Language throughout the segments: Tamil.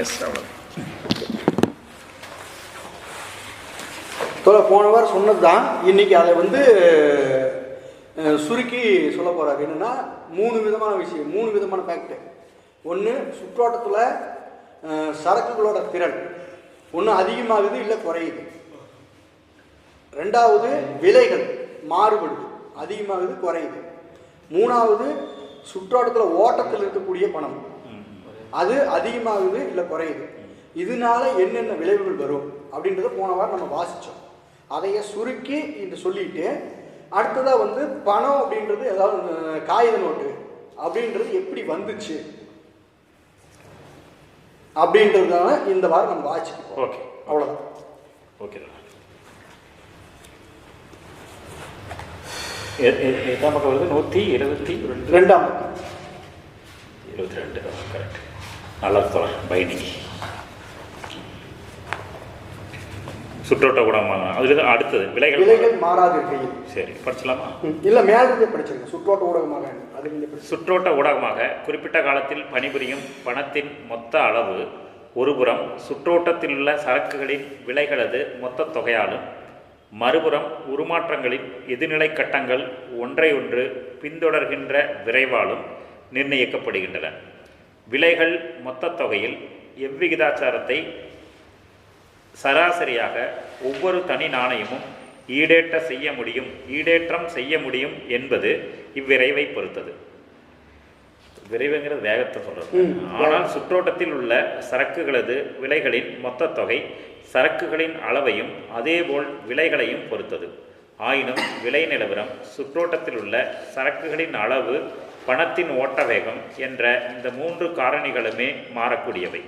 எஸ் அவ்வளோ. போன வாரம் சொன்னது தான். இன்றைக்கி அதை வந்து சுருக்கி சொல்ல போகிறாரு. என்னென்னா 3 விதமான விஷயம், 3 விதமான ஃபேக்ட்டு. ஒன்று, சுற்றோட்டத்தில் சரக்குகளோட திறன் ஒன்று அதிகமாகுது இல்லை குறையுது. ரெண்டாவது, விலைகள் மாறுபடுது, அதிகமாகுது குறையுது. மூணாவது, சுற்றோட்டத்தில் ஓட்டத்தில் இருக்கக்கூடிய பணம் அது அதிகமாகுது இல்லை குறையுது. இதனால என்னென்ன விளைவுகள் வரும் அப்படின்றத போன வாரம் நம்ம வாசித்தோம். அதையே சுருக்கி என்று சொல்லிட்டு அடுத்ததாக வந்து பணம் அப்படின்றது ஏதாவது காகித நோட்டு அப்படின்றது எப்படி வந்துச்சு அப்படின்றதுனால இந்த வாரம் நம்ம வாசிப்போம். ஓகே, அவ்வளோதான். ஓகே. எதாம் பக்கம் வருது? 122ஆம் பக்கம். 22 கரெக்ட். நல்லா தோணும் பைண்டிங். சுற்றோட்ட ஊடகமாக அதில் அடுத்தது விலைகள் மாறாது இருக்கையில். சரி, படிச்சலாமா? இல்லை, மேலே படிச்சிருங்க. சுற்றோட்ட ஊடகமாக அது சுற்றோட்ட ஊடகமாக குறிப்பிட்ட காலத்தில் பணிபுரியும் பணத்தின் மொத்த அளவு ஒருபுறம் சுற்றோட்டத்தில் உள்ள சரக்குகளின் விலைகளது மொத்த தொகையாலும், மறுபுறம் உருமாற்றங்களின் எதிர்நிலை கட்டங்கள் ஒன்றையொன்று பின்தொடர்கின்ற விரைவாலும் நிர்ணயிக்கப்படுகின்றன. விலைகள் மொத்த தொகையில் எவ்விகிதாச்சாரத்தை சராசரியாக ஒவ்வொரு தனி நாணயமும் ஈடேற்றம் செய்ய முடியும் என்பது இவ்விரைவை பொறுத்தது. விரைவுங்கிறது வேகத்தை சொல்றது. ஆனால் சுற்றோட்டத்தில் உள்ள சரக்குகளது விலைகளின் மொத்த தொகை சரக்குகளின் அளவையும் அதேபோல் விலைகளையும் பொறுத்தது. ஆயினும் விலை நிலவரம், சுற்றோட்டத்தில் உள்ள சரக்குகளின் அளவு, பணத்தின் ஓட்ட வேகம் என்ற இந்த 3 காரணிகளுமே மாறக்கூடியவை.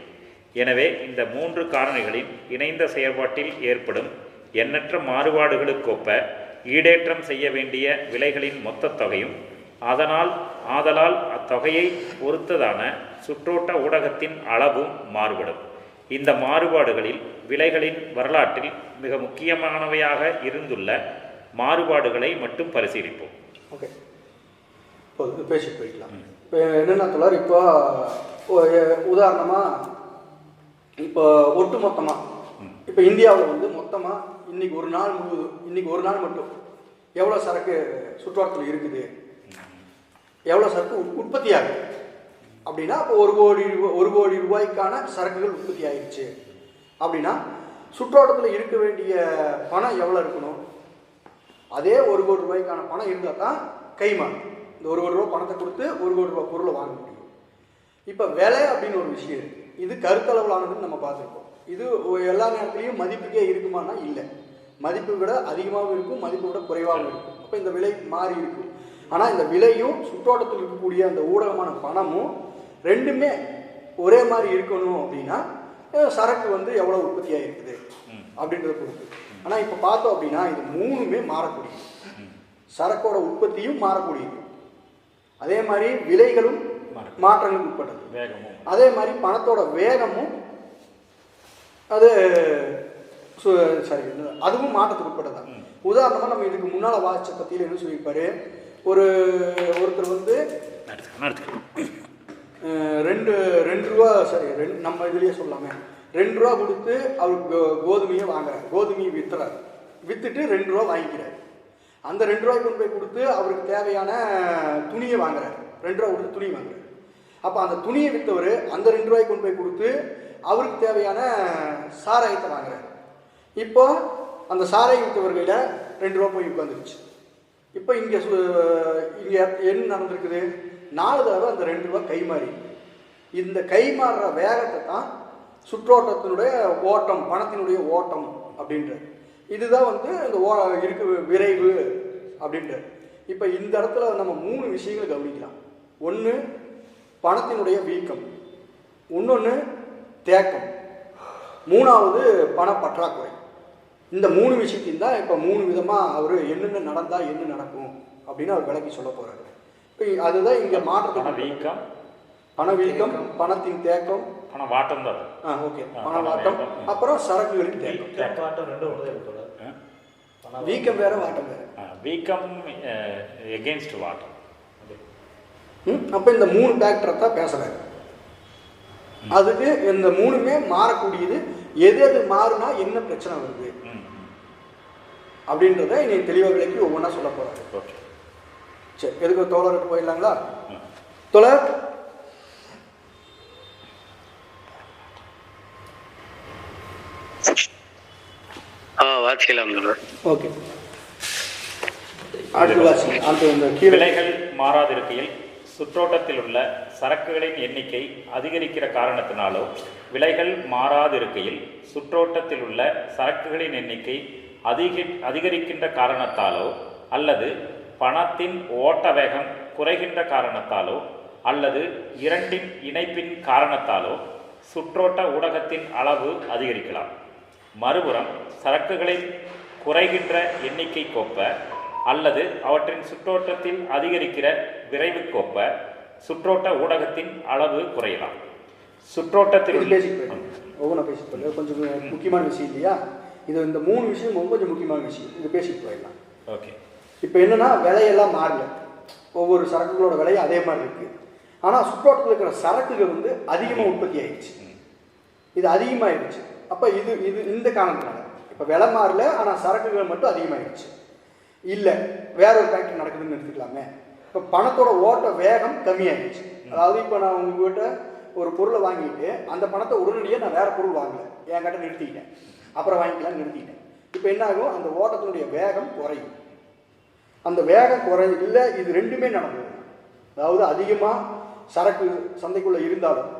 எனவே இந்த 3 காரணிகளின் இணைந்த செயற்பாட்டில் ஏற்படும் எண்ணற்ற மாறுபாடுகளுக்கொப்ப ஈடேற்றம் செய்ய வேண்டிய விலைகளின் மொத்த தொகையும் ஆதலால் அத்தொகையை பொறுத்ததான சுற்றோட்ட ஊடகத்தின் அளவும் மாறுபடும். இந்த மாறுபாடுகளில் விலைகளின் வரலாற்றில் மிக முக்கியமானவையாக இருந்துள்ள மாறுபாடுகளை மட்டும் பரிசீலிப்போம். ஓகே, இப்போ பேசிட்டு போய்க்கலாம். இப்போ என்னென்ன சொல்றாரு, இப்போ உதாரணமாக இப்போ ஒட்டு மொத்தமாக இப்போ இந்தியாவில் வந்து மொத்தமாக இன்றைக்கி ஒரு நாள் மட்டும் எவ்வளோ சரக்கு சுற்றுவாரத்தில் இருக்குது, எவ்வளோ சரக்கு உற்பத்தி ஆகுது அப்படின்னா, இப்போ 1 கோடி ரூபாய்க்கான சரக்குகள் உற்பத்தி ஆகிடுச்சு அப்படின்னா சுற்றோட்டத்தில் இருக்க வேண்டிய பணம் எவ்வளோ இருக்கணும்? அதே 1 கோடி ரூபாய்க்கான பணம் இருந்தால் தான் கைமாறு. இந்த 1 கோடி ரூபா பணத்தை கொடுத்து 1 கோடி ரூபா பொருளை வாங்க முடியும். இப்போ விலை அப்படின்னு ஒரு விஷயம் இருக்குது. இது கருத்தளவிலானதுன்னு நம்ம பார்த்துருக்கோம். இது எல்லா நேரத்துலையும் மதிப்புக்கே இருக்குமானா இல்லை. மதிப்பை விட அதிகமாகவும் இருக்கும், மதிப்பை விட குறைவாகவும் இருக்கும். அப்போ இந்த விலை மாறி இருக்கும். ஆனால் இந்த விலையும் சுற்றோட்டத்தில் இருக்கக்கூடிய அந்த ஊடகமான பணமும் ரெண்டுமே ஒரே மாதிரி இருக்கணும் அப்படின்னா சரக்கு வந்து எவ்வளோ உற்பத்தியாக இருக்குது அப்படின்றத பொறுத்து. ஆனால் இப்போ பார்த்தோம் அப்படின்னா இது 3மே மாறக்கூடியது. சரக்கோட உற்பத்தியும் மாறக்கூடியது, அதே மாதிரி விலைகளும் மாற்றங்களுக்கு உட்பட்டது, அதே மாதிரி பணத்தோட வேகமும் அதுவும் மாற்றத்துக்கு உட்பட்டதான். உதாரணமாக நம்ம இதுக்கு முன்னால் வாசிச்ச பற்றியில் என்ன சொல்லியிருப்பாரு, ஒருத்தர் வந்து 2 ரூபா நம்ம இதுலேயே சொல்லாமே 2 ரூபா கொடுத்து அவருக்கு கோதுமையை வாங்குறாரு, கோதுமையை விற்றுட்டு 2 ரூபா வாங்கிக்கிறார். அந்த 2 ரூபாய்க்கு கொண்டு போய் கொடுத்து அவருக்கு தேவையான துணியை வாங்குறாரு, 2 ரூபா கொடுத்து துணி வாங்குறாரு. அப்போ அந்த துணியை விற்றவர் அந்த 2 ரூபாய்க்கு கொண்டு போய் கொடுத்து அவருக்கு தேவையான சாராயத்தை வாங்குறாரு. இப்போ அந்த சாராயம் விற்றவர்களில் 2 ரூபா போய் உட்காந்துருச்சு. இப்போ இங்கே என்ன நடந்திருக்குது, 4 தடவை அந்த 2 ரூபா கைமாறி. இந்த கைமாறுற வேகத்தை தான் சுற்றோட்டத்தினுடைய ஓட்டம், பணத்தினுடைய ஓட்டம் அப்படின்றது. இதுதான் வந்து இந்த விரைவு அப்படின்றது. இப்போ இந்த இடத்துல நம்ம 3 விஷயங்களை கவனிக்கலாம். ஒன்று பணத்தினுடைய வீக்கம், இன்னொன்று தேக்கம், 3வது பண பற்றாக்குறை. இந்த 3 விஷயத்தையும் தான் இப்போ 3 விதமாக அவர் என்னென்ன நடந்தால் என்ன நடக்கும் அப்படின்னு அவர் விளக்கி சொல்ல போகிறாரு. இப்போ அதுதான் இங்கே மாற்றத்தை பணவீக்கம், பணத்தின் தேக்கம், பணவாட்டம் தான். ஓகே, பணவாட்டம், அப்புறம் சரக்குகளின் தேக்கம். வீக்கம் வேற, வாட்டம் வேற. வீக்கம் எகெயின்ஸ்ட் வாட்டம். அப்போ இந்த 3 ஃபேக்டரை தான் பேசுகிறாரு. அதுக்கு இந்த மூணுமே மாறக்கூடியது. எது எது மாறுனா என்ன பிரச்சனை வருது அப்படின்றத இன்னைக்கு தெளிவாக விலைக்கு ஒவ்வொன்றா சொல்ல போறாரு. சரி, எதுக்கு தோழருக்கு போயிடலாங்களா? தோழர், வாசிக்கலாம். ஓகே, அடுத்து வாசி. அடுத்து இந்த கீழே விலைகள் மாறாதிருக்கையில் சுற்றோட்டத்தில் உள்ள சரக்குகளின் எண்ணிக்கை அதிகரிக்கிற காரணத்தினாலோ, விலைகள் மாறாதிருக்கையில் சுற்றோட்டத்தில் உள்ள சரக்குகளின் எண்ணிக்கை அதிகரிக்கின்ற காரணத்தாலோ, அல்லது பணத்தின் ஓட்ட வேகம் குறைகின்ற காரணத்தாலோ, அல்லது இரண்டின் இணைப்பின் காரணத்தாலோ சுற்றோட்ட ஊடகத்தின் அளவு அதிகரிக்கலாம். மறுபுறம் சரக்குகளின் குறைகின்ற எண்ணிக்கைக்கொப்ப அல்லது அவற்றின் சுற்றோட்டத்தில் அதிகரிக்கிற விரைவுக்கொப்ப சுற்றோட்ட ஊடகத்தின் அளவு குறையலாம். சுற்றோட்டத்தில் ஒவ்வொன்றா பேசிட்டு கொஞ்சம் முக்கியமான விஷயம் இல்லையா? இது இந்த 3 விஷயம் கொஞ்சம் முக்கியமான விஷயம். இது பேசிட்டு போயிடலாம். ஓகே. இப்போ என்னன்னா, விலையெல்லாம் மாறல, ஒவ்வொரு சரக்குகளோட விலையும் அதே மாதிரி இருக்கு. ஆனால் சுற்றோட்டத்தில் இருக்கிற சரக்குகள் வந்து அதிகமாக உற்பத்தி ஆயிடுச்சு. இது அதிகமாகிடுச்சு. அப்போ இது இது இந்த காரணத்தினால இப்போ விலை மாறல, ஆனால் சரக்குகள் மட்டும் அதிகமாகிடுச்சு. இல்லை, வேற ஒரு ஃபேக்டரி நடக்குதுன்னு எடுத்துக்கலாமே. இப்போ பணத்தோட ஓட்ட வேகம் கம்மியாகிடுச்சு. அதாவது இப்போ நான் உங்ககிட்ட ஒரு பொருளை வாங்கிட்டு அந்த பணத்தை உடனடியாக நான் வேற பொருள் வாங்கலை, என்கிட்ட நிறுத்திக்கிட்டேன், அப்புறம் வாங்கிக்கலாம்னு நிறுத்திக்கிட்டேன். இப்போ என்ன ஆகும்? அந்த ஓட்டத்தினுடைய வேகம் குறையும். அந்த வேகம் இல்லை, இது ரெண்டுமே நடந்தது. அதாவது அதிகமாக சரக்கு சந்தைக்குள்ளே இருந்தாலும்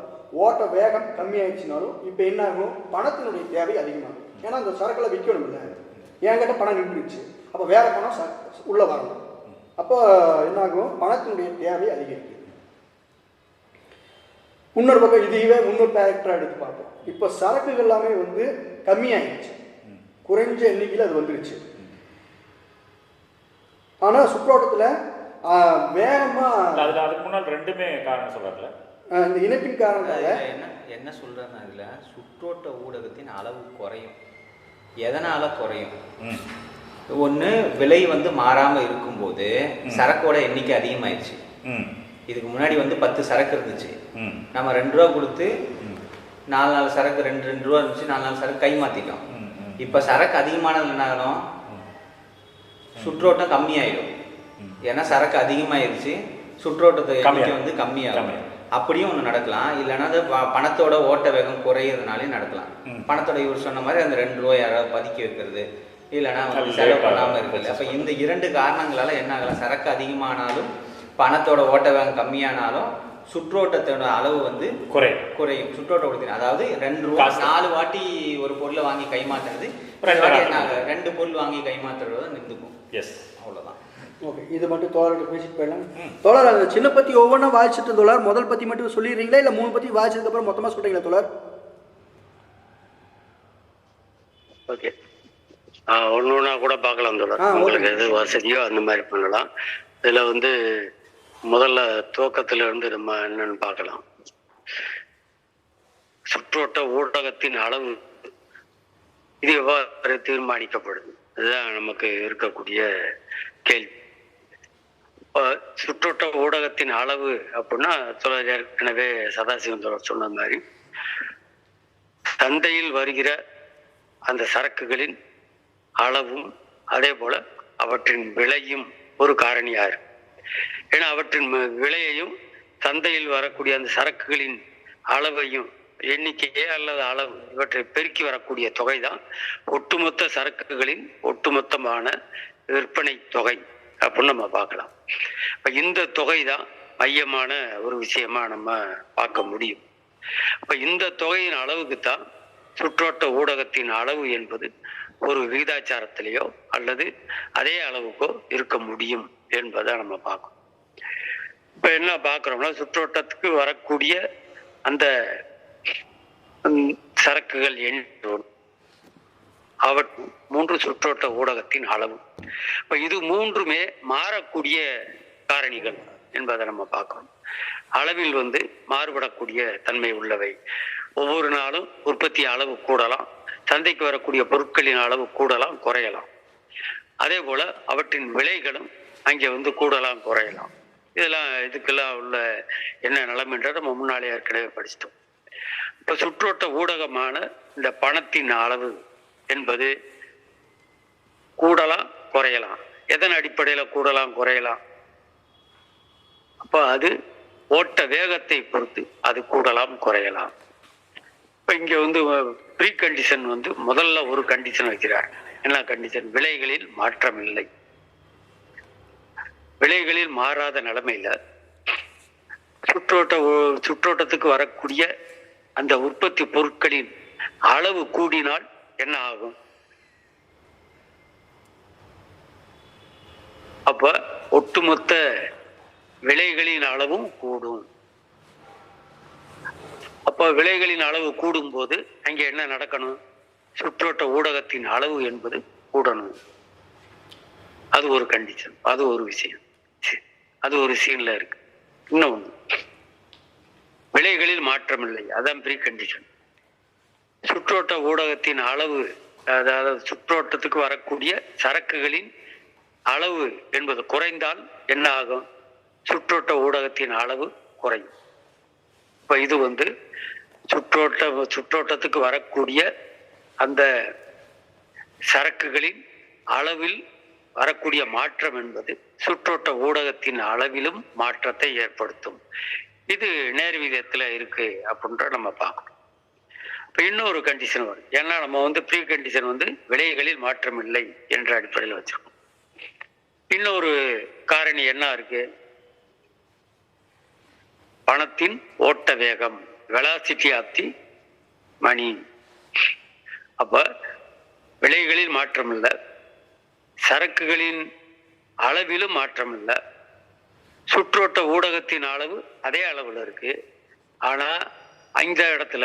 ஓட்ட வேகம் கம்மியாயிடுச்சுனாலும் இப்போ என்ன ஆகும்? பணத்தினுடைய தேவை அதிகமாகும். ஏன்னா அந்த சரக்குகளை விற்கணும் இல்லை, என்கிட்ட பணம் நின்றுச்சு, அப்போ வேற பணம் உள்ளே வரணும். அப்போ என்ன ஆகும்? பணத்தினுடைய தேவை அதிகரிக்கும். இன்னொரு பக்கம் இதையே இன்னொரு கேரக்டராக எடுத்து பார்ப்போம். இப்போ சரக்குகள் எல்லாமே வந்து கம்மியாயிடுச்சு, குறைஞ்ச எண்ணிக்கையில் அது வந்துருச்சு. ஆனால் சுற்றோட்டத்தில் வேகமாக அதுக்கு முன்னால் ரெண்டுமே காரணம் சொல்றாருல, இந்த இணைப்பின் காரணத்தால என்ன சொல்றேன்னா, இதுல சுற்றோட்ட ஊடகத்தின் அளவு குறையும். எதனால குறையும்? ஒன்று, விலை வந்து மாறாம இருக்கும்போது சரக்கோட எண்ணிக்கை அதிகமாயிடுச்சு. இதுக்கு முன்னாடி வந்து 10 சரக்கு இருந்துச்சு, நம்ம 2 ரூபா கொடுத்து 4 சரக்கு 2 ரூபா இருந்துச்சு, 4 சரக்கு கை மாத்திட்டோம். இப்ப சரக்கு அதிகமானது என்ன ஆகணும்? சுற்றோட்டம் கம்மியாயிடும். ஏன்னா சரக்கு அதிகமாயிருச்சு, சுற்றோட்டத்தை எண்ணிக்கை வந்து கம்மியாகும். அப்படியும் ஒன்று நடக்கலாம். இல்லைன்னா அது பணத்தோட ஓட்ட வேகம் குறையிறதுனாலே நடக்கலாம். பணத்தோட இவர் சொன்ன மாதிரி அந்த 2 ரூபா யாராவது பதுக்கி வைக்கிறது, இல்லைன்னா வந்து செலவு பண்ணாமல் இருக்கிறது. அப்போ இந்த 2 காரணங்களால என்ன ஆகலாம்? சரக்கு அதிகமானாலும் பணத்தோட ஓட்ட வேகம் கம்மியானாலும் சுற்றோட்டத்தோட அளவு வந்து குறையும். சுற்றோட்ட ஓட்டத்தின் அதாவது 2 ரூபா 4 வாட்டி ஒரு பொருளை வாங்கி கைமாத்துறது, 2 பொருள் வாங்கி கைமாத்துறது நின்றுக்கும். அவ்வளோதான். ஓகே, இது மட்டும் தோழர்கிட்ட பேசிட்டு போயிடலாம். தோழர், அந்த சின்ன பத்தி ஒவ்வொன்றா வாசிச்சுட்டு தோழர், முதல் பத்தி மட்டும் சொல்லிடுறீங்களா, இல்லை 3 பத்தி வாசிச்சதுக்கு அப்புறம் மொத்தமாக சொல்றீங்களா தோழர்? ஓகே, ஒன்று கூட பார்க்கலாம் தோழர், உங்களுக்கு எது வசதியோ அந்த மாதிரி பண்ணலாம். இதில் வந்து முதல்ல துவக்கத்துல இருந்து நம்ம என்னன்னு பார்க்கலாம். சுற்றோட்ட ஊடகத்தின் அளவு இது எவ்வாறு தீர்மானிக்கப்படுது? இதுதான் நமக்கு இருக்கக்கூடிய கேள்வி. சுற்றோட்ட ஊடகத்தின் அளவு அப்படின்னா ஏற்கனவே சதாசிவம் தோழர் சொன்ன மாதிரி சந்தையில் வருகிற அந்த சரக்குகளின் அளவும் அதே போல அவற்றின் விலையும் ஒரு காரணியாரு. ஏன்னா அவற்றின் விலையையும் சந்தையில் வரக்கூடிய அந்த சரக்குகளின் அளவையும் எண்ணிக்கையே அல்லது அளவு இவற்றை பெருக்கி வரக்கூடிய தொகை தான் ஒட்டுமொத்த சரக்குகளின் ஒட்டுமொத்தமான விற்பனை தொகை அப்படின்னு நம்ம பார்க்கலாம். இப்ப இந்த தொகை தான் மையமான ஒரு விஷயமா நம்ம பார்க்க முடியும். அப்ப இந்த தொகையின் அளவுக்கு தான் சுற்றோட்ட ஊடகத்தின் அளவு என்பது ஒரு விகிதாச்சாரத்திலேயோ அல்லது அதே அளவுக்கோ இருக்க முடியும் என்பதை நம்ம பார்க்கணும். இப்ப என்ன பார்க்கிறோம்னா, சுற்றோட்டத்துக்கு வரக்கூடிய அந்த சரக்குகள் எண்ணிக்கை அவற்று 3 சுற்றோட்ட ஊடகத்தின் அளவு. இப்ப இது 3மே மாறக்கூடிய காரணிகள் என்பதை நம்ம பார்க்கணும். அளவில் வந்து மாறுபடக்கூடிய தன்மை உள்ளவை. ஒவ்வொரு நாளும் உற்பத்தி அளவு கூடலாம், சந்தைக்கு வரக்கூடிய பொருட்களின் அளவு கூடலாம் குறையலாம். அதே போல அவற்றின் விலைகளும் அங்கே வந்து கூடலாம் குறையலாம். இதுக்கெல்லாம் உள்ள என்ன நிலைமைன்றதை நம்ம முன்னாலே ஏற்கனவே படிச்சிட்டோம். இப்ப சுற்றோட்ட ஊடகமான இந்த பணத்தின் அளவு என்பது கூடலாம் குறையலாம். எதன் அடிப்படையில கூடலாம் குறையலாம்? அப்ப அது ஓட்ட வேகத்தை பொறுத்து அது கூடலாம் குறையலாம். இப்ப இங்க வந்து ப்ரீ கண்டிஷன் வந்து முதல்ல ஒரு கண்டிஷன் வைக்கிறார். என்ன கண்டிஷன்? விலைகளில் மாற்றம் இல்லை. விலைகளில் மாறாத நிலைமையில சுற்றோட்டத்துக்கு வரக்கூடிய அந்த உற்பத்தி பொருட்களின் அளவு கூடினால் என்ன ஆகும்? அப்ப ஒட்டுமொத்த விலைகளின் அளவும் கூடும். அப்ப விலைகளின் அளவு கூடும் போது அங்க என்ன நடக்கணும்? சுற்றோட்ட ஊடகத்தின் அளவு என்பது கூடணும். அது ஒரு கண்டிஷன், அது ஒரு விஷயம், அது ஒரு சீன்ல இருக்கு. இன்னொன்று, விலைகளில் மாற்றம் இல்லை, அதான் ப்ரீ கண்டிஷன். சுற்றோட்ட ஊடகத்தின் அளவு, அதாவது சுற்றோட்டத்துக்கு வரக்கூடிய சரக்குகளின் அளவு என்பது குறைந்தால் என்ன ஆகும்? சுற்றோட்ட ஊடகத்தின் அளவு குறையும். இப்ப இது வந்து சுற்றோட்டத்துக்கு வரக்கூடிய அந்த சரக்குகளின் அளவில் வரக்கூடிய மாற்றம் என்பது சுற்றோட்ட ஊடகத்தின் அளவிலும் மாற்றத்தை ஏற்படுத்தும். இது நேர் விகிதத்துல இருக்கு அப்படின்ற நம்ம பார்க்கணும். இப்ப இன்னொரு கண்டிஷன் வரும். ஏன்னா நம்ம வந்து ப்ரீ கண்டிஷன் வந்து விலைகளில் மாற்றம் இல்லை என்ற அடிப்படையில் வச்சிருக்கோம். இன்னொரு காரணி என்ன இருக்கு? பணத்தின் ஓட்ட வேகம், வெலாசிட்டி ஆஃப் தி மணி. அப்ப விலைகளில் மாற்றம் இல்லை, சரக்குகளின் அளவிலும் மாற்றம் இல்லை, சுற்றோட்ட ஊடகத்தின் அளவு அதே அளவுல இருக்கு. ஆனா அந்த இடத்துல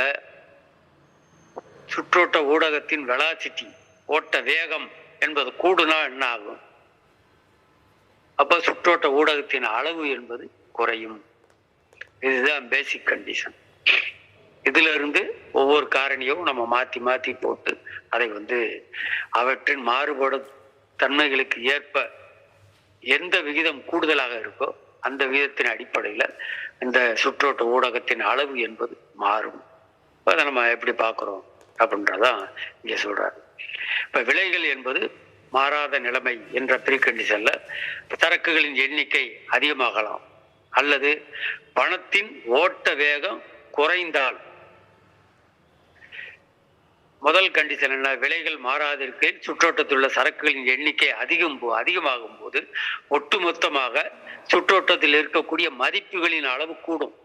சுற்றோட்ட ஊடகத்தின் வெலாசிட்டி, ஓட்ட வேகம் என்பது கூடுனா என்ன ஆகும்? அப்ப சுற்றோட்ட ஊடகத்தின் அளவு என்பது குறையும். இதுதான் பேசிக் கண்டிஷன். இதுல இருந்து ஒவ்வொரு காரணியும் நம்ம மாத்தி மாத்தி போட்டு அதை வந்து அவற்றின் மாறுபடும் தன்மைகளுக்கு ஏற்ப எந்த விகிதம் கூடுதலாக இருக்கோ அந்த விகிதத்தின் அடிப்படையில இந்த சுற்றோட்ட ஊடகத்தின் அளவு என்பது மாறும். அதை நம்ம எப்படி பார்க்கிறோம் அப்படின்றதான் இங்க சொல்றாரு. இப்ப விலைகள் என்பது மாறாத நிலைமை என்ற ப்ரீ கண்டிஷன்ல சரக்குகளின் எண்ணிக்கை அதிகமாகலாம் அல்லது பணத்தின் ஓட்ட வேகம் குறைந்தால். முதல் கண்டிஷன் என்ன? விலைகள் மாறாதிருக்கையில் சுற்றோட்டத்தில் உள்ள சரக்குகளின் எண்ணிக்கை அதிகமாகும் போது ஒட்டுமொத்தமாக சுற்றோட்டத்தில் இருக்கக்கூடிய மதிப்புகளின் அளவு கூடும்.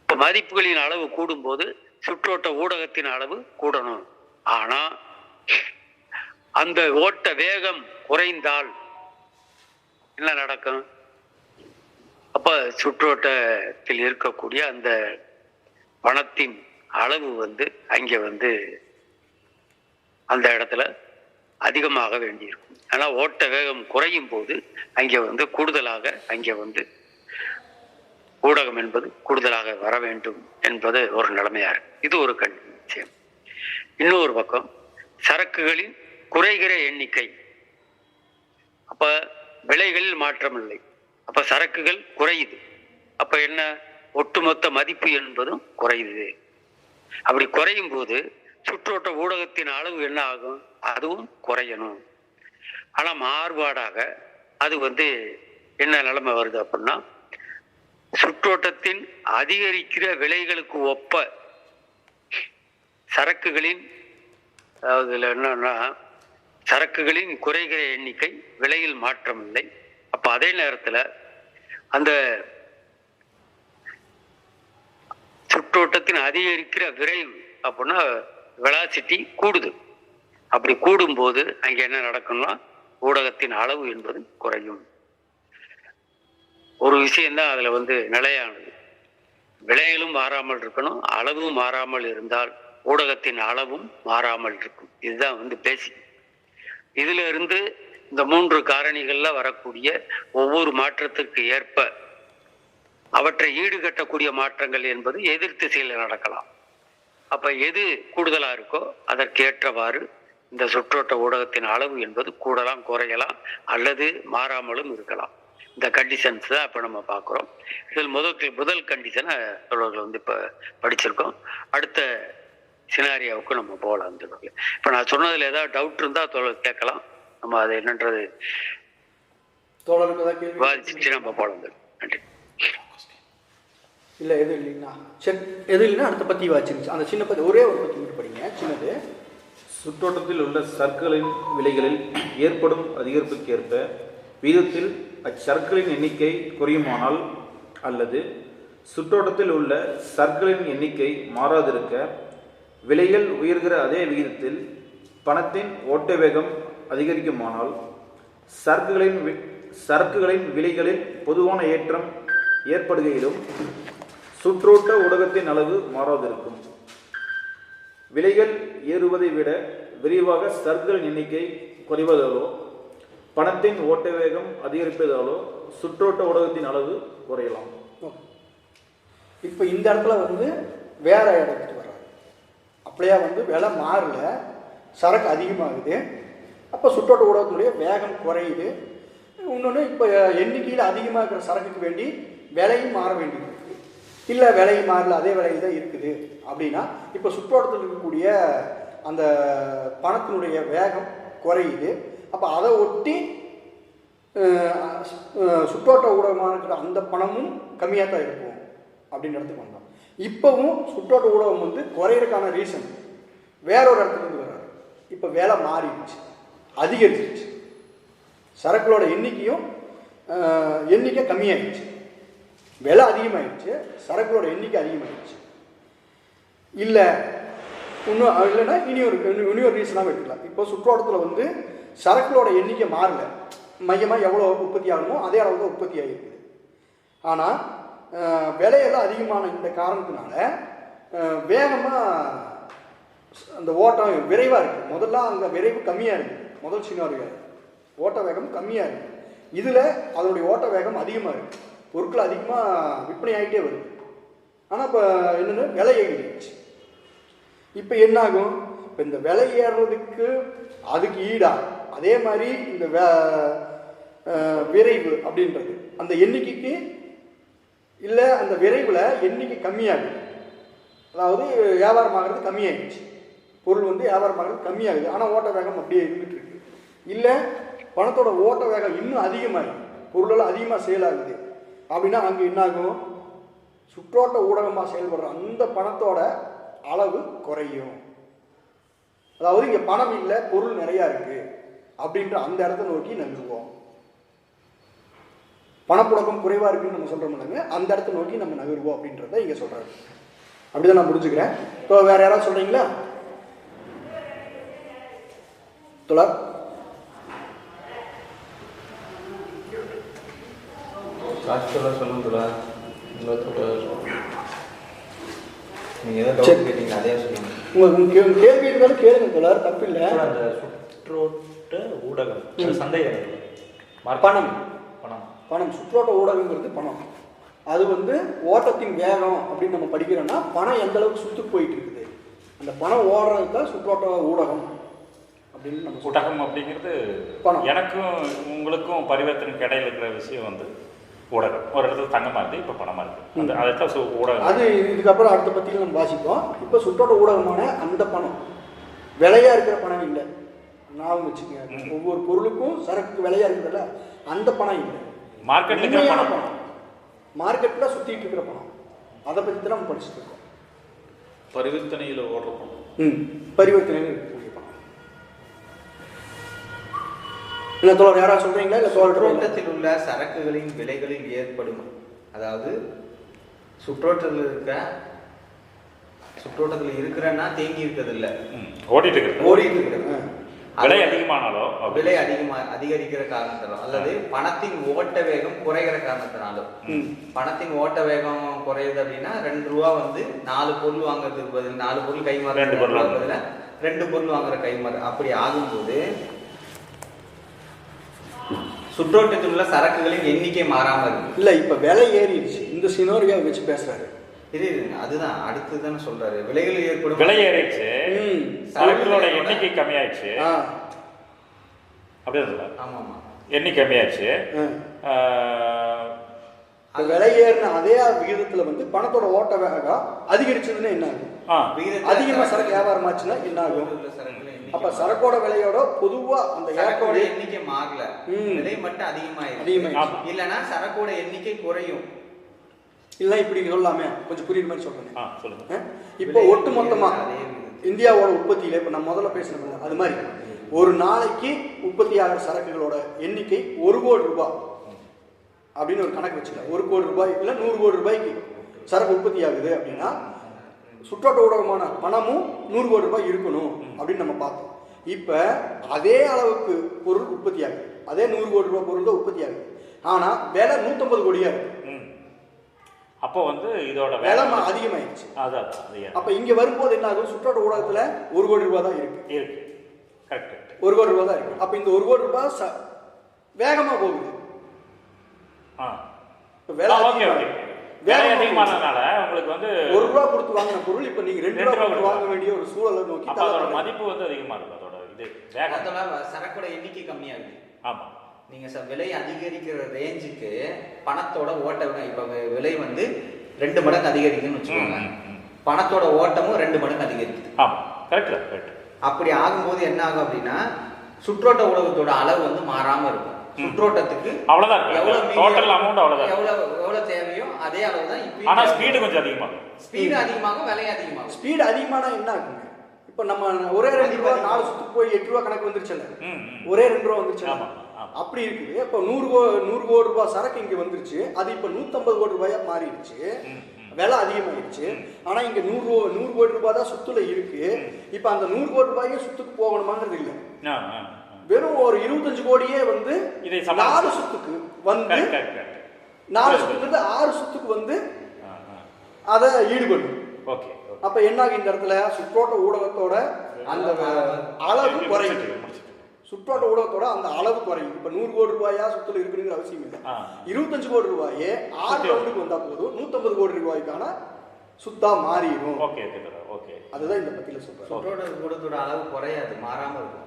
இப்ப மதிப்புகளின் அளவு கூடும் போது சுற்றோட்ட ஊடகத்தின் அளவு கூடணும். ஆனா அந்த ஓட்ட வேகம் குறைந்தால் என்ன நடக்கும்? அப்ப சுற்றோட்டத்தில் இருக்கக்கூடிய அந்த பணத்தின் அளவு வந்து அங்க வந்து அந்த இடத்துல அதிகமாக வேண்டியிருக்கும். ஆனா ஓட்ட வேகம் குறையும் போது அங்க வந்து கூடுதலாக அங்க வந்து ஊடகம் என்பது கூடுதலாக வர வேண்டும் என்பது ஒரு நிலைமையா இருக்கு. இது ஒரு விஷயம். இன்னொரு பக்கம் சரக்குகளின் குறைகிற எண்ணிக்கை. அப்ப விலைகளில் மாற்றம் இல்லை, அப்ப சரக்குகள் குறையுது. அப்ப என்ன? ஒட்டுமொத்த மதிப்பு என்பதும் குறையுது. அப்படி குறையும் போது சுற்றோட்ட ஊடகத்தின் அளவு என்ன ஆகும்? அதுவும் குறையணும். ஆனா மாறுபாடாக அது வந்து என்ன நிலைமை வருது அப்படின்னா, சுற்றோட்டத்தின் அதிகரிக்கிற விலைகளுக்கு ஒப்ப சரக்குகளின், அதாவது என்னன்னா சரக்குகளின் குறைகிற எண்ணிக்கை, விலையில் மாற்றம் இல்லை. அப்ப அதே நேரத்துல அந்த சுற்றோட்டத்தின் அதிகரிக்கிற விரைவு அப்படின்னா வெலாசிட்டி கூடுது. அப்படி கூடும் போது அங்க என்ன நடக்கும்னா ஊடகத்தின் அளவு என்பது குறையும். ஒரு விஷயம்தான் அதுல வந்து நிலையானது. விலைகளும் மாறாமல் இருக்கணும், அளவும் மாறாமல் இருந்தால் ஊடகத்தின் அளவும் மாறாமல் இருக்கும். இதுதான் வந்து பேசிக். இதுல இருந்து இந்த 3 காரணிகள்ல வரக்கூடிய ஒவ்வொரு மாற்றத்திற்கு ஏற்ப அவற்றை ஈடுகட்டக்கூடிய மாற்றங்கள் என்பது எதிர் திசையில நடக்கலாம். அப்ப எது கூடுதலா இருக்கோ அதற்கேற்றவாறு இந்த சுற்றோட்ட ஊடகத்தின் அளவு என்பது கூடலாம் குறையலாம் அல்லது மாறாமலும் இருக்கலாம். இந்த கண்டிஷன்ஸ் தான் இப்போ நம்ம பார்க்குறோம். இதில் முதல் கண்டிஷனை தோழர்கள் வந்து இப்போ படிச்சிருக்கோம். அடுத்த சினாரியாவுக்கு நம்ம போகலாம். தோழர்கள் இப்போ நான் சொன்னதில் ஏதாவது டவுட் இருந்தால் தோழர்கள் கேட்கலாம். நம்ம அது என்னன்றது விவாதிச்சுட்டு நம்ம போகலாம். நன்றி. இல்லை எதுவும் இல்லைங்கண்ணா. சரி, எதுவும் இல்லைன்னா அடுத்த பற்றி வாச்சிருந்துச்சு. அந்த சின்ன பற்றி ஒரே ஒரு பற்றி மட்டும் படிங்க. சின்னது. சுற்றோட்டத்தில் உள்ள சர்க்குகளின் விலைகளில் ஏற்படும் அதிகரிப்புக்கேற்ப வீதத்தில் அச்சர்க்குகளின் எண்ணிக்கை குறையுமானால் அல்லது சுற்றோட்டத்தில் உள்ள சர்க்குகளின் எண்ணிக்கை மாறாதிருக்க விலைகள் உயர்கிற அதே விகிதத்தில் பணத்தின் ஓட்ட வேகம் அதிகரிக்குமானால் சரக்குகளின் விலைகளில் பொதுவான ஏற்றம் ஏற்படுகையிலும் சுற்றோட்ட ஊடகத்தின் அளவு மாறாதிருக்கும். விலைகள் ஏறுவதை விட விரிவாக சரக்குகளின் எண்ணிக்கை குறைவதாலோ பணத்தின் ஓட்ட வேகம் அதிகரிப்பதாலோ சுற்றோட்ட ஊடகத்தின் அளவு குறையலாம். இப்போ இந்த இடத்துல வந்து வேற இடத்துக்கு வர்றாரு. அப்படியே வந்து விலை மாறல, சரக்கு அதிகமாகுது. அப்போ சுற்றோட்ட ஊடகத்தினுடைய வேகம் குறையுது. இன்னொன்று, இப்போ எண்ணிக்கையில் அதிகமாக இருக்கிற சரக்குக்கு வேண்டி விலையும் மாற வேண்டியது இருக்குது. இல்லை விலையும் மாறல, அதே விலையில் தான் இருக்குது அப்படின்னா இப்போ சுற்றோட்டத்தில் இருக்கக்கூடிய அந்த பணத்தினுடைய வேகம் குறையுது. அப்போ அதை ஒட்டி சுற்றோட்ட ஊடகமாக இருக்கிற அந்த பணமும் கம்மியாக தான் இருக்கும் அப்படின்றதுக்கு வந்தோம். இப்போவும் சுற்றோட்ட ஊடகம் வந்து குறையிறதுக்கான ரீசன் வேற ஒரு இடத்துலேருந்து வர்றாரு. இப்போ வேலை மாறிடுச்சு, அதிகரிச்சிருச்சு. சரக்குகளோட எண்ணிக்கை கம்மியாகிடுச்சு. விலை அதிகமாகிடுச்சு, சரக்குகளோட எண்ணிக்கை அதிகமாகிடுச்சு. இல்லை இன்னும் இல்லைன்னா இனியொரு ரீசனாக எடுத்துக்கலாம். இப்போ சுற்றோட்டத்தில் வந்து சரக்குகளோட எண்ணிக்கை மாறல, மையமாக எவ்வளோ உற்பத்தி ஆகணுமோ அதே அளவு தான் உற்பத்தி ஆகிருக்குது. ஆனால் விலையெல்லாம் அதிகமான இந்த காரணத்தினால வேகமாக அந்த ஓட்டம் விரைவாக இருக்குது. முதல்ல அங்கே விரைவு கம்மியாக இருக்குது. முதல் சினாரியோ ஓட்ட வேகம் கம்மியாக இருக்குது. இதில் அதனுடைய ஓட்ட வேகம் அதிகமாக இருக்குது. பொருட்கள் அதிகமாக விற்பனை ஆகிட்டே வருது. ஆனால் இப்போ என்னென்னு விலை ஏறிடுச்சு. இப்போ என்னாகும்? இப்போ இந்த விலை ஏறுறதுக்கு அதுக்கு ஈடாக அதே மாதிரி இந்த விரைவு அப்படின்றது அந்த எண்ணிக்கைக்கு இல்லை, அந்த விரைவில் எண்ணிக்கை கம்மியாகுது. அதாவது வியாபாரமாகிறது கம்மியாகிடுச்சு. பொருள் வந்து வியாபாரமாகிறது கம்மியாகுது. ஆனால் ஓட்ட வேகம் அப்படியே இருந்துகிட்டு இருக்கு. இல்லை பணத்தோட ஓட்ட வேகம் இன்னும் அதிகமாகுது, பொருளெல்லாம் அதிகமாக சேல் ஆகுது அப்படின்னா அங்கே என்னாகும்? சுற்றோட்ட ஊடகமாக செயல்படுற அந்த பணத்தோட அளவு குறையும். அதாவது இங்கே பணம் இல்லை, பொருள் நிறையா இருக்குது அப்படின்ற அந்த இடத்த நோக்கி நகருவோம். பணப்புழக்கம் குறைவாக இருக்குன்னு நம்ம சொல்கிறோம்னாங்க, அந்த இடத்த நோக்கி நம்ம நகருவோம் அப்படின்றத இங்கே சொல்கிறாரு. அப்படிதான் நான் புரிஞ்சுக்கிறேன். இப்போ வேற யாராவது சொல்கிறீங்களா? தோழர் சொல்லுங்க. நீங்கள் ஏதோ டவுட் கேட்டீங்க, அதே சொல்லுங்க. உங்களுக்கு கேள்வி இருந்தாலும் கேளுங்க தோழர், தப்பு இல்லை. அந்த சுற்றோட்ட ஊடகம் சந்தை பணம் பணம் சுற்றோட்ட ஊடகங்கிறது பணம். அது வந்து ஓட்டத்தின் வேகம் அப்படின்னு நம்ம படிக்கிறோம்னா பணம் எந்த அளவுக்கு சுற்றி போயிட்டு இருக்குது, அந்த பணம் ஓடுறது தான் சுற்றோட்ட ஊடகம் அப்படின்னு நம்ம ஊடகம் அப்படிங்கிறது பணம். எனக்கும் உங்களுக்கும் பரிவர்த்தனைக்கு இடையில இருக்கிற விஷயம் வந்து ஊடகம். ஒரு இடத்துல தங்கமாக இருக்குது, இப்போ பணமாக இருக்குது. அதைத்தான் ஊடகம். அது இதுக்கப்புறம் அடுத்த பற்றியில் நம்ம வாசிப்போம். இப்போ சுற்றோட்ட ஊடகமான அந்த பணம் விலையாக இருக்கிற பணம் இல்லை. ஞாபகம் வச்சுக்கோங்க, ஒவ்வொரு பொருளுக்கும் சரக்கு விலையாக இருக்குதுல்ல, அந்த பணம் இல்லை. மார்க்கெட்டில் இருக்கிற பணம், மார்க்கெட்டில் சுற்றிட்டு இருக்கிற பணம், அதை பற்றி தான் நம்ம படிச்சுட்டு இருக்கோம். பரிவர்த்தனையில் ஓடுற பணம், பரிவர்த்தனையில் இருக்கக்கூடிய பணம். இல்லை தோழர் யாராவது சொல்கிறீங்களா? இல்லை சுற்றோட்டத்தில் உள்ள சரக்குகளின் விலைகளில் ஏற்படும், அதாவது சுற்றோட்டத்தில் இருக்கிறன்னா தேங்கி இருக்கிறது இல்லை, ஓடிட்டு இருக்கிறது. விலை அதிகமானாலோ விலை அதிகரிக்கிற காரணத்தினாலும் அல்லது பணத்தின் ஓட்ட வேகம் குறைகிற காரணத்தினாலும். பணத்தின் ஓட்ட வேகம் குறையுது அப்படின்னா 2 ரூபா வந்து 4 பொருள் வாங்குறதுக்கு பதில் 4 பொருள் கைமாறு, 2 பொருள் வாங்குற கைமாறு. அப்படி ஆகும்போது சுற்றோட்டத்தில் உள்ள சரக்குகளின் எண்ணிக்கை மாறாம இருக்கு. இல்லை, இப்போ விலை ஏறிடுச்சு. இந்த சினோரியா வச்சு பேசுறாரு. அதுதான் அடுத்து தானே சொல்றாரு. விலைகள் ஏற்படும், விலை ஏறிடுச்சு, சரக்குகளோட எண்ணிக்கை கம்மியாயிடுச்சு. அப்படியே சொல்ல, ஆமாமா, எண்ணிக்கை கம்மியாயிடுச்சு. விலை ஏறின அதே விகிதத்துல வந்து பணத்தோட ஓட்ட வேகம் அதிகரிச்சதுன்னா என்ன ஆகும்? அதிகமா சரக்கு வியாபாரம் ஆச்சுன்னா என்ன ஆகும்? அப்ப சரக்கோட விலையோட பொதுவா அந்த சரக்கோட எண்ணிக்கை மாறல, விலை மட்டும் அதிகமாயிருக்கு. இல்லைன்னா சரக்கோட எண்ணிக்கை குறையும். இல்ல இப்படி சொல்லாமே, கொஞ்சம் புரியுற மாதிரி சொல்றேன். இப்போ ஒட்டு மொத்தமா இந்தியாவோட உற்பத்தியில இப்ப நான் முதல்ல பேசினேன் அது மாதிரி ஒரு நாளைக்கு உற்பத்தி ஆகிற சரக்குகளோட எண்ணிக்கை 1 கோடி ரூபாய் அப்படின்னு ஒரு கணக்கு வச்சுக்கலாம். 1 கோடி ரூபாய் இல்லை 100 கோடி ரூபாய்க்கு சரக்கு உற்பத்தி ஆகுது அப்படின்னா சுற்றோட்ட ஊடகமான பணமும் 100 கோடி ரூபாய் இருக்கணும் அப்படின்னு நம்ம பார்த்தோம். இப்போ அதே அளவுக்கு பொருள் உற்பத்தி ஆகுது, அதே 100 கோடி ரூபாய் பொருள் தான் உற்பத்தி ஆகுது. ஆனால் விலை 150 கோடியா இருக்கு. அப்போ வந்து இதோட விலை அதிகமாயிடுச்சு. அப்போ இங்கே வரும்போது என்ன ஆகும்? சுற்றோட்ட ஊடகத்தில் 1 கோடி ரூபாய் தான் இருக்கு. 1 கோடி ரூபாய் தான் இருக்கு. அப்போ இந்த 1 கோடி ரூபாய் வேகமாக போகுது. அதிகமானதுனால உங்களுக்கு வந்து 1 ரூபாய் கொடுத்து வாங்கின பொருள் இப்போ நீங்க 2 ரூபாய் கொடுத்து வாங்க வேண்டிய ஒரு சூழலை நோக்கி அதோட மதிப்பு வந்து அதிகமா இருக்கு. அதோட இது வேகத்தோட சரக்கோட எண்ணிக்கை கம்மியாகுது. ஆமா, நீங்க விலை அதிகரிக்கிற ரேஞ்சுக்கு பணத்தோட ஓட்ட இப்ப விலை வந்து 2 மடங்கு அதிகரிக்குன்னு வச்சுக்கோங்க, பணத்தோட ஓட்டமும் 2 மடங்கு அதிகரிக்குது. ஆமா, கரெக்ட். அப்படி ஆகும்போது என்ன ஆகும் அப்படின்னா சுற்றோட்ட ஊடகத்தோட அளவு வந்து மாறாம இருக்கும். சுற்றோட்டத்துக்கு அவ்வளவுதான் டோட்டல் அமௌண்ட் அவ்வளவுதான், எவ்வளவு தேவையோ அதே அளவு தான். இப்போ ஆனா ஸ்பீடு கொஞ்சம் அதிகமாகும். ஸ்பீடு அதிகமாகும், விலை அதிகமாகும். ஸ்பீடு அதிகமானா என்ன ஆகுங்க? இப்போ நம்ம ஒரே 2 ரூபா 4 சுத்துக்கு போய் 8 ரூபா கணக்கு வந்துருச்சுல்ல, ஒரே 2 ரூபா வந்துருச்சு. அப்படி இருக்குது. இப்போ 100 கோடி ரூபாய் சரக்கு இங்க வந்துருச்சு, அது இப்போ 150 கோடி ரூபாயா மாறிடுச்சு, விலை அதிகமாகிடுச்சு. ஆனா இங்க 100 கோடி ரூபாய் தான் சுத்துல இருக்கு. இப்போ அந்த 100 கோடி ரூபாயே சுத்துக்கு போகணுமாங்கிறது இல்லை. வெறும் ஒரு 25 கோடியே வந்து 4 சுத்துக்கு வந்து 4 சுத்துக்கு 6 சுத்துக்கு வந்து அதை ஈடுபடும். அப்ப என்ன ஆகும்? இந்த இடத்துல சுற்றோட்ட ஊடகத்தோட அந்த அளவு குறையுது. சுற்றோட்ட ஊடகத்தோட அந்த அளவு குறையும். இப்ப 100 கோடி ரூபாயா சுத்துல இருக்குங்கிற அவசியம் இல்லை. 25 கோடி ரூபாயே 6 ரவுண்டுக்கு வந்தா போதும் 150 கோடி ரூபாய்க்கான சுத்தா மாறிடும். அதுதான் இந்த பத்தியில சொல்றேன். சுற்றோட்ட ஊடகத்தோட அளவு குறையாது, மாறாம இருக்கும்.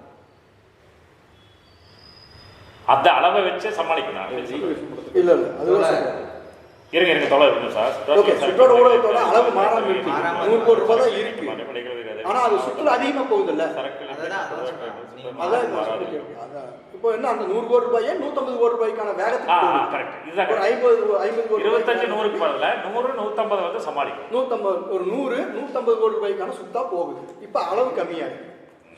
அந்த அளவை வச்சு சமாளிக்கணும். இல்ல அதுதான் இருங்க தொலைவு சார். சுற்றோட்ட ஊடகத்தோட அளவு மாறாம இருக்கு. 100 கோடி ரூபாய் தான் இருக்கு. ஆனா அது சுற்றுலா அதிகமா போகுது இல்ல. இப்போ என்ன அந்த 100 கோடி ரூபாயே 150 கோடி ரூபாய்க்கான வேகத்துக்கு ஒரு 50 கோடி 25 100க்கு பதிலா 100 150 வந்து சமாளிக்கும். 150 ஒரு 100 150 கோடி ரூபாய்க்கான சுத்தா போகுது. இப்போ அளவு கம்மியாகுது,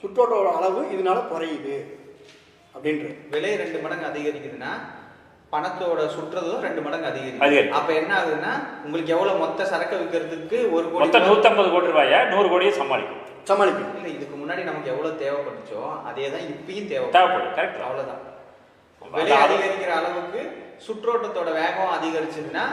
சுற்றோட்டோட அளவு இதனால குறையுது அப்படின்ற. விலை 2 மடங்கு அதிகரிக்குதுன்னா பணத்தோட சுற்றுறதும் 2 மடங்கு அதிகரிக்கும். அப்ப என்ன ஆகுதுன்னா உங்களுக்கு எவ்வளவு மொத்த சரக்கு விற்கிறதுக்கு 1 கோடி 150 கோடி ரூபாயா 100 கோடியை சமாளிக்கும். இல்ல இதுக்கு முன்னாடி நமக்கு எவ்வளவு தேவைப்பட்டுச்சோ அதே தான் இப்பயும் தேவைப்படும். கரெக்ட், அவ்வளவுதான். விலை அதிகரிக்கிற அளவுக்கு சுற்றோட்டத்தோட வேகம் அதிகரிச்சதுன்னா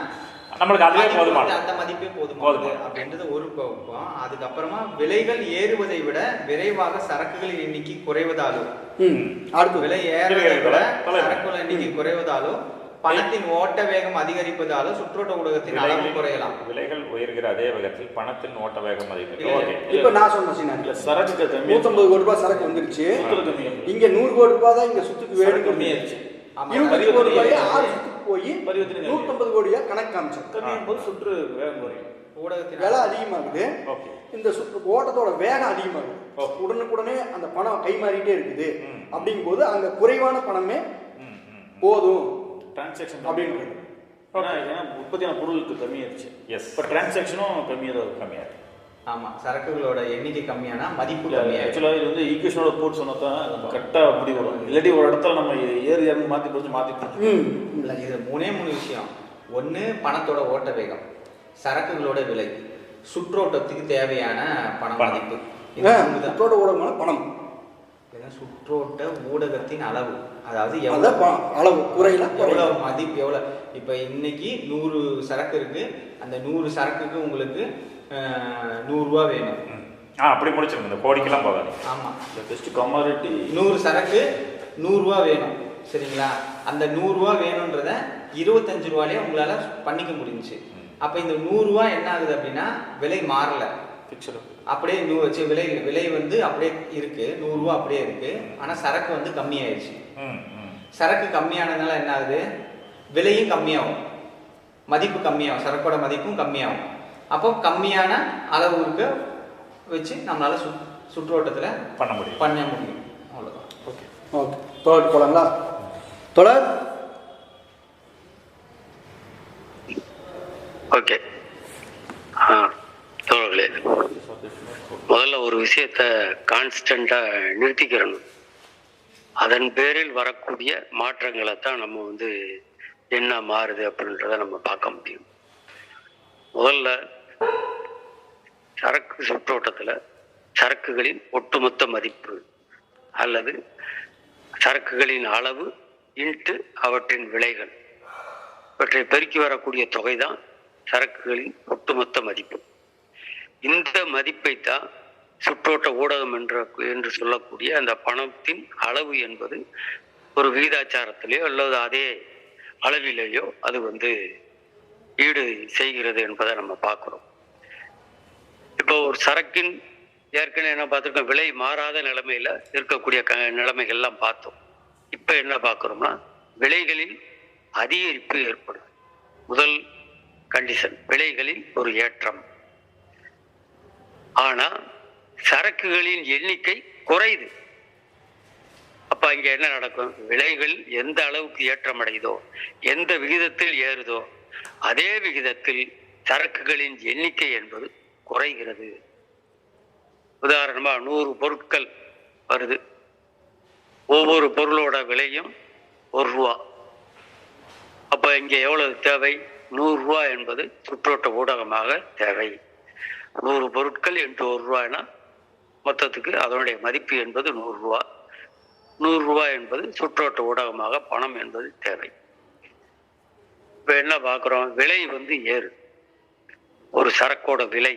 நம்மளுக்கு அதுவே போதுமானது, அந்த மதிப்பே போதுமானது அப்படின்றது ஒரு பக்கம். அதுக்கப்புறமா விலைகள் ஏறுவதை விட விரைவாக சரக்குகளின் எண்ணிக்கை குறைவதாலும், அடுத்து விலை ஏறுவதை விட சரக்குகளின் எண்ணிக்கை குறைவதாலும் பணத்தின் ஓட்ட வேகம் அதிகரிப்பதாலும் சுற்றோட்ட ஊடகத்தின் அளவு குறையலாம். விலைகள் உயர்கிற அதே வேகத்தில் பணத்தின் ஓட்ட வேகம் அதிகரிக்கும். இப்ப நான் சொன்னேன் சரக்கு 150 கோடி ரூபாய் சரக்கு வந்துருச்சு, இங்க 100 கோடி ரூபாய் தான் இங்க சுத்துக்கு வேணும் கம்மியாயிருச்சு. 20 கோடி ரூபாய் 6 சுத்துக்கு போய் 150 கோடியா கணக்கு காமிச்சு சுற்று வேகம் குறையும். ஊடகத்தின் விலை அதிகமாகுது, இந்த ஓட்டத்தோட வேகம் அதிகமாகுது. உடனுக்குடனே அந்த பணம் கை மாறிட்டே இருக்குது. அப்படிங்கும் போது அங்க குறைவான பணமே போதும் டிரான்சாக்ஷன் அப்படின்றது. ஏன்னா உற்பத்தியான பொருளுக்கு கம்மியாயிருச்சு. இப்போ டிரான்சாக்ஷனும் கம்மியாக ஆமாம், சரக்குகளோட எண்ணிக்கை கம்மியானா மதிப்பு கம்மியாக. ஆக்சுவலாக இது வந்து ஈக்குவேஷனோட போட்டு சொன்னா தான் நம்ம கரெக்டாக அப்படி வரும். இல்லாட்டி ஒரு இடத்துல நம்ம ஏறி மாற்றி போட்டு இல்லை, இது 3 விஷயம். ஒன்று பணத்தோட ஓட்ட வேகம், சரக்குகளோட விலை, சுற்றோட்டத்துக்கு தேவையான பண மதிப்பு. சுற்றோட்ட ஊடகமான பணம், சுற்றோட்ட ஊடகத்தின் அளவு, அதாவது அளவு குறையில எவ்வளவு மதிப்பு, எவ்வளோ. இப்போ இன்னைக்கு 100 சரக்கு இருக்கு, அந்த 100 சரக்குக்கு உங்களுக்கு 100 ரூபா வேணும். அப்படி முடிச்சிருங்க, இந்த கோடிக்கெல்லாம் போகாது. ஆமாம், பெஸ்ட் கமாடிட்டி 100 சரக்கு 100 ரூபா வேணும், சரிங்களா? அந்த 100 ரூபா வேணுன்றத 25 ரூபாயிலே உங்களால பண்ணிக்க முடிஞ்சுச்சு. அப்போ இந்த 100 ரூபா என்ன ஆகுது அப்படின்னா விலை மாறல, அப்படியே விலை வந்து அப்படியே இருக்கு, 100 ரூபா அப்படியே இருக்கு. ஆனா சரக்கு வந்து கம்மியாயிடுச்சு. சரக்கு கம்மியானதுனால என்ன ஆகுது? விலையும் கம்மியாகும், மதிப்பு கம்மியாகும், சரக்கோட மதிப்பும் கம்மியாகும். அப்போ கம்மியான அளவு இருக்க வச்சு நம்மளால சுற்றோட்டத்தில் பண்ண முடியும். அவ்வளோதான். ஓகே தொடர் போலாங்களா? தொடர். ஓகே. தோழர்களே, முதல்ல ஒரு விஷயத்த கான்ஸ்டண்டா நிறுத்திக்கிறணும். அதன் பேரில் வரக்கூடிய மாற்றங்களை தான் நம்ம என்ன மாறுது அப்படின்றத நம்ம பார்க்க முடியும். முதல்ல சரக்கு சுற்றோட்டத்துல சரக்குகளின் ஒட்டுமொத்த மதிப்பு அல்லது சரக்குகளின் அளவு இன்ட்டு அவற்றின் விலைகள், இவற்றை பெருக்கி வரக்கூடிய தொகை தான் சரக்குகளின் ஒட்டுமொத்த மதிப்பு. இந்த மதிப்பை தான் சுற்றோட்ட ஊடகம் என்று சொல்லக்கூடிய அந்த பணத்தின் அளவு என்பது ஒரு விகிதாச்சாரத்திலேயோ அல்லது அதே அளவிலேயோ அது ஈடு செய்கிறது என்பதை நம்ம பார்க்கிறோம். இப்போ ஒரு சரக்கின் ஏற்கனவே என்ன பார்த்துருக்கோம், விலை மாறாத நிலைமையில இருக்கக்கூடிய நிலைமைகள்லாம் பார்த்தோம். இப்ப என்ன பார்க்கிறோம்னா விலைகளில் அதிகரிப்பு ஏற்படும். முதல் கண்டிஷன் விலைகளில் ஒரு ஏற்றம். ஆனா சரக்குகளின் எண்ணிக்கை குறையுது. அப்ப இங்க என்ன நடக்கும், விலைகள் எந்த அளவுக்கு ஏற்றம் அடையுதோ, எந்த விகிதத்தில் ஏறுதோ அதே விகிதத்தில் சரக்குகளின் எண்ணிக்கை என்பது குறைகிறது. உதாரணமா 100 பொருட்கள் வருது, ஒவ்வொரு பொருளோட விலையும் 1 ரூபா. அப்ப இங்க எவ்வளவு தேவை, 100 ரூபா என்பது சுற்றோட்ட ஊடகமாக தேவை. 100 பொருட்கள் என்று 1 ரூபாய்னா மொத்தத்துக்கு அதனுடைய மதிப்பு என்பது 100 ரூபா. 100 ரூபாய் என்பது சுற்றோட்ட ஊடகமாக பணம் என்பது தேவை. இப்ப என்ன பார்க்கிறோம், விலை ஏறு. ஒரு சரக்கோட விலை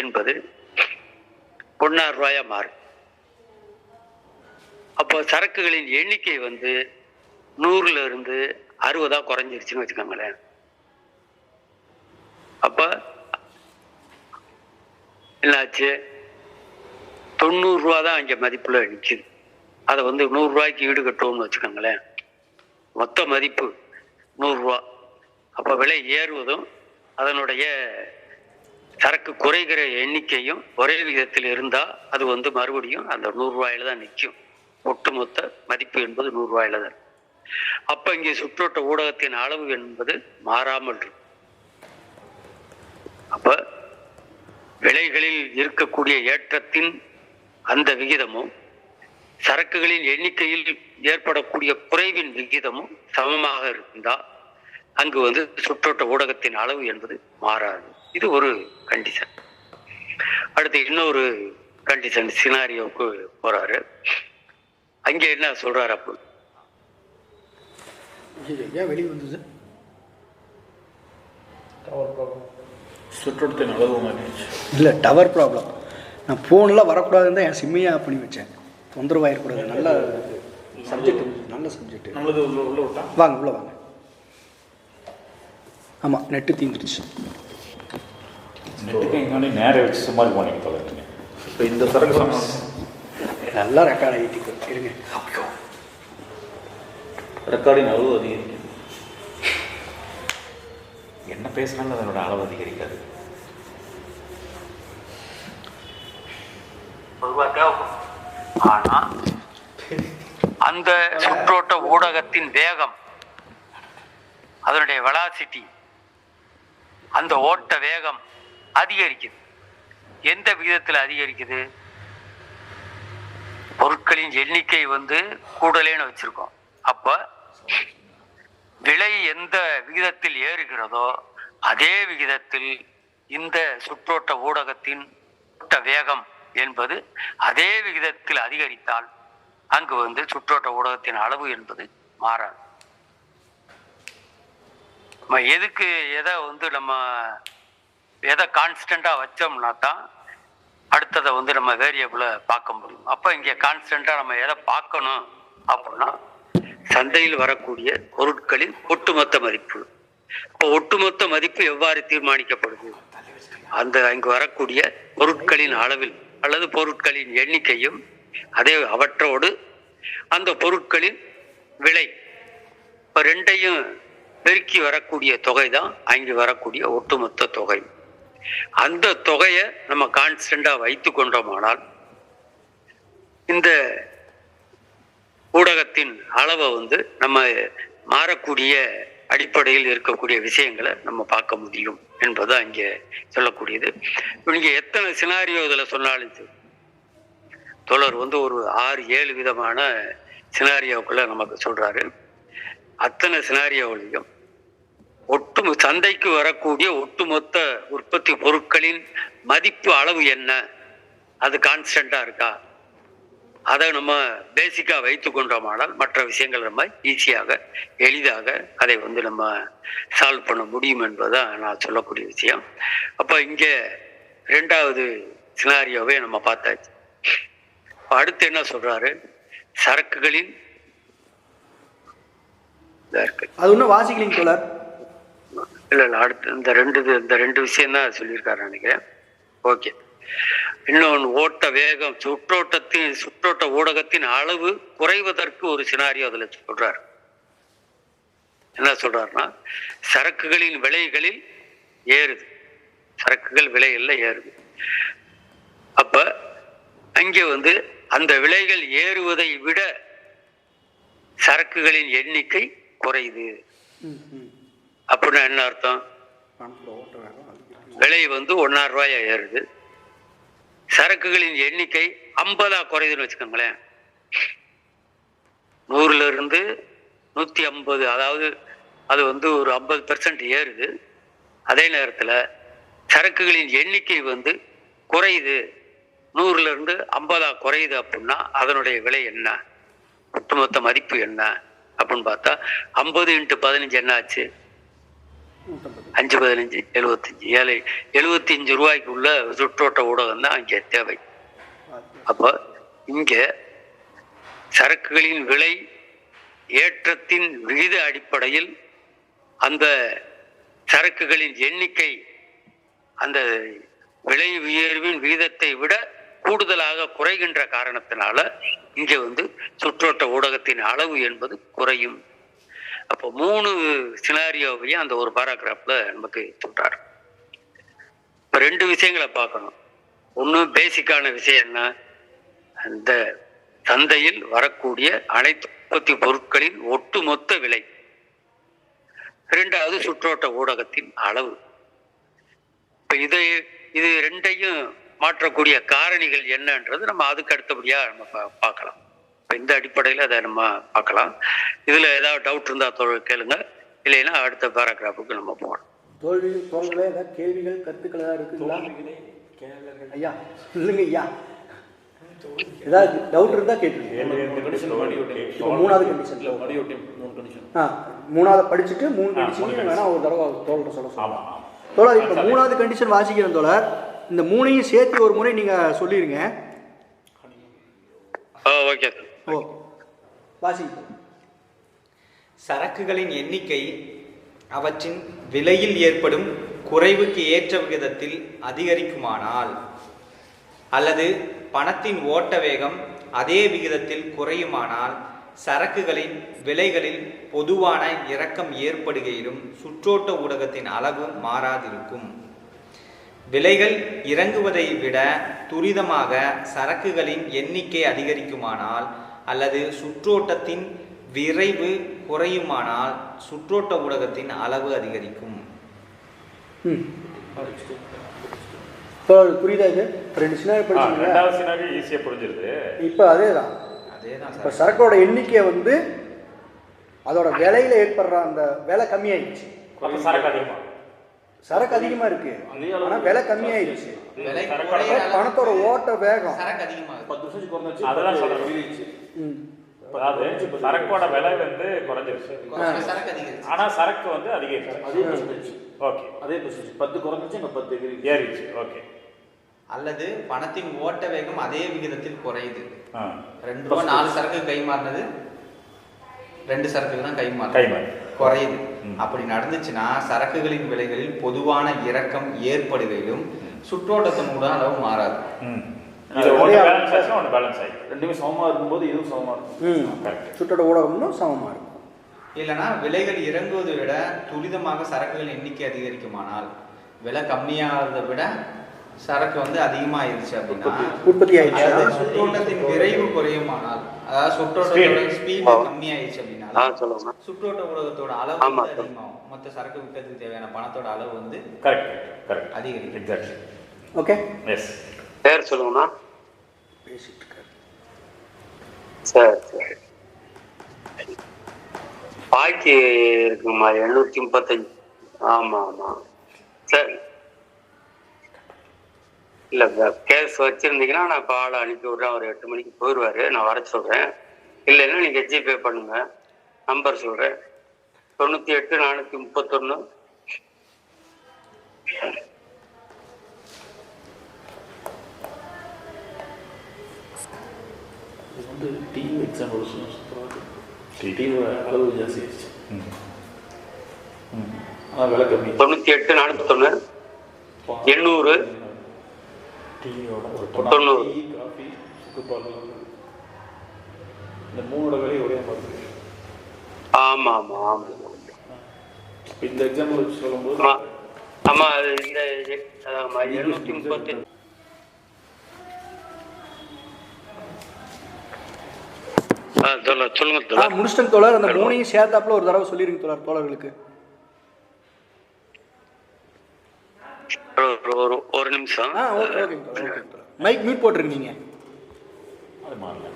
என்பது 1 ரூபாயா மாறும். அப்போ சரக்குகளின் எண்ணிக்கை 100ல இருந்து 60 குறைஞ்சிருச்சுன்னு வச்சுக்கோங்களேன். அப்ப என்னாச்சு, 90 ரூபா தான் அங்க மதிப்புல நிற்குது. அதை 100 ரூபாய்க்கு ஈடு கட்டுவோம்னு வச்சுக்கோங்களேன். மொத்த மதிப்பு 100 ரூபா. அப்ப விலை ஏறுவதும் அதனுடைய சரக்கு குறைகிற எண்ணிக்கையும் ஒரே விகிதத்தில் இருந்தா அது மறுபடியும் அந்த 100 ரூபாயில தான் நிற்கும். ஒட்டுமொத்த மதிப்பு என்பது 100 ரூபாயில தான். அப்ப இங்கே சுற்றோட்ட ஊடகத்தின் அளவு என்பது மாறாமல் இருக்கும். அப்ப விலைகளில் இருக்கக்கூடிய ஏற்றத்தின் அந்த விகிதமும் சரக்குகளின் எண்ணிக்கையில் ஏற்படக்கூடிய குறைவின் விகிதமும் சமமாக இருந்தா அங்கு சுற்றோட்ட ஊடகத்தின் அளவு என்பது மாறாது. இது ஒரு கண்டிஷன். அடுத்து இன்னொரு கண்டிஷன் சினாரியோவுக்கு போறாரு. அங்கே என்ன சொல்றாரு, அப்போ ஏன் வெளியே வந்தது, சுற்றோட்டத்தின் அளவு மாறிடுச்சு. இல்லை டவர் ப்ராப்ளம். நான் ஃபோன்லாம் வரக்கூடாதுன்னு தான் என் சிம்மையை ஆஃப் பண்ணி வச்சேன். தொந்தரவாயிடக்கூடாது. நல்ல சப்ஜெக்ட், நல்ல சப்ஜெக்ட். நல்லது. உள்ள விட்டா வாங்க, உள்ள வாங்க. ஆமாம், நெட்டு தீந்துருச்சு. நெட்டுக்கு எங்கே நேரம் வச்சு சும்மா பண்ணிட்டு போகிறீங்க. இப்போ இந்த சரக்கு நல்லா ரெக்கார்ட் ஆகிட்டு இருங்க. ரெக்கார்டிங் அளவு அதிகரிக்கும். என்ன பேசினாலும் அதனோட அளவு அதிகரிக்காது. ஆனா அந்த சுற்றோட்ட ஊடகத்தின் வேகம், அதனுடைய வெலாசிட்டி, அந்த ஓட்ட வேகம் அதிகரிக்குது. எந்த விகிதத்தில் அதிகரிக்குது, பொருட்களின் எண்ணிக்கை கூடலேன்னு வச்சிருக்கோம். அப்ப விலை எந்த விகிதத்தில் ஏறுகிறதோ அதே விகிதத்தில் இந்த சுற்றோட்ட ஊடகத்தின் ஓட்ட வேகம் என்பது அதே விகிதத்தில் அதிகரித்தால் அங்கு சுற்றோட்ட ஊடகத்தின் அளவு என்பது மாறாது. எதுக்கு எதை நம்ம எதை கான்ஸ்டண்டா வச்சோம்னா தான் அடுத்ததை நம்ம வேரியபிளை பார்க்க முடியும். அப்ப இங்க கான்ஸ்டண்டா நம்ம எதை பார்க்கணும் அப்படின்னா சந்தையில் வரக்கூடிய பொருட்களின் ஒட்டுமொத்த மதிப்பு. இப்போ ஒட்டுமொத்த மதிப்பு எவ்வாறு தீர்மானிக்கப்படுது, அந்த அங்கு வரக்கூடிய பொருட்களின் அளவில் அல்லது பொருட்களின் எண்ணிக்கையும் அதே அவற்றோடு அந்த பொருட்களின் விலை, இப்போ ரெண்டையும் பெருக்கி வரக்கூடிய தொகை தான் அங்கே வரக்கூடிய ஒட்டுமொத்த தொகை. அந்த தொகையை நம்ம கான்ஸ்டண்டா வைத்து கொண்டோமானால் இந்த ஊடகத்தின் அளவை நம்ம மாறக்கூடிய அடிப்படையில் இருக்கக்கூடிய விஷயங்களை நம்ம பார்க்க முடியும் என்பது அங்கே சொல்லக்கூடியது. நீங்க எத்தனை சினாரியோ இதில் சொன்னாலும் சரி, தோழர் ஒரு 6-7 விதமான சினாரியோக்களை நமக்கு சொல்றாரு. அத்தனை சினாரியோவிலையும் சந்தைக்கு வரக்கூடிய ஒட்டுமொத்த உற்பத்தி பொருட்களின் மதிப்பு அளவு என்ன, அது கான்ஸ்டண்டா இருக்கா, அதை நம்ம பேசிக்கா வைத்து கொண்டோமானால் மற்ற விஷயங்கள் நம்ம ஈஸியாக எளிதாக அதை நம்ம சால்வ் பண்ண முடியும் என்பதுதான் நான் சொல்லக்கூடிய விஷயம். அப்ப இங்க 2வது சினாரியோவே நம்ம பார்த்தாச்சு. அடுத்து என்ன சொல்றாரு, சரக்குகளின் அது ஒன்றும் வாசிக்கலிங்க தோழர். இல்ல அடுத்து இந்த ரெண்டு விஷயம் தான் சொல்லியிருக்காரு நினைக்கிறேன். ஓகே. இன்னொன்று ஓட்ட வேகம், சுற்றோட்ட ஊடகத்தின் அளவு குறைவதற்கு ஒரு சினாரியோ அதுல சொல்றாரு. என்ன சொல்றாருன்னா, சரக்குகளின் விலைகளில் ஏறுது, சரக்குகள் விலைகள்ல ஏறுது. அப்ப அங்கே அந்த விலைகள் ஏறுவதை விட சரக்குகளின் எண்ணிக்கை குறையுது. அப்படின்னா என்ன அர்த்தம்? விலை 1.5 ரூபாயா ஏறுது, சரக்குகளின் எண்ணிக்கை 50 குறையுதுன்னு வச்சுக்கோங்களேன். 100ல இருந்து 150, அதாவது அது ஒரு 50% ஏறுது. அதே நேரத்தில் சரக்குகளின் எண்ணிக்கை குறையுது, 100ல இருந்து 50 குறையுது. அப்படின்னா அதனுடைய விலை என்ன, ஒட்டுமொத்த மதிப்பு என்ன அப்படின்னு பார்த்தா 50 × 15 என்ன ஆச்சு? 5 15 75. 75 ரூபாய்க்குள்ள சுற்றோட்ட ஊடகம் தான் அங்கே தேவை. அப்ப இங்க சரக்குகளின் விலை ஏற்றத்தின் விகித அடிப்படையில் அந்த சரக்குகளின் எண்ணிக்கை அந்த விலை உயர்வின் விகிதத்தை விட கூடுதலாக குறைகின்ற காரணத்தினால இங்க சுற்றோட்ட ஊடகத்தின் அளவு என்பது குறையும். அப்போ 3 சினாரியோவையும் அந்த ஒரு பாராகிராஃப்ல நமக்கு சொல்றாரு. இப்ப 2 விஷயங்களை பார்க்கணும். ஒண்ணு பேசிக்கான விஷயம் என்ன, அந்த சந்தையில் வரக்கூடிய அனைத்து உற்பத்தி பொருட்களின் ஒட்டுமொத்த விலை. 2வது சுற்றோட்ட ஊடகத்தின் அளவு. இப்ப இது 2ஐயும் மாற்றக்கூடிய காரணிகள் என்னன்றது நம்ம அதுக்கு அடுத்தபடியா நம்ம பார்க்கலாம். இந்த அடிப்படையில் அதை நம்ம பார்க்கலாம். இதுல ஏதாவது டவுட் இருந்தா கேளுங்க, இல்லைன்னா அடுத்த பேராகிராஃபுக்கு நம்ம போகலாம். தோல்வியில ஏதாவது கேள்விகள் கருத்துக்கள் ஏதாவது இருக்குங்களா ஐயா? இல்லைங்க ஐயா, ஏதாவது டவுட் இருந்தா கேட்டுருங்க. 3வது கண்டிஷன் 3வது படிச்சுட்டு 3 கண்டிஷன் வேணா ஒரு தடவை தோழர் சொல்லலாம். தோழர் இப்போ 3வது கண்டிஷன் வாசிக்கிறேன் தோழர். இந்த 3ஐயும் சேர்த்து ஒரு முறை நீங்க சொல்லிருங்க. ஓகே. சரக்குகளின் எண்ணிக்கை அவற்றின் விலையில் ஏற்படும் குறைவுக்கு ஏற்ற விகிதத்தில் அதிகரிக்குமானால் அல்லது பணத்தின் ஓட்ட வேகம் அதே விகிதத்தில் குறையுமானால் சரக்குகளின் விலைகளில் பொதுவான இறக்கம் ஏற்படுகையிலும் சுற்றோட்ட ஊடகத்தின் அளவு மாறாதிருக்கும். விலைகள் இறங்குவதை விட துரிதமாக சரக்குகளின் எண்ணிக்கை அதிகரிக்குமானால் அல்லது சுற்றோட்டத்தின் விரைவு குறையுமானால் சுற்றோட்ட ஊடகத்தின் அளவு அதிகரிக்கும். புரியுதா? இது 2 சினாரியோ படிச்சீங்க. 2வது சினாரியோ ஈஸியா புரிஞ்சிருது. இப்போ அதேதான். இப்போ சரக்கோட எண்ணிக்கை அதோட விலையில ஏற்படுற அந்த விலை கம்மியாயிடுச்சு. சரக்கு அதிகமா இருக்கு, ஆனா விலை கம்மியாயிடுச்சு. பணத்தோட ஓட்ட வேகம் சரக்கோட விலை குறைஞ்சிருச்சு, ஆனா சரக்கு அதிகரிச்சு. ஓகே, அதே 10 குறைஞ்சிச்சு, 10 ஏறிச்சு. ஓகே. அல்லது பணத்தின் ஓட்ட வேகம் அதே விகிதத்தில் குறையுது. 2 ரூபா 4 சரக்கு கை மாறினது 2 சரக்குக்கு தான் கை மாறி குறையுது. அப்படி நடந்துச்சுன்னா சரக்குகளின் விலைகளில் பொதுவான இறக்கம் ஏற்படுகையிலும் சுற்றோட்டத்தின் கூட அளவு மாறாது. ரெண்டுமே சமமா இருக்கும்போது இதுவும் சமமா இருக்கும். சுற்றோட்ட ஊடகம்னும் சமமா இருக்கும். இல்லைன்னா விலைகள் இறங்குவதை விட துரிதமாக சரக்குகள் எண்ணிக்கை அதிகரிக்குமானால், விலை கம்மியாகிறத விட சரக்கு வந்து அதிகமாயிருச்சு அப்படின்னா, உற்பத்தி ஆயிடுச்சு, அதாவது சுற்றோட்டத்தின் விரைவு குறையுமானால், அதாவது சுற்றோட்டத்தோட ஸ்பீடு கம்மியாயிடுச்சு அப்படின்னா சுற்றோட்ட ஊடகத்தோட அளவு வந்து அதிகமாகும். மொத்த சரக்கு விற்கிறதுக்கு தேவையான பணத்தோட அளவு வந்து அதிகரிக்கும். Okay, yes. பேர் சொல்லுங்கண்ணா. பேசிட்டு இருக்காரு. சரி. பாக்கி இருக்குமா 735? ஆமா. சரி, இல்ல கேஸ் வச்சிருந்தீங்கன்னா நான் இப்போ ஆளை அனுப்பி விட்றேன். அவர் 8 மணிக்கு போயிடுவாரு, நான் வர சொல்றேன். இல்லைன்னா நீங்க ஜிபே பண்ணுங்க. நம்பர் சொல்றேன், 98 431. இது வந்து டிவி எக்ஸாம்பிள் டிவியோட அளவு ஜாஸ்தி ஆயிடுச்சு. ஆனால் விலை கம்மி. 98 431 800 டிவியோட 90. காஃபி சுக்குப்பால் இந்த மூணோட விலை ஒரே மாதிரி இருக்கு. ஆமா. இந்த எக்ஸாம்பிள் வச்சு சொல்லும்போது ஆமா இந்த 730. சொல்லுங்க. முடிச்சிட்டேன் தோழர். அந்த மூணையும் சேர்த்தாப்புல ஒரு தடவை சொல்லிருங்க தோழர் தோழர்களுக்கு. ஒரு நிமிஷம். ஓகே மைக் மியூட் போட்டுருங்க. அது மாறல.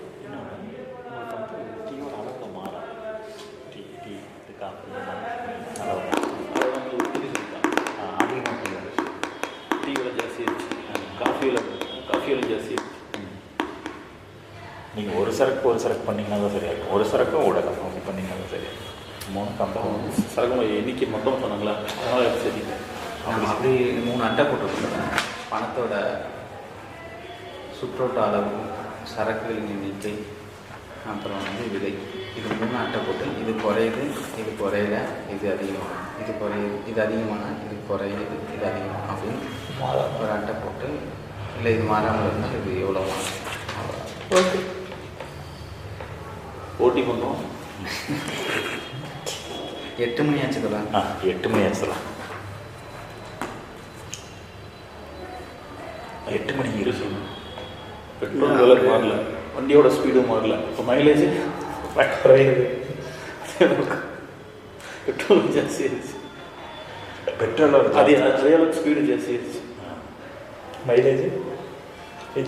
டீயோட அளவு மாறும். டீ காஃபி அதிகமாக டீயோட ஜாஸ்தி ஆயிடுச்சு, காஃபியோட ஜாஸ்தி ஆயிடுச்சு. நீங்கள் ஒரு சரக்கு பண்ணிங்கன்னா தான் சரியாக இருக்கும். ஒரு சரக்கும் ஊடகம் அவங்க பண்ணிங்கன்னா தான் சரியாக இருக்கும். 3 கம்பெனி சரக்கு எண்ணிக்கை மொத்தம் சொன்னாங்களா, அதனால் சரி. அப்படி 3 அட்டை போட்டுருக்கோம். பணத்தோட சுற்றோட்ட அளவு, சரக்குகளின் எண்ணிக்கை, அப்புறம் வந்து விலை, இது 3 அட்டை போட்டு இது குறையுது, இது குறையல, இது அதிகமாக, இது குறையுது, இது அதிகமான, இது குறையுது, இது அதிகமாக அப்படின்னு ஒரு அட்டை போட்டு, இல்லை இது மாறாமல் இருந்தால் இது எவ்வளோ மாறும். ஓகே, போட்டி பண்ணுறோம். 8 மணி ஆச்சு சொல்லலாம். 8 மணி ஆச்சுலாம். 8 மணிக்கு இருக்கு. பெட்ரோல் விலை மாறல, வண்டியோட ஸ்பீடும் மாறல. இப்போ மைலேஜ் குறையுது, பெட்ரோல் ஜாஸ்தி ஆயிடுச்சு. பெட்ரோல் அதே அளவுக்கு ஸ்பீடு ஜாஸ்தி ஆயிடுச்சு, மைலேஜ்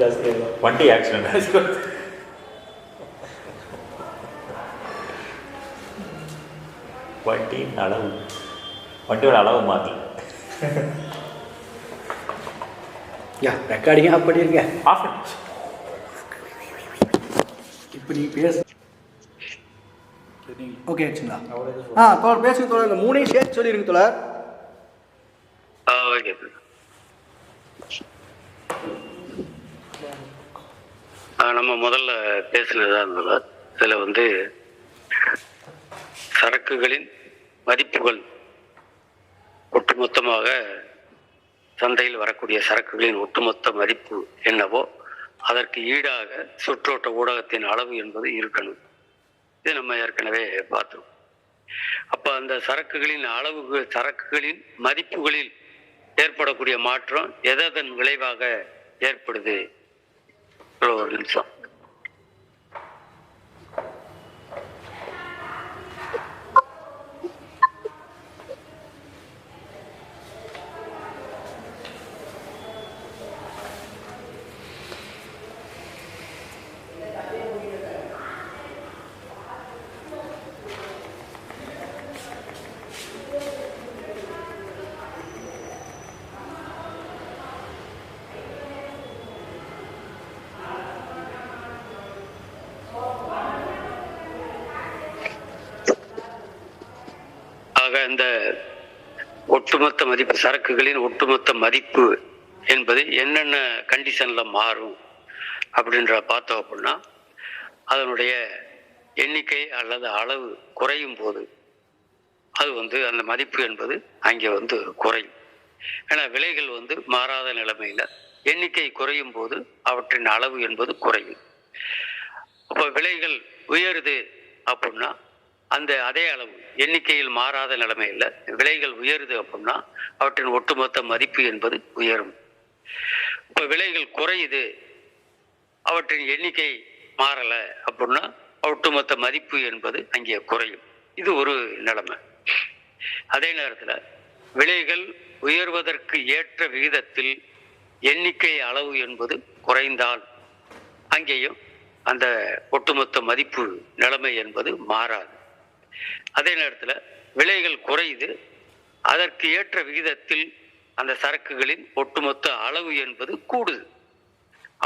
ஜாஸ்தி ஆகும். வண்டி ஆக்சிடென்ட் ஆச்சு. வண்டியோட அளவு மாறல. ரெக்கார்டிங்க ஆஃப் பண்ணிருங்க. ஆஃப் இப்போ நீ பேசு. ஓகே ஆச்சுங்களா? தோழர் பேசுங்க தோழர். இந்த 3ஐயும் சேர்த்து சொல்லிருங்க தோழர். ஓகே. நம்ம முதல்ல பேசுனதா இருந்தது. இதில் வந்து சரக்குகளின் மதிப்புகள் ஒட்டுமொத்தமாக சந்தையில் வரக்கூடிய சரக்குகளின் ஒட்டுமொத்த மதிப்பு என்னவோ அதற்கு ஈடாக சுற்றோட்ட ஊடகத்தின் அளவு என்பது இருக்கணும். இது நம்ம ஏற்கனவே பார்த்தோம். அப்போ அந்த சரக்குகளின் மதிப்புகளில் ஏற்படக்கூடிய மாற்றம் எதன் விளைவாக ஏற்படுது? ஒரு நிமிஷம். இந்த ஒட்டுமொத்த மதிப்பு, சரக்குகளின் ஒட்டுமொத்த மதிப்பு என்பது என்னென்ன கண்டிஷன்ல மாறும் அப்படின்ற பார்த்தோம் அப்படின்னா, அதனுடைய எண்ணிக்கை அல்லது அளவு குறையும் போது அது வந்து அந்த மதிப்பு என்பது அங்கே வந்து குறையும். ஏன்னா விலைகள் வந்து மாறாத நிலைமையில எண்ணிக்கை குறையும் போது அவற்றின் அளவு என்பது குறையும். அப்போ விலைகள் உயருது அப்படின்னா அதே அளவு எண்ணிக்கையில் மாறாத நிலைமையில் விலைகள் உயருது அப்படின்னா அவற்றின் ஒட்டுமொத்த மதிப்பு என்பது உயரும். இப்போ விலைகள் குறையுது, அவற்றின் எண்ணிக்கை மாறல அப்படின்னா ஒட்டுமொத்த மதிப்பு என்பது அங்கே குறையும். இது ஒரு நிலைமை. அதே நேரத்தில் விலைகள் உயர்வதற்கு ஏற்ற விகிதத்தில் எண்ணிக்கை அளவு என்பது குறைந்தால் அங்கேயும் அந்த ஒட்டுமொத்த மதிப்பு நிலைமை என்பது மாறாது. அதே நேரத்தில் விலைகள் குறையுது, அதற்கு ஏற்ற விகிதத்தில் அந்த சரக்குகளின் ஒட்டுமொத்த அளவு என்பது கூடுது.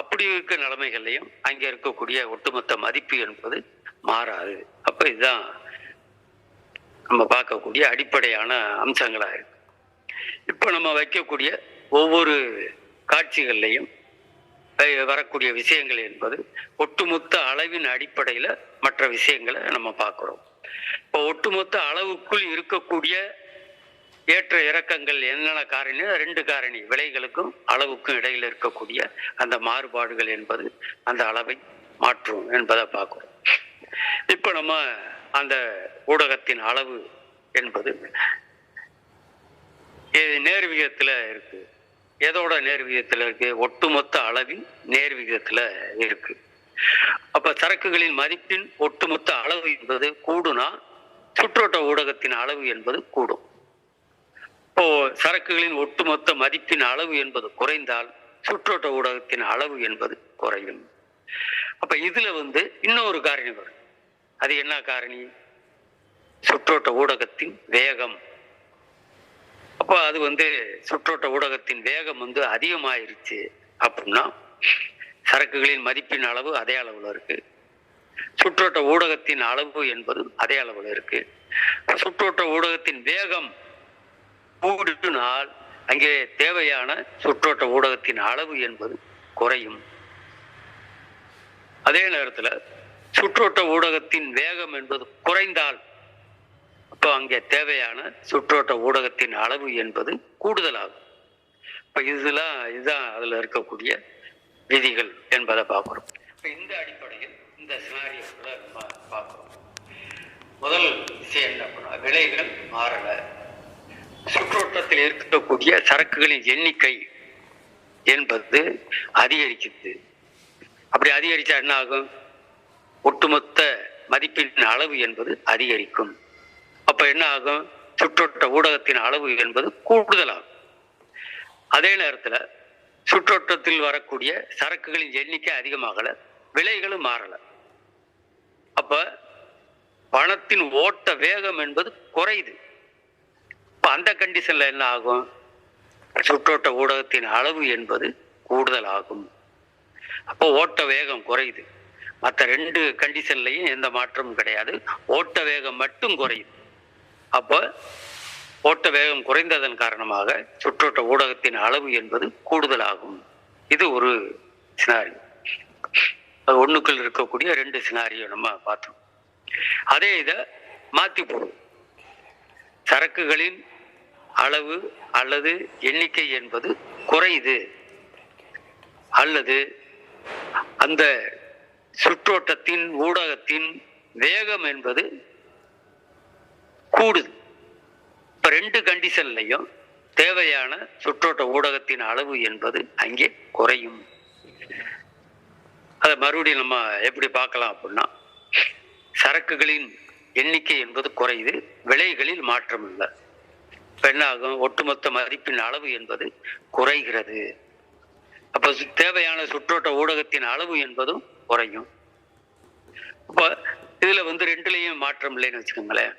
அப்படி இருக்க நிலைமைகள்லையும் அங்கே இருக்கக்கூடிய ஒட்டுமொத்த மதிப்பு என்பது மாறாது. அப்போ இதுதான் நம்ம பார்க்கக்கூடிய அடிப்படையான அம்சங்களாக இருக்கு. இப்போ நம்ம வைக்கக்கூடிய ஒவ்வொரு காட்சிகள்லையும் வரக்கூடிய விஷயங்கள் என்பது ஒட்டுமொத்த அளவின் அடிப்படையில் மற்ற விஷயங்களை நம்ம பார்க்குறோம். இப்போ ஒட்டுமொத்த அளவுக்குள் இருக்கக்கூடிய ஏற்ற இறக்கங்கள் என்னென்ன காரணி? 2 காரணி. விலைகளுக்கும் அளவுக்கும் இடையில் இருக்கக்கூடிய அந்த மாறுபாடுகள் என்பது அந்த அளவை மாற்றும் என்பதை பார்க்குறோம். இப்போ நம்ம அந்த ஊடகத்தின் அளவு என்பது நேர் விகிதத்தில் இருக்கு. எதோட நேர் விகிதத்தில் இருக்கு? ஒட்டுமொத்த அளவின் நேர் விகிதத்தில் இருக்கு. அப்ப சரக்குகளின் மதிப்பின் ஒட்டுமொத்த அளவு என்பது கூடுனா சுற்றோட்ட ஊடகத்தின் அளவு என்பது கூடும். இப்போ சரக்குகளின் ஒட்டுமொத்த மதிப்பின் அளவு என்பது குறைந்தால் சுற்றோட்ட ஊடகத்தின் அளவு என்பது குறையும். அப்ப இதுல இன்னொரு காரணி வரும். அது என்ன காரணி? சுற்றோட்ட ஊடகத்தின் வேகம். அப்போ அது சுற்றோட்ட ஊடகத்தின் வேகம் அதிகமாயிருச்சு அப்படின்னா சரக்குகளின் மதிப்பின் அளவு அதே அளவுல இருக்கு, சுற்றோட்ட ஊடகத்தின் அளவு என்பது அதே அளவுல இருக்கு. சுற்றோட்ட ஊடகத்தின் வேகம் கூடினால் அங்கே தேவையான சுற்றோட்ட ஊடகத்தின் அளவு என்பது குறையும். அதே நேரத்தில் சுற்றோட்ட ஊடகத்தின் வேகம் என்பது குறைந்தால் இப்போ அங்கே தேவையான சுற்றோட்ட ஊடகத்தின் அளவு என்பது கூடுதலாகும். இப்போ இதுதான் அதில் இருக்கக்கூடிய விதிகள் என்பதை பார்க்குறோம். இப்போ இந்த அடிப்படையில் இந்த சினாரியோக்களை நம்ம பார்க்குறோம். முதல் விஷயம் என்ன பண்ணா, விலைகள் மாறலை, சுற்றோட்டத்தில் இருக்கக்கூடிய சரக்குகளின் எண்ணிக்கை என்பது அதிகரிக்குது. அப்படி அதிகரிச்சா என்ன ஆகும்? ஒட்டுமொத்த மதிப்பின் அளவு என்பது அதிகரிக்கும். அப்ப என்ன ஆகும்? சுற்றோட்ட ஊடகத்தின் அளவு என்பது கூடுதலாகும். அதே நேரத்தில் சுற்றோட்டத்தில் வரக்கூடிய சரக்குகளின் எண்ணிக்கை அதிகமாகல, விலைகளும் மாறல. அப்ப பணத்தின் ஓட்ட வேகம் என்பது குறையுது. இப்ப அந்த கண்டிஷன்ல என்ன ஆகும்? சுற்றோட்ட ஊடகத்தின் அளவு என்பது கூடுதலாகும். அப்போ ஓட்ட வேகம் குறையுது. மற்ற 2 கண்டிஷன்லையும் எந்த மாற்றமும் கிடையாது, ஓட்ட வேகம் மட்டும் குறையுது. அப்போ ஓட்ட வேகம் குறைந்ததன் காரணமாக சுற்றோட்ட ஊடகத்தின் அளவு என்பது கூடுதலாகும். இது ஒரு சினாரியோ. அது ஒண்ணுக்குள் இருக்கக்கூடிய 2 சினாரியோ நம்ம பார்த்தோம். அதே இதை மாத்தி போடுவோம். சரக்குகளின் அளவு அல்லது எண்ணிக்கை என்பது குறையுது, அல்லது அந்த சுற்றோட்டத்தின் ஊடகத்தின் வேகம் என்பது கூடுது. இப்ப 2 கண்டிஷன்லையும் தேவையான சுற்றோட்ட ஊடகத்தின் அளவு என்பது அங்கே குறையும். அதை மறுபடியும் நம்ம எப்படி பார்க்கலாம் அப்படின்னா, சரக்குகளின் எண்ணிக்கை என்பது குறையுது, விலைகளில் மாற்றம் இல்லை. இப்ப என்ன ஆகும்? ஒட்டுமொத்த மதிப்பின் அளவு என்பது குறைகிறது. அப்ப தேவையான சுற்றோட்ட ஊடகத்தின் அளவு என்பதும் குறையும். அப்ப இதுல 2லயும் மாற்றம் இல்லைன்னு வச்சுக்கோங்களேன்.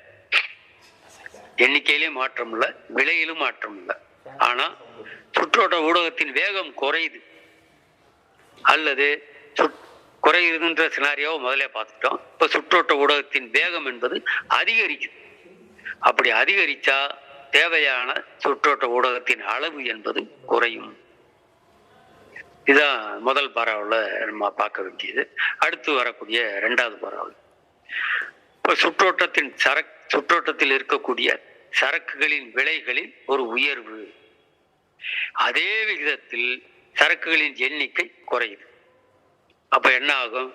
எண்ணிக்கையிலையும் மாற்றம் இல்லை, விலையிலும் மாற்றம் இல்லை. ஆனா சுற்றோட்ட ஊடகத்தின் வேகம் குறையுது அல்லது குறையுதுன்ற சினாரியோவை முதல்ல பார்த்துட்டோம். இப்ப சுற்றோட்ட ஊடகத்தின் வேகம் என்பது அதிகரிக்குது. அப்படி அதிகரிச்சா தேவையான சுற்றோட்ட ஊடகத்தின் அளவு என்பது குறையும். இதான் முதல் பரவல நம்ம பார்க்க வேண்டியது. அடுத்து வரக்கூடிய 2வது பரவல். இப்ப சுற்றோட்டத்தில் இருக்கக்கூடிய சரக்குகளின் விலைகளில் ஒரு உயர்வு, அதே விகிதத்தில் சரக்குகளின் எண்ணிக்கை குறையுது. அப்ப என்ன ஆகும்?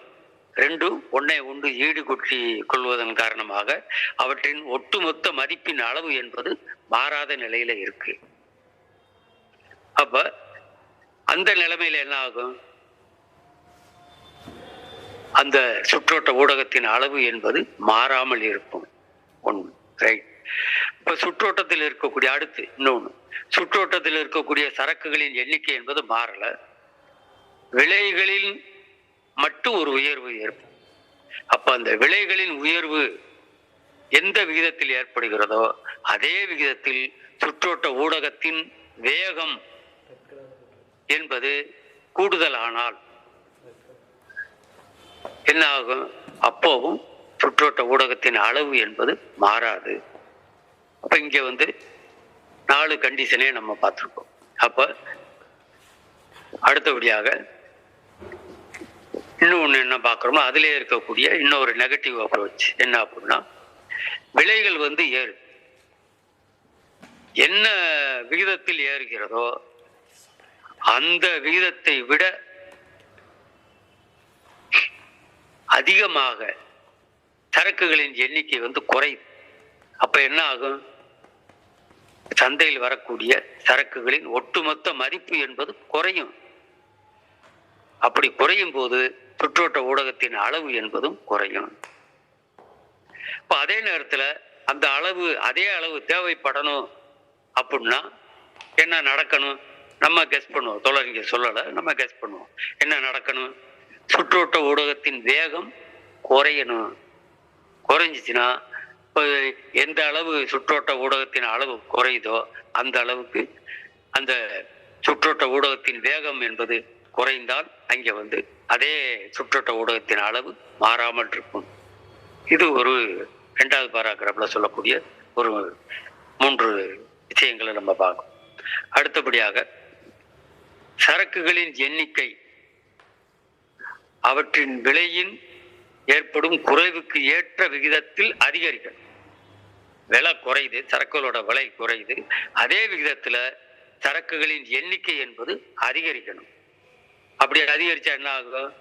ரெண்டும் ஒன்றை ஒன்று ஈடுகொட்டி கொள்வதன் காரணமாக அவற்றின் ஒட்டுமொத்த மதிப்பின் அளவு என்பது மாறாத நிலையில இருக்கு. அப்ப அந்த நிலைமையில என்ன ஆகும்? அந்த சுற்றோட்ட ஊடகத்தின் அளவு என்பது மாறாமல் இருக்கும். ஒன்று ரைட். இப்ப சுற்றோட்டத்தில் இருக்கக்கூடிய அடுத்து இன்னொன்று, சுற்றோட்டத்தில் இருக்கக்கூடிய சரக்குகளின் எண்ணிக்கை என்பது மாறல, விலைகளில் மட்டும் ஒரு உயர்வு ஏற்படும். அப்ப அந்த விலைகளின் உயர்வு எந்த விகிதத்தில் ஏற்படுகிறதோ அதே விகிதத்தில் சுற்றோட்ட ஊடகத்தின் வேகம் என்பது கூடுதலானால் என்ன ஆகும்? அப்போவும் சுற்றோட்ட ஊடகத்தின் அளவு என்பது மாறாது. அப்ப இங்க 4 கண்டிஷனே நம்ம பார்த்திருக்கோம். அப்ப அடுத்தபடியாக இன்னொன்னு என்ன பார்க்கிறோமோ அதிலே இருக்கக்கூடிய இன்னொரு நெகட்டிவ் அப்ரோச் என்ன அப்படின்னா, விலைகள் ஏறு என்ன விகிதத்தில் ஏறுகிறதோ அந்த விகிதத்தை விட அதிகமாக சரக்குகளின் எண்ணிக்கை குறையுது. அப்ப என்ன ஆகும்? சந்தையில் வரக்கூடிய சரக்குகளின் ஒட்டுமொத்த மதிப்பு என்பது குறையும். அப்படி குறையும் போது சுற்றோட்ட ஊடகத்தின் அளவு என்பதும் குறையும். இப்ப அதே நேரத்துல அந்த அளவு அதே அளவு தேவைப்படணும் அப்படின்னா என்ன நடக்கணும்? நம்ம கெஸ் பண்ணுவோம். இங்க சொல்லல, நம்ம கெஸ் பண்ணுவோம். என்ன நடக்கணும்? சுற்றோட்ட ஊடகத்தின் வேகம் குறையணும். குறைஞ்சிச்சுன்னா எந்த அளவு சுற்றோட்ட ஊடகத்தின் அளவு குறையுதோ அந்த அளவுக்கு அந்த சுற்றோட்ட ஊடகத்தின் வேகம் என்பது குறைந்தால் அங்கே அதே சுற்றோட்ட ஊடகத்தின் அளவு மாறாமல் இருக்கும். இது ஒரு 2வது பாராகிராஃப்ல சொல்லக்கூடிய ஒரு 3 விஷயங்களை நம்ம பார்க்கணும். அடுத்தபடியாக சரக்குகளின் எண்ணிக்கை அவற்றின் விலையின் ஏற்படும் குறைவுக்கு ஏற்ற விகிதத்தில் அதிகரிக்கணும். விலை குறையுது, சரக்குகளோட விலை குறையுது, அதே விகிதத்துல சரக்குகளின் எண்ணிக்கை என்பது அதிகரிக்கணும். அப்படி அதிகரிச்சா என்ன ஆகும்?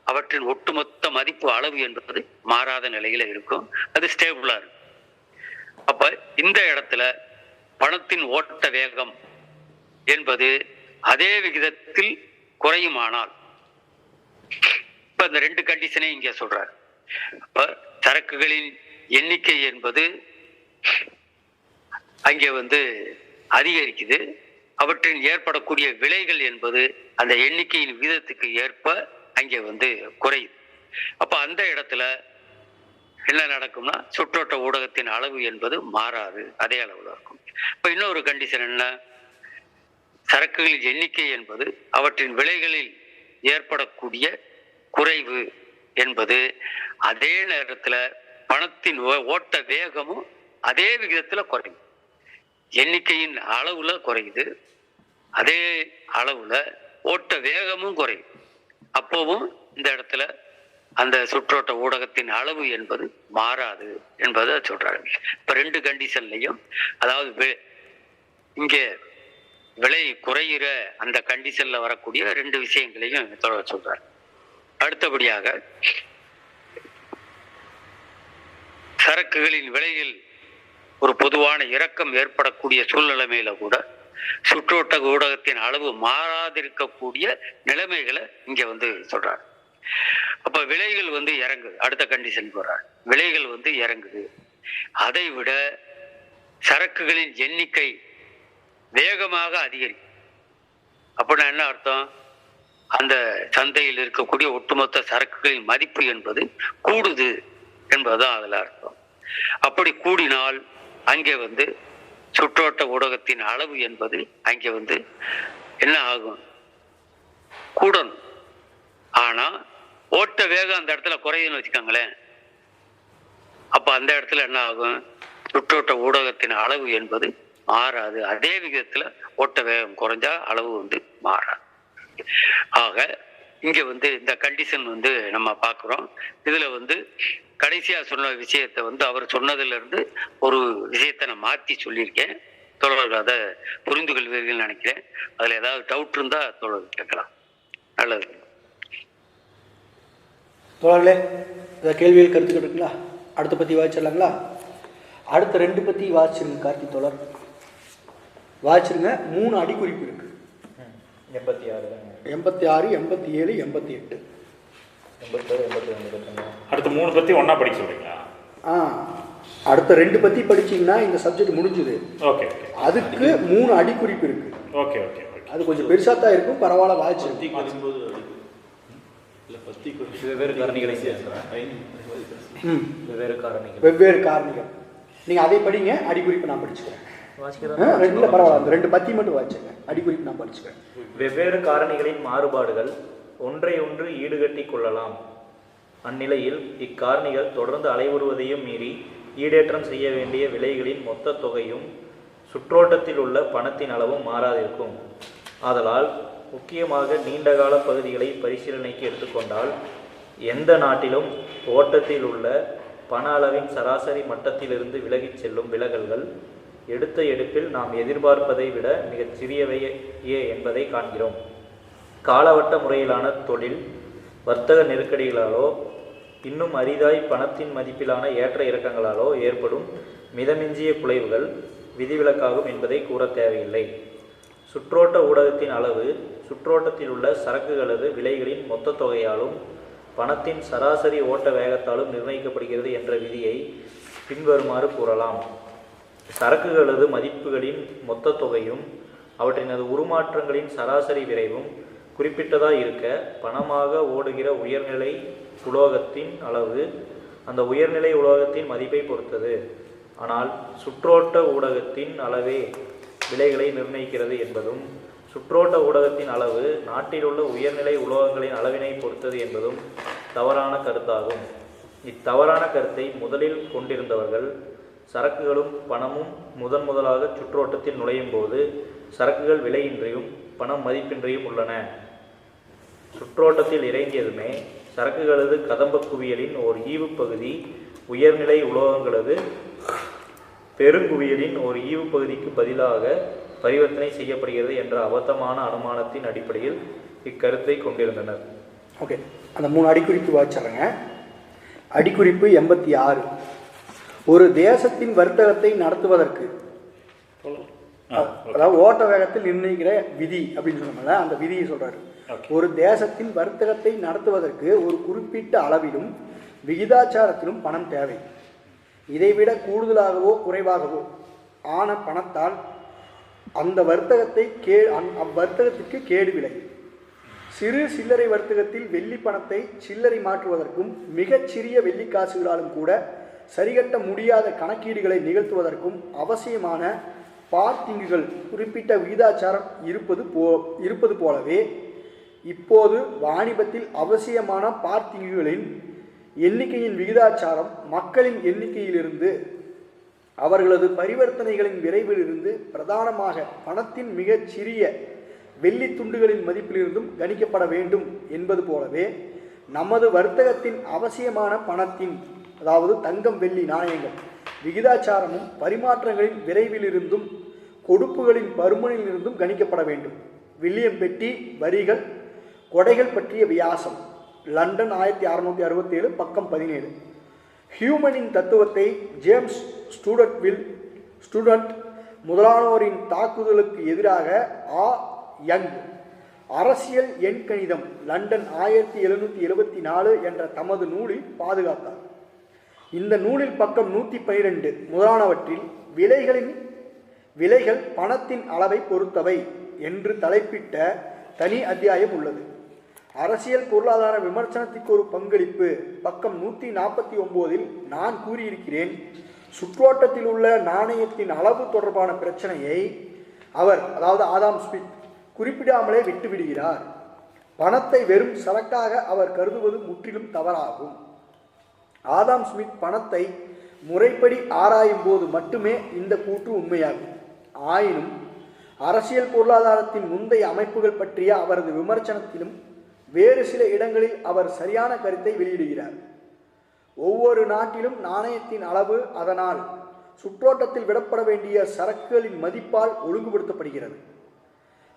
அவற்றின் ஒட்டுமொத்த மதிப்பு அளவு என்பது மாறாத நிலையில இருக்கும். அது ஸ்டேபிளா இருக்கும். அப்ப இந்த இடத்துல பணத்தின் ஓட்ட வேகம் என்பது அதே விகிதத்தில் குறையுமானால், இப்ப இந்த 2 கண்டிஷனையும் இங்க சொல்றாரு. அப்ப சரக்குகளின் எண்ணிக்கை என்பது அங்கே அதிகரிக்குது, அவற்றின் ஏற்படக்கூடிய விலைகள் என்பது அந்த எண்ணிக்கையின் விகிதத்துக்கு ஏற்ப அங்கே குறையுது. அப்ப அந்த இடத்துல என்ன நடக்கும்னா சுற்றோட்ட ஊடகத்தின் அளவு என்பது மாறாது, அதே அளவுல இருக்கும். இப்ப இன்னொரு கண்டிஷன் என்ன? சரக்குகளின் எண்ணிக்கை என்பது அவற்றின் விலைகளில் ஏற்படக்கூடிய குறைவு என்பது அதே நேரத்துல பணத்தின் ஓட்ட வேகமும் அதே விகிதத்துல குறையும். எண்ணிக்கையின் அளவுல குறையுது, அதே அளவுல ஓட்ட வேகமும் குறையும். அப்போவும் இந்த இடத்துல அந்த சுற்றோட்ட ஊடகத்தின் அளவு என்பது மாறாது என்பதை சொல்றாரு. இப்ப 2 கண்டிஷன்லையும், அதாவது இங்க விலை குறையிற அந்த கண்டிஷன்ல வரக்கூடிய 2 விஷயங்களையும் சொல்றாரு. அடுத்தபடியாக சரக்குகளின் விலையில் ஒரு பொதுவான இறக்கம் ஏற்படக்கூடிய சூழ்நிலைமையில கூட சுற்றோட்ட ஊடகத்தின் அளவு மாறாதிருக்கக்கூடிய நிலைமைகளை இங்க சொல்றாரு. அப்ப விலைகள் இறங்குது. அடுத்த கண்டிஷன் போறாரு. விலைகள் இறங்குது, அதை விட சரக்குகளின் எண்ணிக்கை வேகமாக அதிகரிக்கும். அப்படின்னா என்ன அர்த்தம்? அந்த சந்தையில் இருக்கக்கூடிய ஒட்டுமொத்த சரக்குகளின் மதிப்பு என்பது கூடுது என்பதுதான் அதுல அர்த்தம். அப்படி கூடினால் அங்கே சுற்றோட்ட ஊடகத்தின் அளவு என்பது அங்கே என்ன ஆகும்? கூடணும். ஆனா ஓட்ட வேகம் அந்த இடத்துல குறையுதுன்னு வச்சுக்கோங்களேன். அப்ப அந்த இடத்துல என்ன ஆகும்? சுற்றோட்ட ஊடகத்தின் அளவு என்பது மாறாது, அதே விகிதத்துல ஓட்ட வேகம் குறைஞ்சா அளவு மாறாது. ஆக இங்க இந்த கண்டிஷன் நம்ம பார்க்கிறோம். இதுல கடைசியா சொன்ன விஷயத்தை அவர் சொன்னதுல இருந்து ஒரு விஷயத்தை நான் மாத்தி சொல்லியிருக்கேன். தொடர்கள் அதை புரிந்து கொள்வீர்கள் நினைக்கிறேன். அதுல ஏதாவது டவுட் இருந்தா தொடர் கேட்கலாம். நல்லது. தோழர்களே, இந்த கேள்விகள் கருத்துக்கிட்டு இருக்குங்களா? அடுத்த பற்றி வாசிச்சிடலாங்களா? அடுத்த 2 பற்றி வாசிச்சிருங்க. கார்த்தி தோழர் வாசிச்சிருங்க. 3 அடிக்குறிப்பு இருக்கு. 86, 87, 87, 88. அடுத்த 3 பற்றி ஒன்றா படிக்க சொல்கிறீங்களா? அடுத்த 2 பற்றி படிச்சிங்கன்னா இந்த சப்ஜெக்ட் முடிஞ்சுது. Okay okay. அதுக்கு 3 அடிக்குறிப்பு இருக்கு. Okay okay okay. அது கொஞ்சம் பெருசாக தான் இருக்கும், பரவாயில்ல வாசிச்சு. வெவ்வேறு காரணிகளை வெவ்வேறு காரணிகள் நீங்கள் அதை படிங்க, அடிக்குறிப்பு நான் படிச்சுக்கிறேன். 2 பரவாயில்ல, அந்த 2 பத்தி மட்டும் வாசிச்சுங்க, அடிக்குறிப்பு நான் படிச்சுக்கிறேன். வெவ்வேறு காரணிகளின் மாறுபாடுகள் ஒன்றை ஒன்று ஈடுகட்டி கொள்ளலாம். அந்நிலையில் இக்காரணிகள் தொடர்ந்து அலைவுறுவதையும் மீறி ஈடேற்றம் செய்ய வேண்டிய விலைகளின் மொத்த தொகையும் சுற்றோட்டத்தில் உள்ள பணத்தின் அளவும் மாறாதிருக்கும். ஆதலால் முக்கியமாக நீண்டகால பகுதிகளை பரிசீலனைக்கு எடுத்துக்கொண்டால் எந்த நாட்டிலும் ஓட்டத்தில் உள்ள பண அளவின் சராசரி மட்டத்திலிருந்து விலகிச் செல்லும் விலகல்கள் எடுத்த எடுப்பில் நாம் எதிர்பார்ப்பதை விட மிகச் சிறியவையே என்பதை காண்கிறோம். காலவட்ட முறையிலான தொழில் வர்த்தக நெருக்கடிகளாலோ இன்னும் அரிதாய் பணத்தின் மதிப்பிலான ஏற்ற இறக்கங்களாலோ ஏற்படும் மிதமிஞ்சிய குலைவுகள் விதிவிலக்காகும் என்பதை கூற தேவையில்லை. சுற்றோட்ட ஊடகத்தின் அளவு சுற்றோட்டத்தில் உள்ள சரக்குகளது விலைகளின் மொத்த தொகையாலும் பணத்தின் சராசரி ஓட்ட வேகத்தாலும் நிர்ணயிக்கப்படுகிறது என்ற விதியை பின்வருமாறு கூறலாம். சரக்குகளது மதிப்புகளின் மொத்த தொகையும் அவற்றினது உருமாற்றங்களின் சராசரி விரைவும் குறிப்பிட்டதாக இருக்க பணமாக ஓடுகிற உயர்நிலை உலோகத்தின் அளவு அந்த உயர்நிலை உலோகத்தின் மதிப்பை பொறுத்தது. ஆனால் சுற்றோட்ட ஊடகத்தின் அளவே விலைகளை நிர்ணயிக்கிறது என்பதும் சுற்றோட்ட ஊடகத்தின் அளவு நாட்டிலுள்ள உயர்நிலை உலோகங்களின் அளவினை பொறுத்தது என்பதும் தவறான கருத்தாகும். இத்தவறான கருத்தை முதலில் கொண்டிருந்தவர்கள் சரக்குகளும் பணமும் முதலாக சுற்றோட்டத்தில் நுழையும் போது சரக்குகள் விலையின்றியும் பணம் மதிப்பின்றியும் உள்ளன. சுற்றோட்டத்தில் இறங்கியதுமே சரக்குகளது கதம்ப குவியலின் ஓர் ஈவு பகுதி உயர்நிலை உலோகங்களது பெருங்குவியலின் ஒரு ஈவு பகுதிக்கு பதிலாக பரிவர்த்தனை செய்யப்படுகிறது என்ற அபத்தமான அனுமானத்தின் அடிப்படையில் இக்கருத்தை கொண்டிருந்தனர். ஓகே, அந்த 3 அடிக்குறிப்பு வாசிச்சாங்க. அடிக்குறிப்பு 86. ஒரு தேசத்தின் வர்த்தகத்தை நடத்துவதற்கு, அதாவது ஓட்ட வேகத்தில் நிர்ணயிக்கிற விதி அப்படின்னு சொன்னோம்ல, அந்த விதியை சொல்றாரு. ஒரு தேசத்தின் வர்த்தகத்தை நடத்துவதற்கு ஒரு குறிப்பிட்ட அளவிலும் விகிதாச்சாரத்திலும் பணம் தேவை. இதைவிட கூடுதலாகவோ குறைவாகவோ ஆன பணத்தால் அந்த வர்த்தகத்திற்கு கேடு விளை. சிறு சில்லறை வர்த்தகத்தில் வெள்ளி பணத்தை சில்லறை மாற்றுவதற்கும் மிகச்சிறிய வெள்ளிக்காசுகளாலும் கூட சரிகட்ட முடியாத கணக்கீடுகளை நிகழ்த்துவதற்கும் அவசியமான பார்த்திங்குகள் குறிப்பிட்ட விகிதாச்சாரம் இருப்பது போலவே இப்போது வாணிபத்தில் அவசியமான பார்த்திங்குகளின் எண்ணிக்கையின் விகிதாச்சாரம் மக்களின் எண்ணிக்கையிலிருந்து அவர்களது பரிவர்த்தனைகளின் விரைவிலிருந்து பிரதானமாக பணத்தின் மிகச் சிறிய வெள்ளி துண்டுகளின் மதிப்பிலிருந்தும் கணிக்கப்பட வேண்டும் என்பது போலவே நமது வர்த்தகத்தின் அவசியமான பணத்தின், அதாவது தங்கம் வெள்ளி நாணயங்கள் விகிதாச்சாரமும் பரிமாற்றங்களின் விரைவிலிருந்தும் கொடுப்புகளின் பருமனிலிருந்தும் கணிக்கப்பட வேண்டும். வில்லியம் பெட்டி, வரிகள் கொடைகள் பற்றிய வியாசம், லண்டன் 1667, பக்கம் 17. ஹியூமனின் தத்துவத்தை ஜேம்ஸ் ஸ்டூடண்ட் முதலானோரின் தாக்குதலுக்கு எதிராக யங், அரசியல் எண்கணிதம், லண்டன் 1774 என்ற தமது நூலில் பாதுகாத்தார். இந்த நூலில் பக்கம் 112 முதலானவற்றில் விலைகள் பணத்தின் அளவை பொறுத்தவை என்று தலைப்பிட்ட தனி அத்தியாயம் உள்ளது. அரசியல் பொருளாதார விமர்சனத்திற்கு ஒரு பங்களிப்பு, பக்கம் 149 நான் கூறியிருக்கிறேன். சுற்றோட்டத்தில் உள்ள நாணயத்தின் அளவு தொடர்பான பிரச்சனையை அவர், அதாவது ஆதாம் ஸ்மித், குறிப்பிடாமலே விட்டுவிடுகிறார். பணத்தை வெறும் சரக்காக அவர் கருதுவது முற்றிலும் தவறாகும். ஆதாம் ஸ்மித் பணத்தை முறைப்படி ஆராயும் போது மட்டுமே இந்த கூற்று உண்மையாகும். ஆயினும் அரசியல் பொருளாதாரத்தின் முந்தைய அமைப்புகள் பற்றிய அவரது விமர்சனத்திலும் வேறு சில இடங்களில் அவர் சரியான கருத்தை வெளியிடுகிறார். ஒவ்வொரு நாட்டிலும் நாணயத்தின் அளவு அதனால் சுற்றோட்டத்தில் விடப்பட வேண்டிய சரக்குகளின் மதிப்பால் ஒழுங்குபடுத்தப்படுகிறது.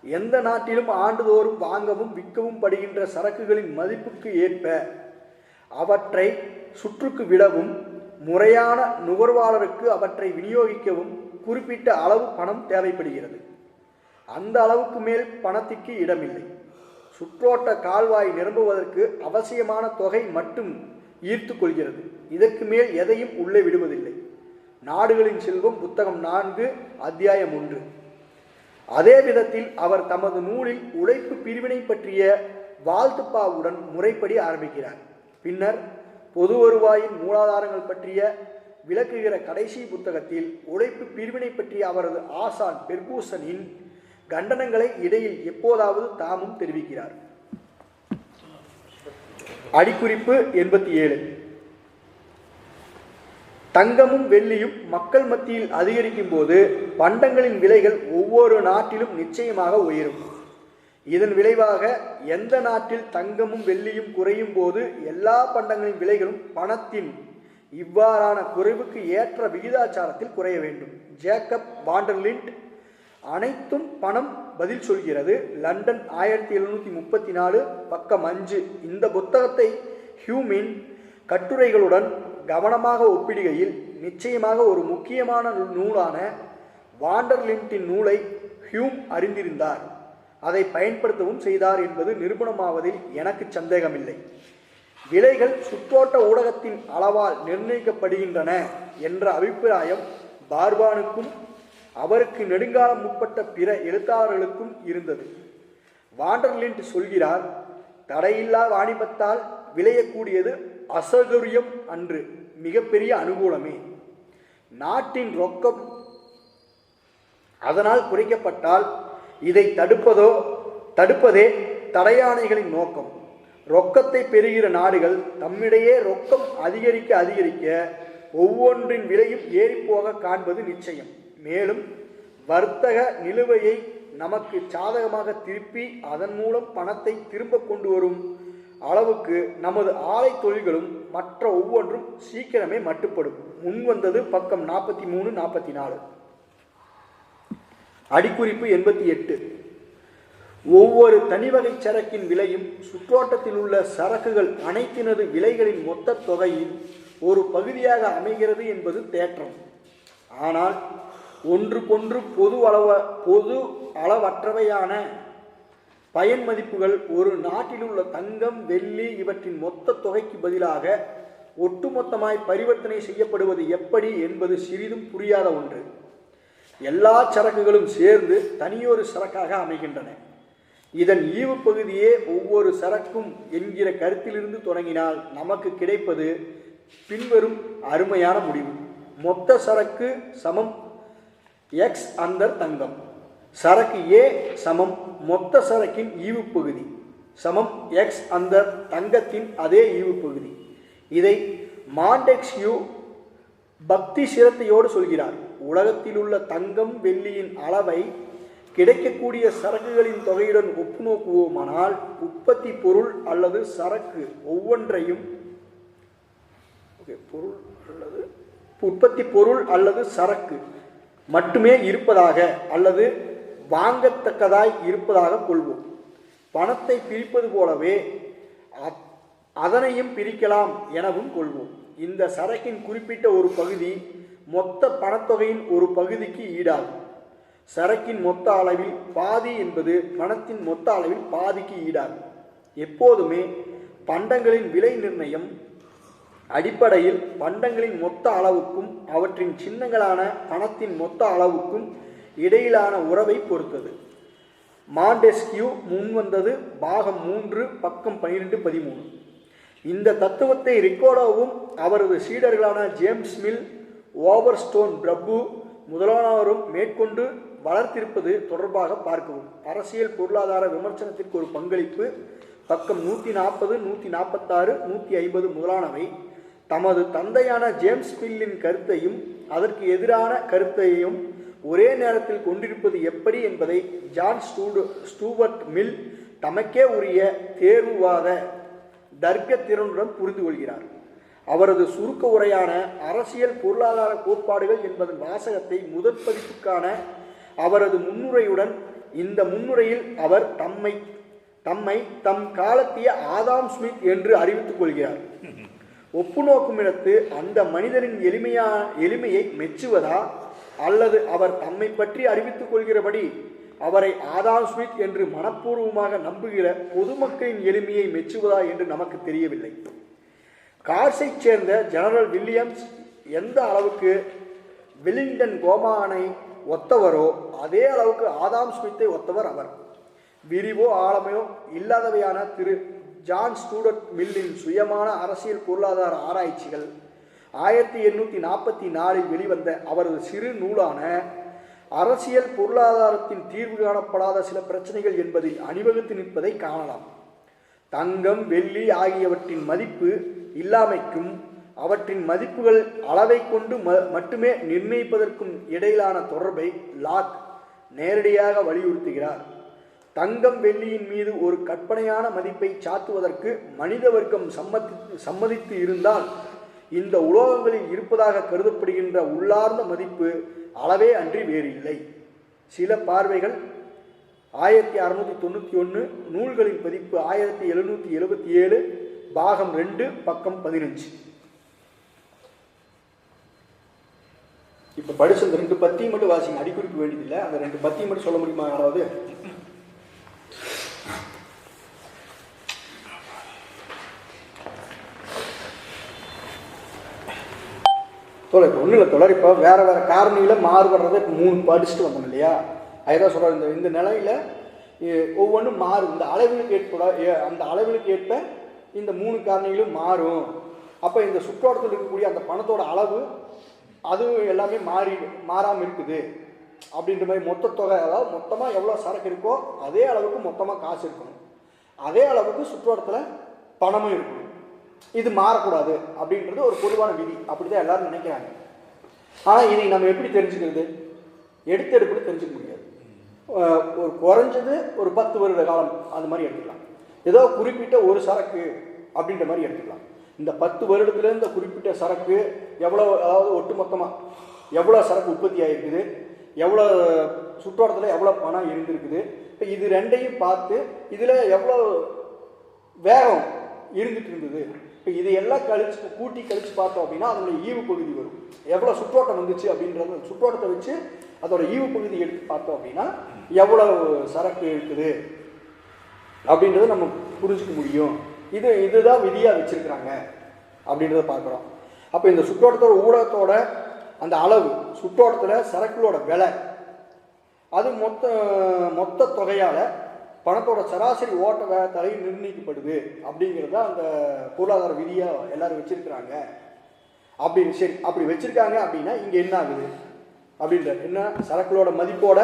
எந்த நாட்டிலும் ஆண்டுதோறும் வாங்கவும் விற்கவும் படுகின்ற சரக்குகளின் மதிப்புக்கு ஏற்ப அவற்றை சுற்றுக்கு விடவும் முறையான நுகர்வாளருக்கு அவற்றை விநியோகிக்கவும் குறிப்பிட்ட அளவு பணம் தேவைப்படுகிறது. அந்த அளவுக்கு மேல் பணத்திற்கு இடமில்லை. சுற்றோட்ட கால்வாய் நிரம்புவதற்கு அவசியமான தொகை மட்டும் ஈர்த்து கொள்கிறது. இதற்கு மேல் எதையும் உள்ளே விடுவதில்லை. நாடுகளின் செல்வம் புத்தகம் 4 அத்தியாயம் 1. அதே விதத்தில் அவர் தமது நூலில் உழைப்பு பிரிவினை பற்றிய வாழ்த்துப்பாவுடன் முறைப்படி ஆரம்பிக்கிறார். பின்னர் பொது வருவாயின் மூலாதாரங்கள் பற்றிய விளக்குகிற கடைசி புத்தகத்தில் உழைப்பு பிரிவினை பற்றிய அவரது ஆசான் பெர்கூசனின் கண்டனங்களை இடையில் எப்போதாவது தாமும் தெரிவிக்கிறார். அடிக்குறிப்பு 87. தங்கமும் வெள்ளியும் மக்கள் மத்தியில் அதிகரிக்கும் போது பண்டங்களின் விலைகள் ஒவ்வொரு நாட்டிலும் நிச்சயமாக உயரும். இதன் விளைவாக எந்த நாட்டில் தங்கமும் வெள்ளியும் குறையும் போது எல்லா பண்டங்களின் விலைகளும் பணத்தின் இவ்வாறான குறைவுக்கு ஏற்ற விகிதாச்சாரத்தில் குறைய வேண்டும். ஜேக்கப் வாண்டர்லிண்ட், அனைத்தும் பணம் பதில் சொல்கிறது, லண்டன் 1734, பக்கம் 5. இந்த புத்தகத்தை ஹியூமின் கட்டுரைகளுடன் கவனமாக ஒப்பிடுகையில் நிச்சயமாக ஒரு முக்கியமான நூலான வாண்டர்லிண்டின் நூலை ஹியூம் அறிந்திருந்தார், அதை பயன்படுத்தவும் செய்தார் என்பது நிரூபணமாவதில் எனக்கு சந்தேகமில்லை. விலைகள் சுற்றோட்ட ஊடகத்தின் அளவால் நிர்ணயிக்கப்படுகின்றன என்ற அபிப்பிராயம் பார்பானுக்கும் அவருக்கு நெடுங்காலம் முற்பட்ட பிற எழுத்தாளர்களுக்கும் இருந்தது. வாண்டர்லிண்ட் சொல்கிறார், தடையில்லா வாணிபத்தால் விளையக்கூடியது அசௌகரியம் அன்று, மிகப்பெரிய அனுகூலமே. நாட்டின் ரொக்கம் அதனால் குறைக்கப்பட்டால் இதை தடுப்பதே தடையானைகளின் நோக்கம். ரொக்கத்தை பெறுகிற நாடுகள் தம்மிடையே ரொக்கம் அதிகரிக்க ஒவ்வொன்றின் விலையும் ஏறிப்போக காண்பது நிச்சயம். மேலும் வர்த்தக நிலுவையை நமக்கு சாதகமாக திருப்பி அதன் மூலம் பணத்தை திரும்ப கொண்டு வரும் அளவுக்கு நமது ஆலை தொழில்களும் மற்ற ஒவ்வொன்றும் சீக்கிரமே மட்டுப்படும். முன்வந்தது பக்கம் 43, 44. அடிக்குறிப்பு 88. ஒவ்வொரு தனிவகை சரக்கின் விலையும் சுற்றோட்டத்தில் உள்ள சரக்குகள் அனைத்தினது விலைகளின் மொத்த தொகையில் ஒரு பகுதியாக அமைகிறது என்பது தேற்றம். ஆனால் ஒன்றுக்கொன்று பொது அளவற்றவையான பயன் மதிப்புகள் ஒரு நாட்டில் உள்ள தங்கம், வெள்ளி இவற்றின் மொத்த தொகைக்கு பதிலாக ஒட்டுமொத்தமாய் பரிவர்த்தனை செய்யப்படுவது எப்படி என்பது சிறிதும் புரியாத ஒன்று. எல்லா சரக்குகளும் சேர்ந்து தனியொரு சரக்காக அமைகின்றன. இதன் ஈவு பகுதியே ஒவ்வொரு சரக்கும் என்கிற கருத்திலிருந்து தொடங்கினால் நமக்கு கிடைப்பது பின்வரும் அருமையான முடிவு. மொத்த சரக்கு சமம் எக்ஸ் அந்தர் தங்கம். சரக்கு ஏ சமம் மொத்த சரக்கின் ஈவு பகுதி சமம் எக்ஸ் அந்தர் தங்கத்தின் அதே ஈவு பகுதி. இதை மாண்டெக்ஸ்யூ பக்தி சிரத்தையோடு சொல்கிறார். உலகத்தில் உள்ள தங்கம், வெள்ளியின் அளவை கிடைக்கக்கூடிய சரக்குகளின் தொகையுடன் ஒப்பு நோக்குவோமானால் உற்பத்தி பொருள் அல்லது சரக்கு ஒவ்வொன்றையும் உற்பத்தி பொருள் அல்லது சரக்கு மட்டுமே இருப்பதாக அல்லது வாங்கத்தக்கதாய் இருப்பதாக கொள்வோம். பணத்தை பிரிப்பது போலவே அதனையும் பிரிக்கலாம் எனவும் கொள்வோம். இந்த சரக்கின் குறிப்பிட்ட ஒரு பகுதி மொத்த பணத்தொகையின் ஒரு பகுதிக்கு ஈடாகும். சரக்கின் மொத்த அளவில் பாதி என்பது பணத்தின் மொத்த அளவில் பாதிக்கு ஈடாகும். எப்போதுமே பண்டங்களின் விலை நிர்ணயம் அடிப்படையில் பண்டங்களின் மொத்த அளவுக்கும் அவற்றின் சின்னங்களான பணத்தின் மொத்த அளவுக்கும் இடையிலான உறவை பொறுத்தது. மாண்டெஸ்கியூ முன்வந்தது பாகம் 3 பக்கம் 12, 13. இந்த தத்துவத்தை ரிக்கார்டோவும் அவரது சீடர்களான ஜேம்ஸ் மில், ஓவர்ஸ்டோன் பிரபு முதலானவரும் மேற்கொண்டு வளர்த்திருப்பது தொடர்பாக பார்க்கவும். அரசியல் பொருளாதார விமர்சனத்திற்கு ஒரு பங்களிப்பு பக்கம் 140, 146, 150 முதலானவை தமது தந்தையான ஜேம்ஸ் மில்லின் கருத்தையும் அதற்கு எதிரான கருத்தையும் ஒரே நேரத்தில் கொண்டிருப்பது எப்படி என்பதை ஜான் ஸ்டூவர்ட் மில் தமக்கே உரிய தேர்வுவாத தர்க்க திறனுடன் புரிந்து கொள்கிறார். அவரது சுருக்க உரையான அரசியல் பொருளாதார கோட்பாடுகள் என்பதன் வாசகத்தை முதற் பதிப்புக்கான அவரது முன்னுரையுடன் இந்த முன்னுரையில் அவர் தம்மை தம்மை தம் காலத்திய ஆதாம் ஸ்மித் என்று அறிவித்துக் கொள்கிறார். ஒப்பு நோக்குமிடத்து அந்த மனிதரின் எளிமையை மெச்சுவதா, அல்லது அவர் தம்மை பற்றி அறிவித்துக் கொள்கிறபடி அவரை ஆதாம் ஸ்மித் என்று மனப்பூர்வமாக நம்புகிற பொதுமக்களின் எளிமையை மெச்சுவதா என்று நமக்கு தெரியவில்லை. கார்ஸைச் சேர்ந்த ஜெனரல் வில்லியம்ஸ் எந்த அளவுக்கு வெலிங்டன் கோமானை ஒத்தவரோ அதே அளவுக்கு ஆதாம் ஸ்மித்தை ஒத்தவர் அவர். விரிவோ ஆழமையோ இல்லாதவையான திரு ஜான் ஸ்டூடர்ட் மில்லின் சுயமான அரசியல் பொருளாதார ஆராய்ச்சிகள் 1844 வெளிவந்த அவரது சிறு நூலான அரசியல் பொருளாதாரத்தின் தீர்வு காணப்படாத சில பிரச்சனைகள் என்பதில் அணிவகுத்து நிற்பதை காணலாம். தங்கம், வெள்ளி ஆகியவற்றின் மதிப்பு இல்லாமைக்கும் அவற்றின் மதிப்புகள் அளவை கொண்டு மட்டுமே நிர்ணயிப்பதற்கும் இடையிலான தொடர்பை லாக் நேரடியாக வலியுறுத்துகிறார். தங்கம், வெள்ளியின் மீது ஒரு கற்பனையான மதிப்பை சாத்துவதற்கு மனித வர்க்கம் சம்மதித்து இருந்தால் இந்த உலோகங்களில் இருப்பதாக கருதப்படுகின்ற உள்ளார்ந்த மதிப்பு அளவே அன்றி வேறில்லை. சில பார்வைகள் 1691, நூல்களின் பதிப்பு 1777, பாகம் 2, பக்கம் 15. இப்போ படிச்ச அந்த 2 பத்தியும் மட்டும் வாசிங்க, அடிக்குறிப்பு வேண்டியதில்லை. அந்த 2 பத்தியும் மட்டும் சொல்ல முடியுமா யாராவது? இப்போ ஒன்றும் இல்லை தொடர். இப்போ வேறு வேறு காரணியில் மாறுபடுறதை இப்போ 3 படிச்சுட்டு வந்தோம் இல்லையா? அதுதான் சொல்கிறேன். இந்த நிலையில் ஒவ்வொன்றும் மாறும். இந்த அளவுகளுக்கு அந்த அளவுகளுக்கு ஏற்ப இந்த 3 காரணிகளும் மாறும். அப்போ இந்த சுற்றோட்டத்தில் இருக்கக்கூடிய அந்த பணத்தோட அளவு அதுவும் எல்லாமே மாறாமல் இருக்குது அப்படின்ற மாதிரி மொத்த தொகை, அதாவது மொத்தமாக எவ்வளோ சரக்கு இருக்கோ அதே அளவுக்கு மொத்தமாக காசு இருக்கணும், அதே அளவுக்கு சுற்றோட்டத்தில் பணமும் இருக்கணும். இது மாறக்கூடாது அப்படின்றது ஒரு பொதுவான விதி. அப்படி தான் எல்லாரும் நினைக்கிறாங்க. ஆனால் இதை நம்ம எப்படி தெரிஞ்சுக்கிறது? எடுத்தெடுப்பில் தெரிஞ்சுக்க முடியாது. ஒரு குறைஞ்சது ஒரு 10 வருட காலம் அது மாதிரி எடுத்துக்கலாம். ஏதோ குறிப்பிட்ட ஒரு சரக்கு அப்படின்ற மாதிரி எடுத்துக்கலாம். இந்த 10 வருடத்துல இந்த குறிப்பிட்ட சரக்கு எவ்வளோ, அதாவது ஒட்டுமொத்தமாக எவ்வளோ சரக்கு உற்பத்தி ஆகிருக்குது, எவ்வளோ சுற்றோட்டத்தில் எவ்வளோ பணம் இருந்திருக்குது, இப்போ இது ரெண்டையும் பார்த்து இதில் எவ்வளோ வேகம் இருந்துட்டு இருந்தது, இப்போ இதையெல்லாம் கூட்டி கழிச்சு பார்த்தோம் அப்படின்னா அதனுடைய ஈவு பகுதி வரும். எவ்வளோ சுற்றோட்டம் வந்துச்சு அப்படின்றது சுற்றோட்டத்தை வச்சு அதோட ஈவு பகுதி எடுத்து பார்த்தோம் அப்படின்னா எவ்வளோ சரக்கு இருக்குது அப்படின்றத நம்ம புரிஞ்சுக்க முடியும். இதுதான் விதியாக வச்சிருக்கிறாங்க அப்படின்றத பார்க்குறோம். அப்போ இந்த சுற்றோட்டத்தோட ஊடகத்தோட அந்த அளவு, சுற்றோட்டத்தில் சரக்குகளோட விலை, அது மொத்த தொகையால் பணத்தோட சராசரி ஓட்ட வேகத்தாலையும் நிர்ணயிக்கப்படுது அப்படிங்கிறத அந்த பொருளாதார விதியாக எல்லாரும் வச்சிருக்கிறாங்க. அப்படின்னு சரி, அப்படி வச்சிருக்காங்க அப்படின்னா இங்கே என்ன ஆகுது அப்படின்ற என்ன, சரக்குகளோட மதிப்போட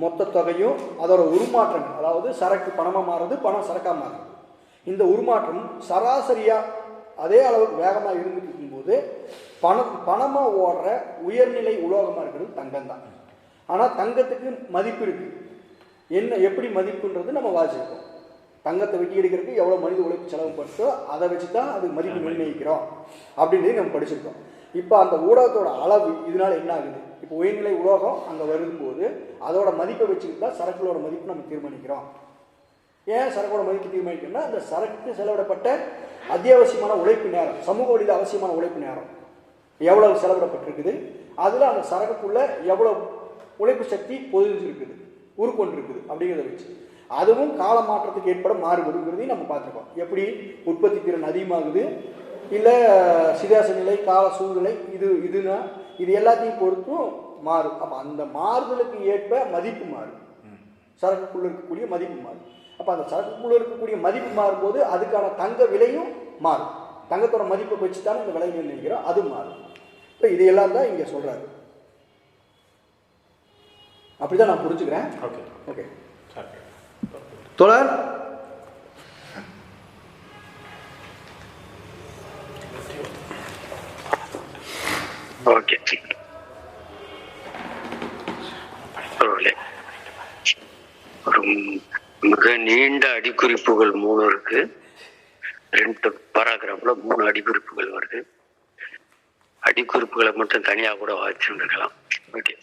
மொத்த தொகையும் அதோட உருமாற்றங்கள், அதாவது சரக்கு பணமாக மாறுது, பணம் சரக்காக மாறுது. இந்த உருமாற்றம் சராசரியாக அதே அளவுக்கு வேகமாக இருந்துட்டு இருக்கும்போது பணமாக ஓடுற உயர்நிலை உலோகமாக இருக்கிறது தங்கம் தான். ஆனால் தங்கத்துக்கு மதிப்பு இருக்குது. என்ன எப்படி மதிப்புன்றது நம்ம வாசிப்போம். தங்கத்தை வெட்டி எடுக்கிறதுக்கு எவ்வளோ மனித உழைப்பு செலவு படுத்தோ அதை வச்சு தான் அது மதிப்பு நிர்ணயிக்கிறோம் அப்படின்றது நம்ம படிச்சிருக்கோம். இப்போ அந்த ஊடகத்தோட அளவு இதனால என்ன ஆகுது? இப்போ உயர்நிலை உலோகம் அங்கே வரும்போது அதோட மதிப்பை வச்சுக்கிட்டு தான் சரக்குகளோட மதிப்பு நம்ம தீர்மானிக்கிறோம். ஏன் சரக்கோட மதிப்பு தீர்மானிக்கணும்னா அந்த சரக்கு செலவிடப்பட்ட அத்தியாவசியமான உழைப்பு நேரம், சமூக வழியில் அவசியமான உழைப்பு நேரம் எவ்வளவு செலவிடப்பட்டிருக்குது, அதில் அந்த சரக்குக்குள்ளே எவ்வளோ உழைப்பு சக்தி பொதிஞ்சிருக்குது, உருக்கொண்டிருக்குது அப்படிங்கிறத வச்சு அதுவும் கால மாற்றத்துக்கு ஏற்பட மாறுபடுங்கிறதையும் நம்ம பார்த்துருக்கோம். எப்படி உற்பத்தி திறன் அதிகமாகுது, இல்லை சிதாச நிலை, கால சூழ்நிலை, இதுனா இது எல்லாத்தையும் பொறுத்தும் மாறும். அப்போ அந்த மாறுதலுக்கு ஏற்ப மதிப்பு மாறும், சரக்குக்குள்ளே இருக்கக்கூடிய மதிப்பு மாறும். அப்போ அந்த சரக்குக்குள்ளே இருக்கக்கூடிய மதிப்பு மாறும்போது அதுக்கான தங்க விலையும் மாறும். தங்கத்தோட மதிப்பை வச்சு தானே இந்த விலை நிர்ணயிக்கிறோம், அது மாறும். இப்போ இதையெல்லாம் தான் இங்கே சொல்கிறாரு. அப்படிதான் நான் புரிஞ்சுக்கிறேன். ஓகே ஓகே தோழர். ஓகே, ஒரு மிக நீண்ட அடிக்குறிப்புகள் 3 இருக்கு. 2 பாராகிராஃப்ல 3 அடிக்குறிப்புகள் வருது. அடிக்குறிப்புகளை மட்டும் தனியாக கூட வாசிச்சுருக்கலாம். ஓகே,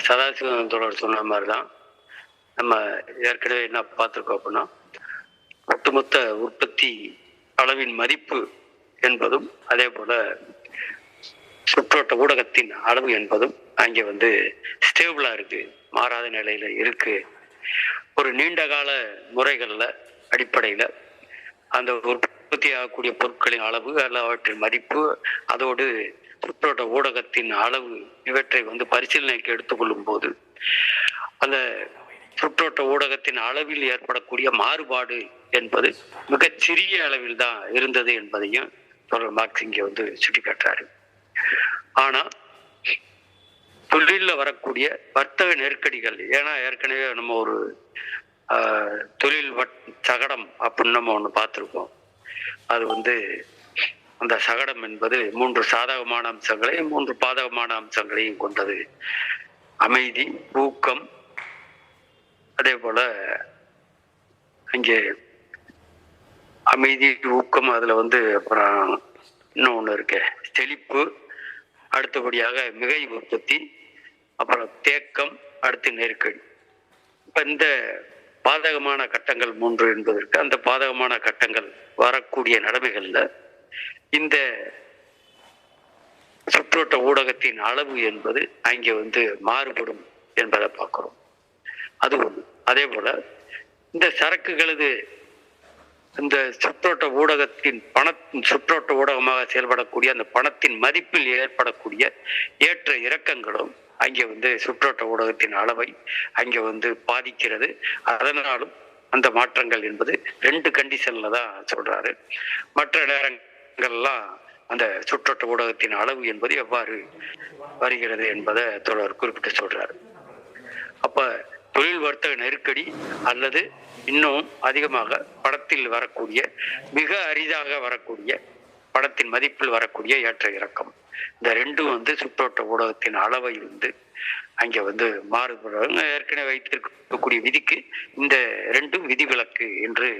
சதாசிவம் தொடர் சொன்ன மாதிரி தான் நம்ம ஏற்கனவே என்ன பார்த்துருக்கோம் அப்படின்னா, ஒட்டுமொத்த உற்பத்தி அளவின் மதிப்பு என்பதும் அதே போல சுற்றோட்ட ஊடகத்தின் அளவு என்பதும் அங்கே வந்து ஸ்டேபிளா இருக்கு, மாறாத நிலையில இருக்கு. ஒரு நீண்ட கால முறைகள்ல அடிப்படையில அந்த உற்பத்தி ஆகக்கூடிய பொருட்களின் அளவு அல்ல அவற்றின் மதிப்பு, அதோடு சுற்றோட்ட ஊடகத்தின் அளவு, இவற்றை வந்து பரிசீலனைக்கு எடுத்துக்கொள்ளும் போது அந்த சுற்றோட்ட ஊடகத்தின் அளவில் ஏற்படக்கூடிய மாறுபாடு என்பது மிகச்சிறிய அளவில் தான் இருந்தது என்பதையும் தொடர் மார்க்ஸ் இங்கே வந்து சுட்டிக்காட்டுறாரு. ஆனா தொழில வரக்கூடிய வர்த்தக நெருக்கடிகள், ஏன்னா ஏற்கனவே நம்ம ஒரு தொழில் சகடம் அப்படின்னு நம்ம ஒண்ணு பார்த்திருக்கோம். அது வந்து அந்த சகடம் என்பது 3 சாதகமான அம்சங்களையும் 3 பாதகமான அம்சங்களையும் கொண்டது. அமைதி, ஊக்கம், அதே போல அங்கே அமைதி, ஊக்கம், அதுல வந்து அப்புறம் இன்னொன்னு இருக்கு செழிப்பு, அடுத்தபடியாக மிகை உற்பத்தி, அப்புறம் தேக்கம், அடுத்து நெருக்கடி. இப்ப இந்த பாதகமான கட்டங்கள் 3 என்பதற்கு அந்த பாதகமான கட்டங்கள் வரக்கூடிய நிலைமைகள்ல இந்த சுற்றோட்ட ஊடகத்தின் அளவு என்பது அங்கே வந்து மாறுபடும் என்பதை பார்க்கிறோம். அது ஒண்ணு. அதே போல இந்த சரக்குகளது இந்த சுற்றோட்ட ஊடகத்தின் சுற்றோட்ட ஊடகமாக செயல்படக்கூடிய அந்த பணத்தின் மதிப்பில் ஏற்படக்கூடிய ஏற்ற இறக்கங்களும் அங்கே வந்து சுற்றோட்ட ஊடகத்தின் அளவை அங்கே வந்து பாதிக்கிறது. அதனாலும் அந்த மாற்றங்கள் என்பது 2 கண்டிஷன்ல தான் சொல்றாரு. மற்ற நேரங்கள்லாம் அந்த சுற்றோட்ட ஊடகத்தின் அளவு என்பது எவ்வாறு வருகிறது என்பதை தொடர் குறிப்பிட்டு சொல்றாரு. அப்ப தொழில் வர்த்தக நெருக்கடி அல்லது இன்னும் அதிகமாக படத்தில் வரக்கூடிய மிக அரிதாக வரக்கூடிய படத்தின் மதிப்பில் வரக்கூடிய ஏற்ற இறக்கம், இந்த 2 வந்து சுற்றோட்ட ஊடகத்தின் அளவை வந்து அங்க வந்து மாறுபடுறாங்க. ஏற்கனவே வைத்திருக்கக்கூடிய விதிக்கு இந்த 2 விதிவிலக்கு என்று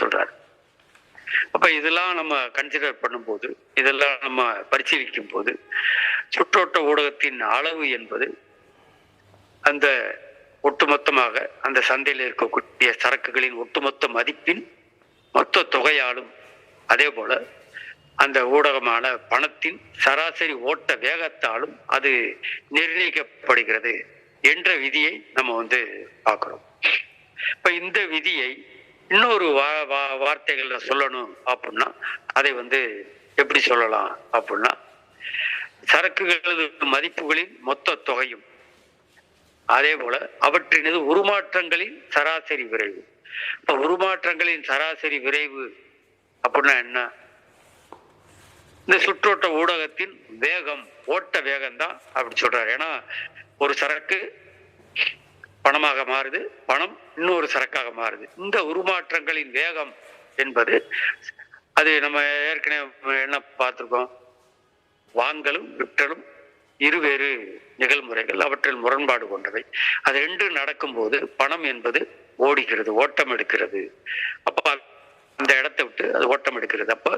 சொல்றாரு. அப்ப இதெல்லாம் நம்ம கன்சிடர் பண்ணும்போது, இதெல்லாம் நம்ம பரிசீலிக்கும் போது சுற்றோட்ட ஊடகத்தின் அளவு என்பது அந்த ஒட்டுமொத்தமாக அந்த சந்தையில் இருக்கக்கூடிய சரக்குகளின் ஒட்டுமொத்த மதிப்பின் மொத்த தொகையாலும் அதே போல அந்த ஊடகமான பணத்தின் சராசரி ஓட்ட வேகத்தாலும் அது நிர்ணயிக்கப்படுகிறது என்ற விதியை நம்ம வந்து பார்க்கிறோம். இப்ப இந்த விதியை இன்னொரு வார்த்தைகள்ல சொல்லணும் அப்படின்னா அதை வந்து எப்படி சொல்லலாம் அப்படின்னா, சரக்குகளது மதிப்புகளின் மொத்த தொகையும் அதே போல அவற்றினது உருமாற்றங்களின் சராசரி விரைவு. இப்ப உருமாற்றங்களின் சராசரி விரைவு அப்படின்னா என்ன? இந்த சுற்றோட்ட ஊடகத்தின் வேகம், ஓட்ட வேகம் தான் அப்படி சொல்றாரு. ஏன்னா ஒரு சரக்கு பணமாக மாறுது, பணம் இன்னொரு சரக்காக மாறுது. இந்த உருமாற்றங்களின் வேகம் என்பது அது நம்ம ஏற்கனவே என்ன பார்த்திருக்கோம், வாங்கலும் விற்றலும் இருவேறு நிகழ்முறைகள், அவற்றில் முரண்பாடு கொண்டவை. அது 2 நடக்கும்போது பணம் என்பது ஓடுகிறது, ஓட்டம் எடுக்கிறது. அப்ப அந்த இடத்தை விட்டு அது ஓட்டம் எடுக்கிறது. அப்ப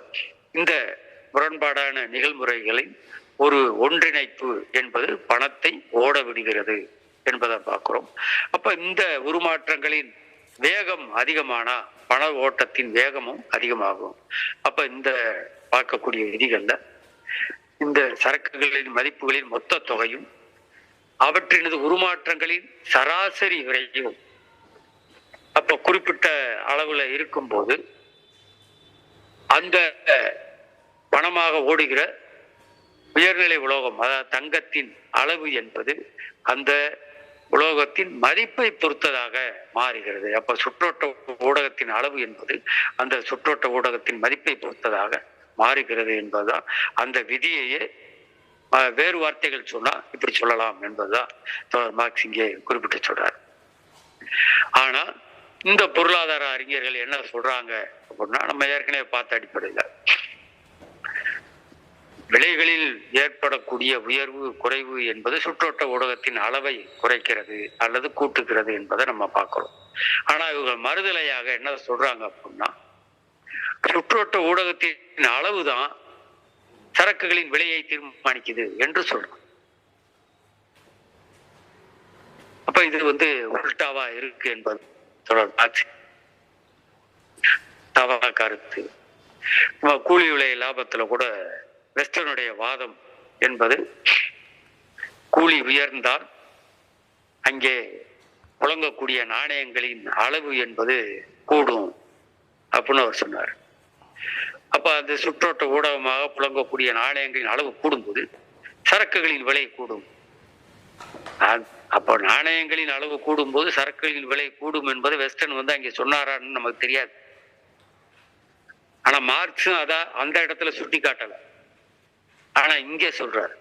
இந்த முரண்பாடான நிகழ்முறைகளின் ஒரு ஒன்றிணைப்பு என்பது பணத்தை ஓட விடுகிறது என்பதை பார்க்கிறோம். அப்ப இந்த உருமாற்றங்களின் வேகம் அதிகமானா பண ஓட்டத்தின் வேகமும் அதிகமாகும். அப்ப இந்த பார்க்கக்கூடிய விதிகள்ல இந்த சரக்குகளின் மதிப்புகளின் மொத்த தொகையும் அவற்றினது உருமாற்றங்களின் சராசரி விரைவும் அப்ப குறிப்பிட்ட அளவுல இருக்கும்போது அந்த பணமாக ஓடுகிற உயர்நிலை உலோகம், அதாவது தங்கத்தின் அளவு என்பது அந்த உலோகத்தின் மதிப்பை பொறுத்ததாக மாறுகிறது. அப்ப சுற்றோட்ட ஊடகத்தின் அளவு என்பது அந்த சுற்றோட்ட ஊடகத்தின் மதிப்பை பொறுத்ததாக மாறுகிறது என்பதுதான் அந்த விதியையே வேறு வார்த்தைகள் சொன்னா இப்படி சொல்லலாம் என்பதுதான் மார்க்ஸ் இங்கே குறிப்பிட்டு சொல்றார். ஆனா இந்த பொருளாதார அறிஞர்கள் என்ன சொல்றாங்க அப்படின்னா, நம்ம ஏற்கனவே பார்த்த அடிப்படையில் விலைகளில் ஏற்படக்கூடிய உயர்வு குறைவு என்பது சுற்றோட்ட ஊடகத்தின் அளவை குறைக்கிறது அல்லது கூட்டுகிறது என்பதை நம்ம பார்க்கிறோம். ஆனா இவங்க மறுதலையாக என்ன சொல்றாங்க அப்படின்னா, சுற்றோட்ட ஊடகத்தின் அளவுதான் சரக்குகளின் விலையை தீர்மானிக்குது என்று சொல்றோம். அப்ப அப்ப இது உல்டாவா இருக்கு என்பது தொடர்பாக தவறா கருத்து. கூலி விலை லாபத்துல கூட வெஸ்டர்னுடைய வாதம் என்பது கூலி உயர்ந்தால் அங்கே புழங்கக்கூடிய நாணயங்களின் அளவு என்பது கூடும் அப்படின்னு அவர் சொன்னார். அப்ப அந்த சுற்றோட்ட ஊடகமாக புழங்கக்கூடிய நாணயங்களின் அளவு கூடும்போது சரக்குகளின் விலை கூடும். அப்ப நாணயங்களின் அளவு கூடும்போது சரக்குகளின் விலை கூடும் என்பது வெஸ்டர்ன் அங்கே சொன்னாரான்னு நமக்கு தெரியாது. ஆனா மார்க்ஸும் அந்த இடத்துல சுட்டி காட்டல. ஆனா இங்கே சொல்றாரு.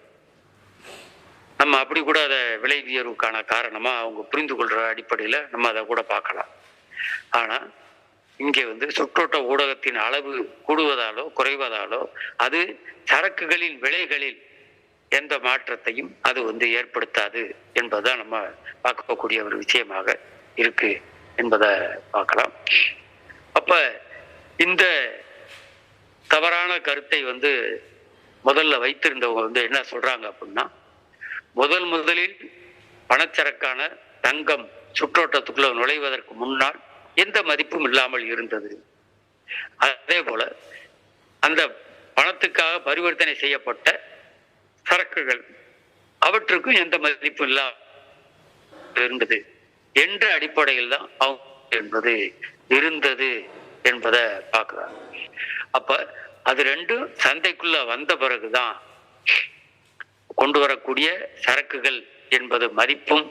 நம்ம அப்படி கூட அதை விலை உயர்வுக்கான காரணமா அவங்க புரிந்து கொள்ற அடிப்படையில நம்ம அதை கூட பார்க்கலாம். ஆனா இங்கே சுற்றோட்ட ஊடகத்தின் அளவு கூடுவதாலோ குறைவதாலோ அது சரக்குகளின் விலைகளில் எந்த மாற்றத்தையும் அது ஏற்படுத்தாது என்பதுதான் நம்ம பார்க்கக்கூடிய ஒரு விஷயமாக இருக்கு என்பதை பார்க்கலாம். அப்ப இந்த தவறான கருத்தை முதல்ல வைத்திருந்தவங்க என்ன சொல்றாங்க அப்படின்னா, முதலில் பணச்சரக்கான தங்கம் சுற்றோட்டத்துக்குள்ள நுழைவதற்கு முன்னால் எந்த மதிப்பும் இல்லாமல் இருந்தது. அதே போல அந்த பணத்துக்காக பரிவர்த்தனை செய்யப்பட்ட சரக்குகள் அவற்றுக்கும் எந்த மதிப்பும் இல்லாமல் இருந்தது என்ற அடிப்படையில் தான் என்பது இருந்தது என்பதை பார்க்கிறார். அப்ப அது ரெண்டும் சந்தைக்குள்ள வந்த பிறகுதான் கொண்டு வரக்கூடிய சரக்குகள் என்பது மதிப்பும்,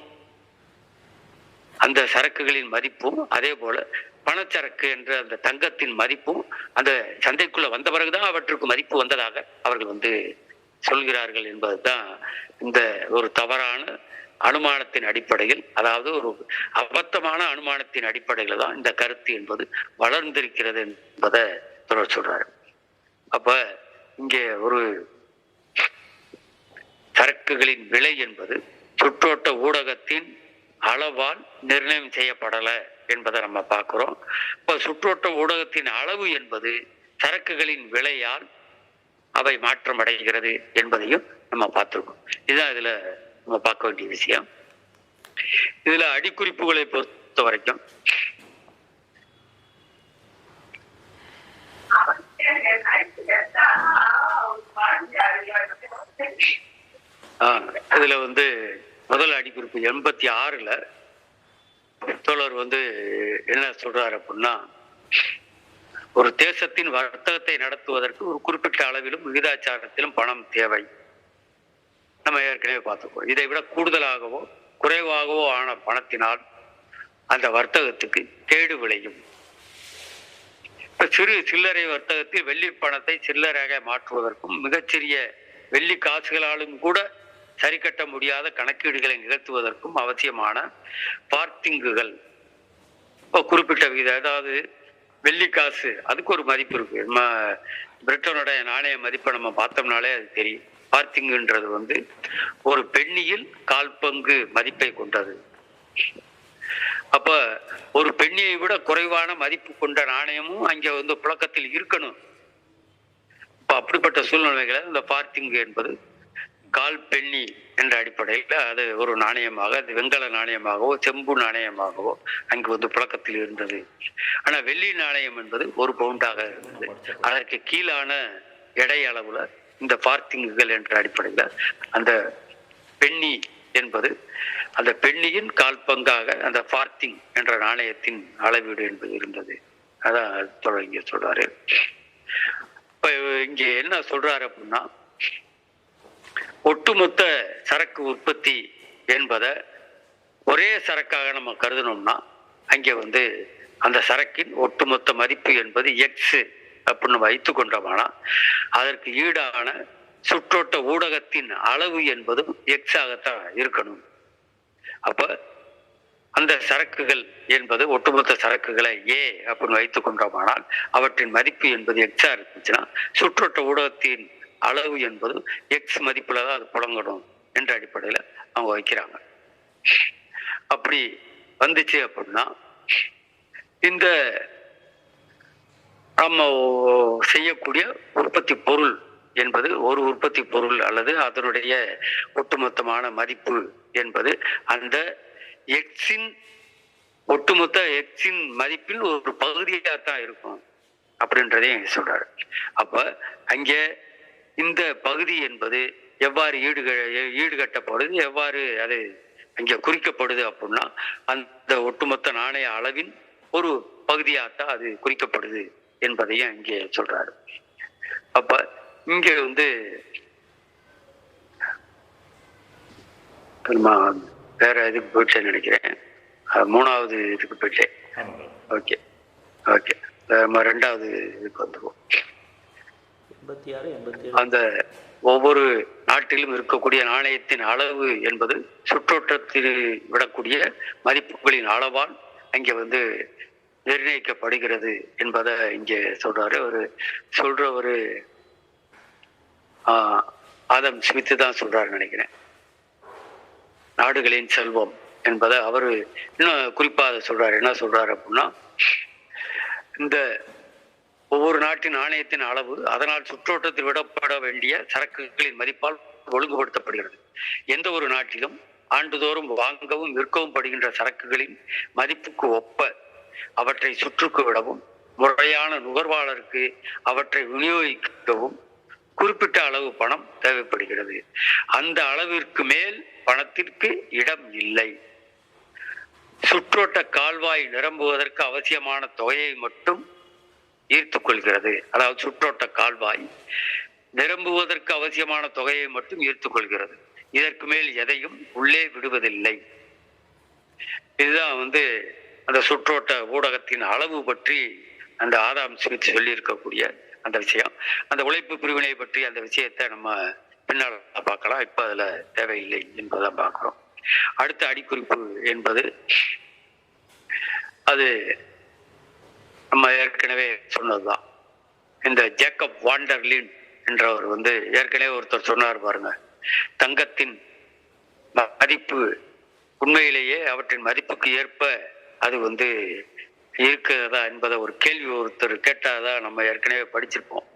அந்த சரக்குகளின் மதிப்பும், அதே போல பணச்சரக்கு என்ற அந்த தங்கத்தின் மதிப்பும் அந்த சந்தைக்குள்ள வந்த பிறகுதான் அவற்றுக்கு மதிப்பு வந்ததாக அவர்கள் சொல்கிறார்கள் என்பதுதான் இந்த ஒரு தவறான அனுமானத்தின் அடிப்படையில், அதாவது ஒரு அபத்தமான அனுமானத்தின் அடிப்படையில தான் இந்த கருத்து என்பது வளர்ந்திருக்கிறது என்பதை தொடர் சொல்றாரு. அப்ப இங்கே ஒரு சரக்குகளின் விலை என்பது சுற்றோட்ட ஊடகத்தின் அளவால் நிர்ணயம் செய்யப்படலை என்பதை நம்ம பார்க்கிறோம். இப்ப சுற்றோட்ட ஊடகத்தின் அளவு என்பது சரக்குகளின் விலையால் அவை மாற்றம் அடைகிறது என்பதையும் நம்ம பார்த்திருக்கோம். இதுதான் இதுல நம்ம பார்க்க வேண்டிய விஷயம். இதுல அடிக்குறிப்புகளை பொறுத்த வரைக்கும் இதுல முதல் அடிக்குறிப்பு 86ல தோழர் என்ன சொல்றாரு அப்படின்னா, ஒரு தேசத்தின் வர்த்தகத்தை நடத்துவதற்கு ஒரு குறிப்பிட்ட அளவிலும் விகிதாச்சாரத்திலும் பணம் தேவை. நம்ம ஏற்கனவே பார்த்துக்கோம். இதை விட கூடுதலாகவோ குறைவாகவோ ஆன பணத்தினால் அந்த வர்த்தகத்துக்கு கேடு விளையும். இப்ப சிறு சில்லறை வர்த்தகத்தில் வெள்ளி பணத்தை சில்லறையாக மாற்றுவதற்கும் மிகச்சிறிய வெள்ளி காசுகளாலும் கூட சரி கட்ட முடியாத கணக்கீடுகளை நிகழ்த்துவதற்கும் அவசியமான பார்த்திங்குகள் குறிப்பிட்ட விகித, அதாவது வெள்ளி காசு அதுக்கு ஒரு மதிப்பு இருக்கு. நம்ம பிரிட்டனுடைய நாணய மதிப்பை நம்ம பார்த்தோம்னாலே அது தெரியும். பார்த்திங்குன்றது ஒரு பெண்ணியில் 1/4 பங்கு மதிப்பை கொண்டது. அப்ப ஒரு பெண்ணியை விட குறைவான மதிப்பு கொண்ட நாணயமும் அங்க புழக்கத்தில் இருக்கணும். இப்ப அப்படிப்பட்ட சூழ்நிலைகளை இந்த பார்த்திங்கு என்பது 1/4 பெண்ணி என்ற அடிப்படையில் அது ஒரு நாணயமாக, அது வெண்கல நாணயமாகவோ செம்பு நாணயமாகவோ அங்கு புழக்கத்தில் இருந்தது. ஆனா வெள்ளி நாணயம் என்பது 1 பவுண்டாக இருந்தது. அதற்கு கீழான எடை அளவுல இந்த பார்த்திங்குகள் என்ற அடிப்படையில் அந்த பெண்ணி என்பது அந்த பெண்ணியின் 1/4 பங்காக அந்த பார்த்திங் என்ற நாணயத்தின் அளவீடு என்பது இருந்தது. அதான் இங்க சொல்றாரு. இப்ப இங்க என்ன சொல்றாரு அப்படின்னா, ஒட்டுமொத்த சரக்கு உற்பத்தி என்பதை ஒரே சரக்காக நம்ம கருதணும்னா அங்கே அந்த சரக்கின் ஒட்டுமொத்த மதிப்பு என்பது எக்ஸ் அப்படின்னு வைத்து கொண்டோம்னா அதற்கு ஈடான சுற்றோட்ட ஊடகத்தின் அளவு என்பதும் எக்ஸ் ஆகத்தான் இருக்கணும். அப்ப அந்த சரக்குகள் என்பது ஒட்டுமொத்த சரக்குகளை ஏ அப்படின்னு வைத்துக் கொண்டோமானால் அவற்றின் மதிப்பு என்பது எக்ஸா இருந்துச்சுன்னா சுற்றோட்ட ஊடகத்தின் அளவு என்பது எக்ஸ் மதிப்புல தான் அது புழங்கணும் என்ற அடிப்படையில அவங்க வைக்கிறாங்க. அப்படி வந்துச்சு அப்படின்னா இந்த நம்ம செய்யக்கூடிய உற்பத்தி பொருள் என்பது ஒரு உற்பத்தி பொருள் அல்லது அதனுடைய ஒட்டுமொத்தமான மதிப்பு என்பது அந்த எக்ஸின் ஒட்டுமொத்த எக்ஸின் மதிப்பில் ஒரு பகுதியாக தான் இருக்கும் அப்படின்றதையும் சொல்றாரு. அப்ப அங்கே இந்த பகுதி என்பது எவ்வாறு ஈடுகட்டப்படுது, எவ்வாறு அது அங்கே குறிக்கப்படுது அப்படின்னா அந்த ஒட்டுமொத்த நாணய அளவின் ஒரு பகுதியாகத்தான் அது குறிக்கப்படுது என்பதையும் இங்கே சொல்றாரு. அப்ப இங்க வேற இதுக்கு போயிட்டேன்னு நினைக்கிறேன். 3வது இதுக்கு போயிட்டேன். ஓகே ஓகே, நம்ம 2வது இதுக்கு வந்துருவோம். அந்த ஒவ்வொரு நாட்டிலும் இருக்கக்கூடிய நாணயத்தின் அளவு என்பது சுற்றோட்டத்தில் விடக்கூடிய மதிப்புகளின் அளவால் அங்கே நிர்ணயிக்கப்படுகிறது என்பதை இங்கே சொல்றாரு. ஒரு ஆதம் ஸ்மித் தான் சொல்றாரு நினைக்கிறேன். நாடுகளின் செல்வம் என்பதை அவரு இன்னும் குறிப்பா அதை சொல்றாரு. என்ன சொல்றாரு அப்படின்னா, இந்த ஒவ்வொரு நாட்டின் நாணயத்தின் அளவு அதனால் சுற்றோட்டத்தில் விடப்பட வேண்டிய சரக்குகளின் மதிப்பால் ஒழுங்குபடுத்தப்படுகிறது. எந்த ஒரு நாட்டிலும் ஆண்டுதோறும் வாங்கவும் விற்கவும் படுகின்ற சரக்குகளின் மதிப்புக்கு ஒப்ப அவற்றை சுற்றுக்கு விடவும் முறையான நுகர்வாளருக்கு அவற்றை விநியோகிக்கவும் குறிப்பிட்ட அளவு பணம் தேவைப்படுகிறது. அந்த அளவிற்கு மேல் பணத்திற்கு இடம் இல்லை. சுற்றோட்ட கால்வாய் நிரம்புவதற்கு அவசியமான தொகையை மட்டும் ஈர்த்து கொள்கிறது. அதாவது சுற்றோட்ட கால்வாய் நிரம்புவதற்கு அவசியமான தொகையை மட்டும் ஈர்த்து கொள்கிறது. இதற்கு மேல் எதையும் உள்ளே விடுவதில்லை. இதுதான் அந்த சுற்றோட்ட ஊடகத்தின் அளவு பற்றி அந்த ஆதாம் ஸ்மித் சொல்லி இருக்கக்கூடிய அந்த விஷயம். அந்த உழைப்பு பிரிவினை பற்றி அந்த விஷயத்தை நம்ம பின்னால் பார்க்கலாம். இப்ப அதுல தேவையில்லை என்பதான் பார்க்கிறோம். அடுத்த அடிக்குறிப்பு என்பது அது நம்ம ஏற்கனவே சொன்னதுதான். இந்த ஜேக்கப் வாண்டர்லின் என்றவர் ஏற்கனவே ஒருத்தர் சொன்னார் பாருங்க, தங்கத்தின் மதிப்பு உண்மையிலேயே அவற்றின் மதிப்புக்கு ஏற்ப அது இருக்கிறதா என்பதை ஒரு கேள்வி ஒருத்தர் கேட்டாதான் நம்ம ஏற்கனவே படிச்சிருப்போம்.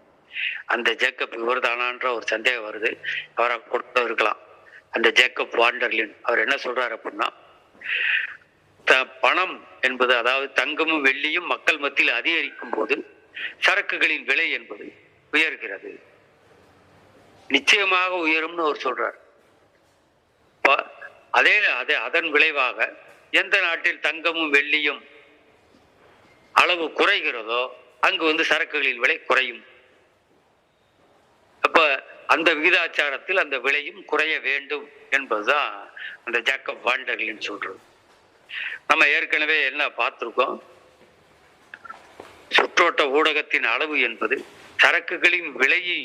அந்த ஜேக்கப் இவர் தானான்ற ஒரு சந்தேகம் வருது. அவராக கொடுத்து இருக்கலாம். அந்த ஜேக்கப் வாண்டர்லின் அவர் என்ன சொல்றாரு அப்படின்னா, பணம் என்பது அதாவது தங்கமும் வெள்ளியும் மக்கள் மத்தியில் அதிகரிக்கும் போது சரக்குகளின் விலை என்பது உயர்கிறது, நிச்சயமாக உயரும்னு அவர் சொல்றார். அதன் விளைவாக எந்த நாட்டில் தங்கமும் வெள்ளியும் அளவு குறைகிறதோ அங்கு சரக்குகளின் விலை குறையும். அப்ப அந்த விகிதாச்சாரத்தில் அந்த விலையும் குறைய வேண்டும் என்பதுதான் அந்த ஜேக்கப் வாண்டர்லின் சொல்றது. நம்ம ஏற்கனவே என்ன பார்த்திருக்கோம், சுற்றோட்ட ஊடகத்தின் அளவு என்பது சரக்குகளின் விலையை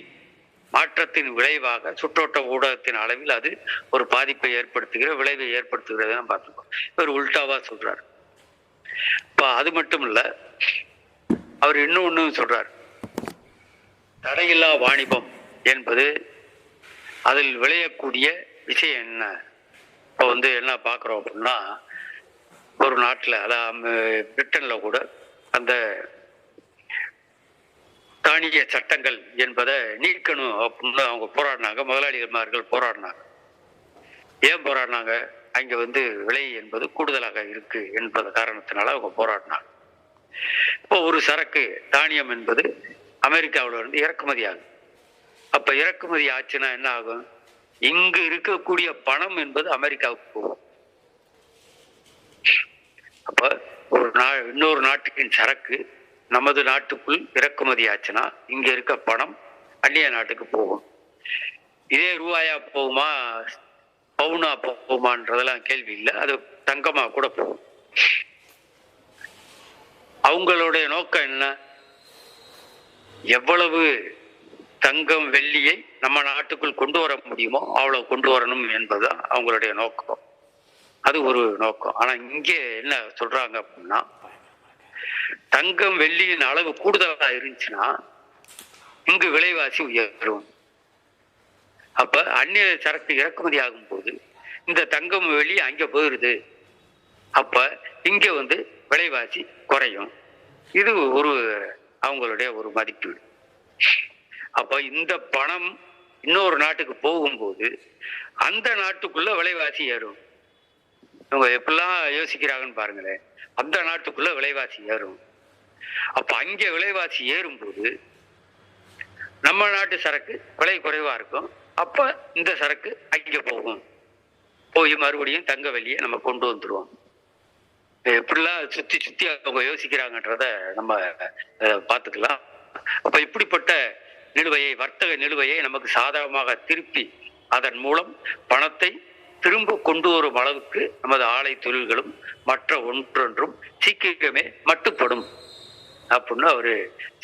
மாற்றத்தின் விளைவாக சுற்றோட்ட ஊடகத்தின் அளவில் அது ஒரு பாதிப்பை ஏற்படுத்துகிற விளைவை ஏற்படுத்துகிறத பார்த்துக்கோம். இவர் உல்டாவா சொல்றார். இப்ப அது மட்டும் இல்ல, அவர் இன்னொன்னு சொல்றார். தடையில்லா வாணிபம் என்பது அதில் விளையக்கூடிய விஷயம் என்ன. இப்போ என்ன பார்க்குறோம் அப்படின்னா, ஒரு நாட்டில் அதாவது பிரிட்டன்ல கூட அந்த தானிய சட்டங்கள் என்பதை நீக்கணும் அப்படின்னு அவங்க போராடினாங்க. முதலாளிமார்கள் போராடினாங்க. ஏன் போராடினாங்க? அங்க விலை என்பது கூடுதலாக இருக்கு என்பது காரணத்தினால அவங்க போராடினாங்க. இப்போ ஒரு சரக்கு தானியம் என்பது அமெரிக்காவில இறக்குமதி ஆகும். அப்ப இறக்குமதி ஆச்சுன்னா என்ன ஆகும்? இங்கு இருக்கக்கூடிய பணம் என்பது அமெரிக்காவுக்கு போகும். அப்ப இன்னொரு நாட்டுக்கின் சரக்கு நமது நாட்டுக்குள் இறக்குமதி ஆச்சுன்னா இங்க இருக்க பணம் அந்நிய நாட்டுக்கு போகும். இதே ரூபாயா போகுமா பவுனா போகுமான்றதெல்லாம் கேள்வி இல்லை. அது தங்கமா கூட போகும். அவங்களுடைய நோக்கம் என்ன? எவ்வளவு தங்கம் வெள்ளியை நம்ம நாட்டுக்குள் கொண்டு வர முடியுமோ அவ்வளவு கொண்டு வரணும் என்பதுதான் அவங்களுடைய நோக்கம். அது ஒரு நோக்கம். ஆனா இங்கே என்ன சொல்றாங்க அப்படின்னா, தங்கம் வெள்ளியின் அளவு கூடுதலா இருந்துச்சுன்னா இங்கு விலைவாசி உயரும். அப்ப அந்நிய சரக்கு இறக்குமதி ஆகும் போது இந்த தங்கம் வெள்ளி அங்க போயிருது. அப்ப இங்க விலைவாசி குறையும். இது ஒரு அவங்களுடைய ஒரு மதிப்பீடு. அப்ப இந்த பணம் இன்னொரு நாட்டுக்கு போகும்போது அந்த நாட்டுக்குள்ள விலைவாசி ஏறும். இவங்க எப்படிலாம் யோசிக்கிறாங்கன்னு பாருங்களேன். அந்த நாட்டுக்குள்ள விலைவாசி ஏறும். அப்ப அங்கே விலைவாசி ஏறும்போது நம்ம நாட்டு சரக்கு விலை குறைவா இருக்கும். அப்ப இந்த சரக்கு அங்கே போகும். போய் மறுபடியும் தங்க வெள்ளியை நம்ம கொண்டு வந்துருவோம். எப்படிலாம் சுத்தி சுத்தி அவங்க யோசிக்கிறாங்கன்றத நம்ம பார்த்துக்கலாம். அப்ப இப்படிப்பட்ட நிலுவையை, வர்த்தக நிலுவையை நமக்கு சாதகமாக திருப்பி அதன் மூலம் பணத்தை திரும்ப கொண்டு வரும் அளவுக்கு நமது ஆலை தொழில்களும் மற்ற ஒன்றொன்றும் சீக்கிரமே மட்டுப்படும் அப்படின்னு அவரு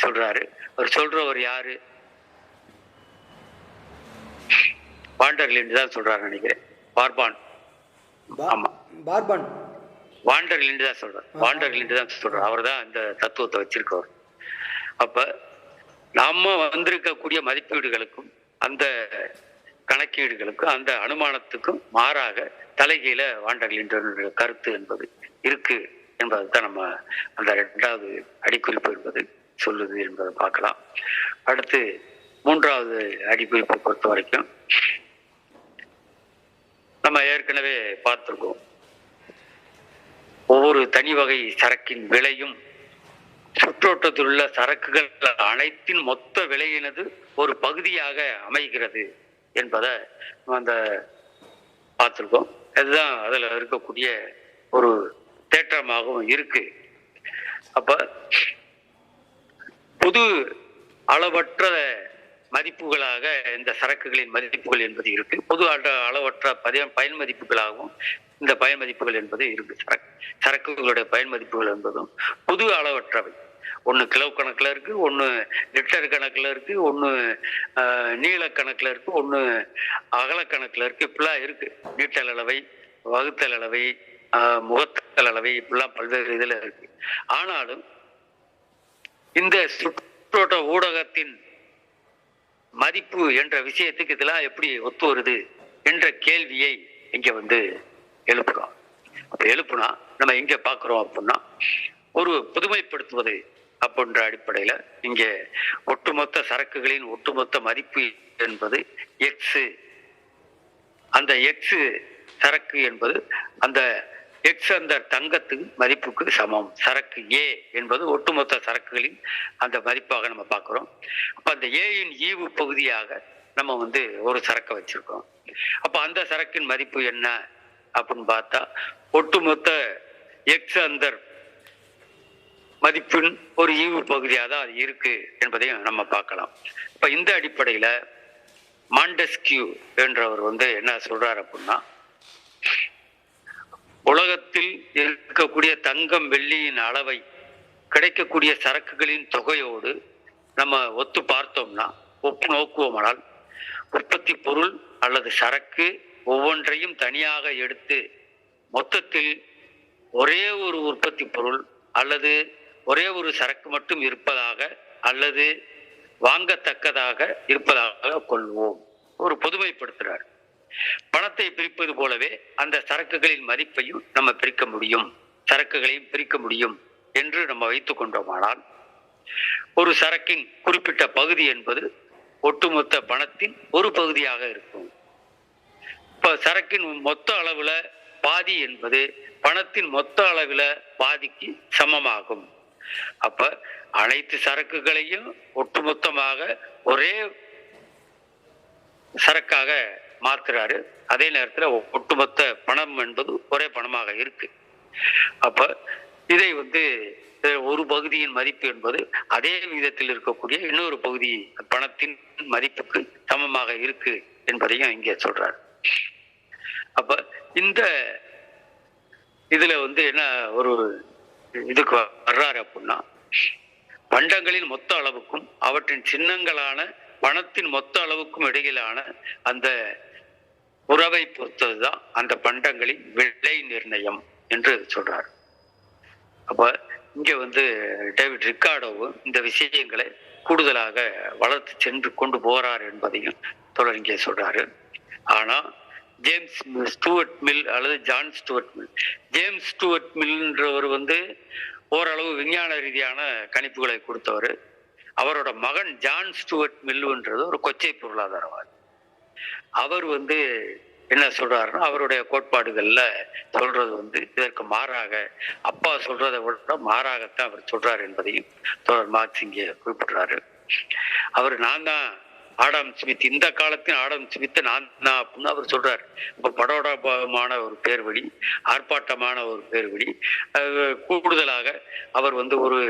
சொல்றாரு. அவர் சொல்றவர் யாரு? வாண்டர்லிண்ட் தான் சொல்றாரு நினைக்கிறேன். பார்பான். ஆமா, பார்பான் வாண்டர்லிண்ட் தான் சொல்றாரு. வாண்டர்லிண்ட் தான் சொல்றாரு. அவர் தான் இந்த தத்துவத்தை வச்சிருக்கவர். அப்ப நாம வந்திருக்கக்கூடிய மதிப்பீடுகளுக்கும் அந்த கணக்கீடுகளுக்கும் அந்த அனுமானத்துக்கும் மாறாக தலைகீழ வாண்டர்லிண்ட் கருத்து என்பது இருக்கு என்பதை தான் நம்ம அந்த 2வது அடிக்குறிப்பு என்பது சொல்லுது என்பதை பார்க்கலாம். அடுத்து 3வது அடிக்குறிப்பை பொறுத்த வரைக்கும் நம்ம ஏற்கனவே பார்த்திருக்கோம். ஒவ்வொரு தனி வகை சரக்கின் விலையும் சுற்றோட்டத்தில் உள்ள சரக்குகள் அனைத்தின் மொத்த விலையினது ஒரு பகுதியாக அமைகிறது என்பதை அந்த பார்த்திருக்கோம். அதுதான் அதுல இருக்கக்கூடிய ஒரு தேற்றமாகவும் இருக்கு. அப்ப பொது அளவற்ற மதிப்புகளாக இந்த சரக்குகளின் மதிப்புகள் என்பது இருக்கு. பொது அளவற்ற பயன் மதிப்புகளாகவும் இந்த பயன் மதிப்புகள் என்பது இருக்கு. சரக்குகளுடைய பயன் மதிப்புகள் என்பதும் பொது அளவற்றவை. ஒன்று கிலோ கணக்கில் இருக்கு, ஒன்று லிட்டர் கணக்கில் இருக்கு, ஒன்று நீள கணக்கில் இருக்கு, ஒன்று அகல கணக்கில் இருக்கு. இப்படிலாம் இருக்கு. நீட்டல் அளவை, வகுத்தல் அளவை, முகத்தல் அளவை, இப்படிலாம் பல்வேறு இதில் இருக்கு. ஆனாலும் இந்த சுற்றோட்ட ஊடகத்தின் மதிப்பு என்ற விஷயத்துக்கு இதெல்லாம் எப்படி ஒத்து வருது என்ற கேள்வியை இங்க எழுப்புறோம். அப்ப எழுப்புனா நம்ம எங்க பாக்குறோம் அப்படின்னா, ஒரு புதுமைப்படுத்துவது அப்படின்ற அடிப்படையில இங்க ஒட்டுமொத்த சரக்குகளின் ஒட்டுமொத்த மதிப்பு என்பது எக்ஸ். அந்த எக்ஸ் சரக்கு என்பது அந்த எக்ஸ் அந்த தங்கத்து மதிப்புக்கு சமம். சரக்கு ஏ என்பது ஒட்டுமொத்த சரக்குகளின் அந்த மதிப்பாக நம்ம பார்க்கிறோம். அப்ப அந்த ஏயின் ஈவு பகுதியாக நம்ம ஒரு சரக்கை வச்சிருக்கோம். அப்ப அந்த சரக்கின் மதிப்பு என்ன அப்படின்னு பார்த்தா ஒட்டுமொத்த எக்ஸ் அந்த மதிப்பின் ஒரு ஈவு பகுதியாக தான் அது இருக்கு என்பதையும் நம்ம பார்க்கலாம். இப்ப இந்த அடிப்படையில மாண்டெஸ்கியூ என்றவர் என்ன சொல்றாரு அப்படின்னா, உலகத்தில் இருக்கக்கூடிய தங்கம் வெள்ளியின் அளவை கிடைக்கக்கூடிய சரக்குகளின் தொகையோடு நம்ம ஒத்து பார்த்தோம்னா, ஒப்பு நோக்குவோமானால் உற்பத்தி பொருள் அல்லது சரக்கு ஒவ்வொன்றையும் தனியாக எடுத்து மொத்தத்தில் ஒரே ஒரு உற்பத்தி பொருள் அல்லது ஒரே ஒரு சரக்கு மட்டும் இருப்பதாக அல்லது வாங்கத்தக்கதாக இருப்பதாக கொள்வோம். ஒரு பொதுமைப்படுத்துறார். பணத்தை பிரிப்பது போலவே அந்த சரக்குகளின் மதிப்பையும் நம்ம பிரிக்க முடியும், சரக்குகளையும் பிரிக்க முடியும் என்று நம்ம வைத்துக் கொண்டோமானால் ஒரு சரக்கின் குறிப்பிட்ட பகுதி என்பது ஒட்டுமொத்த பணத்தின் ஒரு பகுதியாக இருக்கும். இப்ப சரக்கின் மொத்த அளவுல பாதி என்பது பணத்தின் மொத்த அளவுல பாதிக்கு சமமாகும். அப்ப அனைத்து சரக்குகளையும் ஒட்டுமொத்தமாக ஒரே சரக்காக மாத்துறாரு. அதே நேரத்துல ஒட்டுமொத்த பணம் என்பது ஒரே பணமாக இருக்கு. அப்ப இதை ஒரு பகுதியின் மதிப்பு என்பது அதே விதத்தில் இருக்கக்கூடிய இன்னொரு பகுதி பணத்தின் மதிப்புக்கு சமமாக இருக்கு என்பதையும் இங்கே சொல்றாரு. அப்ப இந்த இதுல என்ன ஒரு இதுக்கு வர்றாரு அப்படின்னா, பண்டங்களின் மொத்த அளவுக்கும் அவற்றின் சின்னங்களான பணத்தின் மொத்த அளவுக்கும் இடையிலான அந்த உறவை பொறுத்ததுதான் அந்த பண்டங்களின் விலை நிர்ணயம் என்று சொல்றாரு. அப்ப இங்க டேவிட் ரிக்கார்டோவும் இந்த விஷயங்களை கூடுதலாக வளர்த்து சென்று கொண்டு போறார் என்பதையும் தொடர் இங்கே சொல்றாரு. ஆனா ஜேம்ஸ் ஸ்டூவர்ட் மில் அல்லது John Stuart Mill, James Stuart மில்ன்றவர் ஓரளவு விஞ்ஞான ரீதியான கணிப்புகளை கொடுத்தவர். அவரோட மகன் ஜான் ஸ்டூவர்ட் மில்லுன்றது ஒரு கொச்சை பொருளாதாரவாதி. அவர் என்ன சொல்றாருன்னா, அவருடைய கோட்பாடுகள்ல சொல்றது வந்து இதற்கு மாறாக, அப்பா சொல்றதை விட மாறாகத்தான் அவர் சொல்றாரு என்பதையும் தோழர் மார்க்ஸ் இங்கே குறிப்பிடுறாரு. அவர் நான் தான் ஆடம் ஸ்மித், இந்த காலத்தின் ஆடம் ஸ்மித் நான் தான் அப்படின்னு அவர் சொல்றாரு. இப்போ படோடமான ஒரு பேர்வழி, ஆர்ப்பாட்டமான ஒரு பேர்வழி, கூடுதலாக அவர் வந்து ஒரு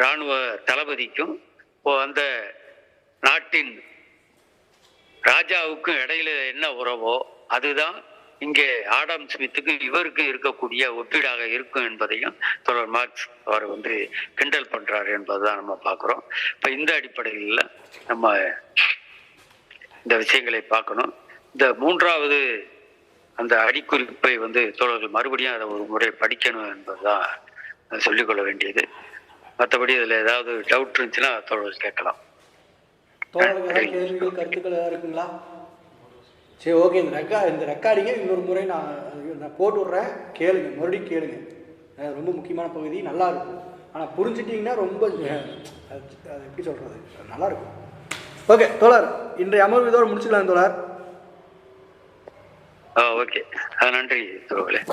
இராணுவ தளபதிக்கும் அந்த நாட்டின் ராஜாவுக்கும் இடையில என்ன உறவோ அதுதான் இங்கே ஆடம் ஸ்மித்துக்கும் இவருக்கும் இருக்கக்கூடிய ஒப்பீடாக இருக்கும் என்பதையும் தோழர் மார்க்ஸ் அவர் வந்து கிண்டல் பண்றாரு என்பதுதான் நம்ம பார்க்கிறோம். இப்ப இந்த அடிப்படையில் நம்ம இந்த விஷயங்களை பார்க்கணும். இந்த மூன்றாவது அந்த அடிக்குறிப்பை வந்து தோழர்கள் மறுபடியும் அதை ஒரு முறை படிக்கணும் என்பதுதான் சொல்லிக்கொள்ள வேண்டியது. மற்றபடி இதுல ஏதாவது டவுட் இருந்துச்சுன்னா தோழர்கள் கேட்கலாம். கேள்விகள் கருத்துக்கள் ஏதாவது இருக்குங்களா? சரி, ஓகே. இந்த ரெக்கார்டிங்கை இன்னொரு முறை நான் போட்டு விட்றேன், கேளுங்க, மறுபடியும் கேளுங்க. ரொம்ப முக்கியமான பகுதி, நல்லா இருக்கும். ஆனால் புரிஞ்சுட்டிங்கன்னா ரொம்ப அது எப்படி சொல்கிறது, நல்லா இருக்கும். ஓகே தோழர், இன்றைய அமர்வு இதோடு முடிச்சுக்கலாம் தோழர். ஓகே, நன்றி தோழர்களே.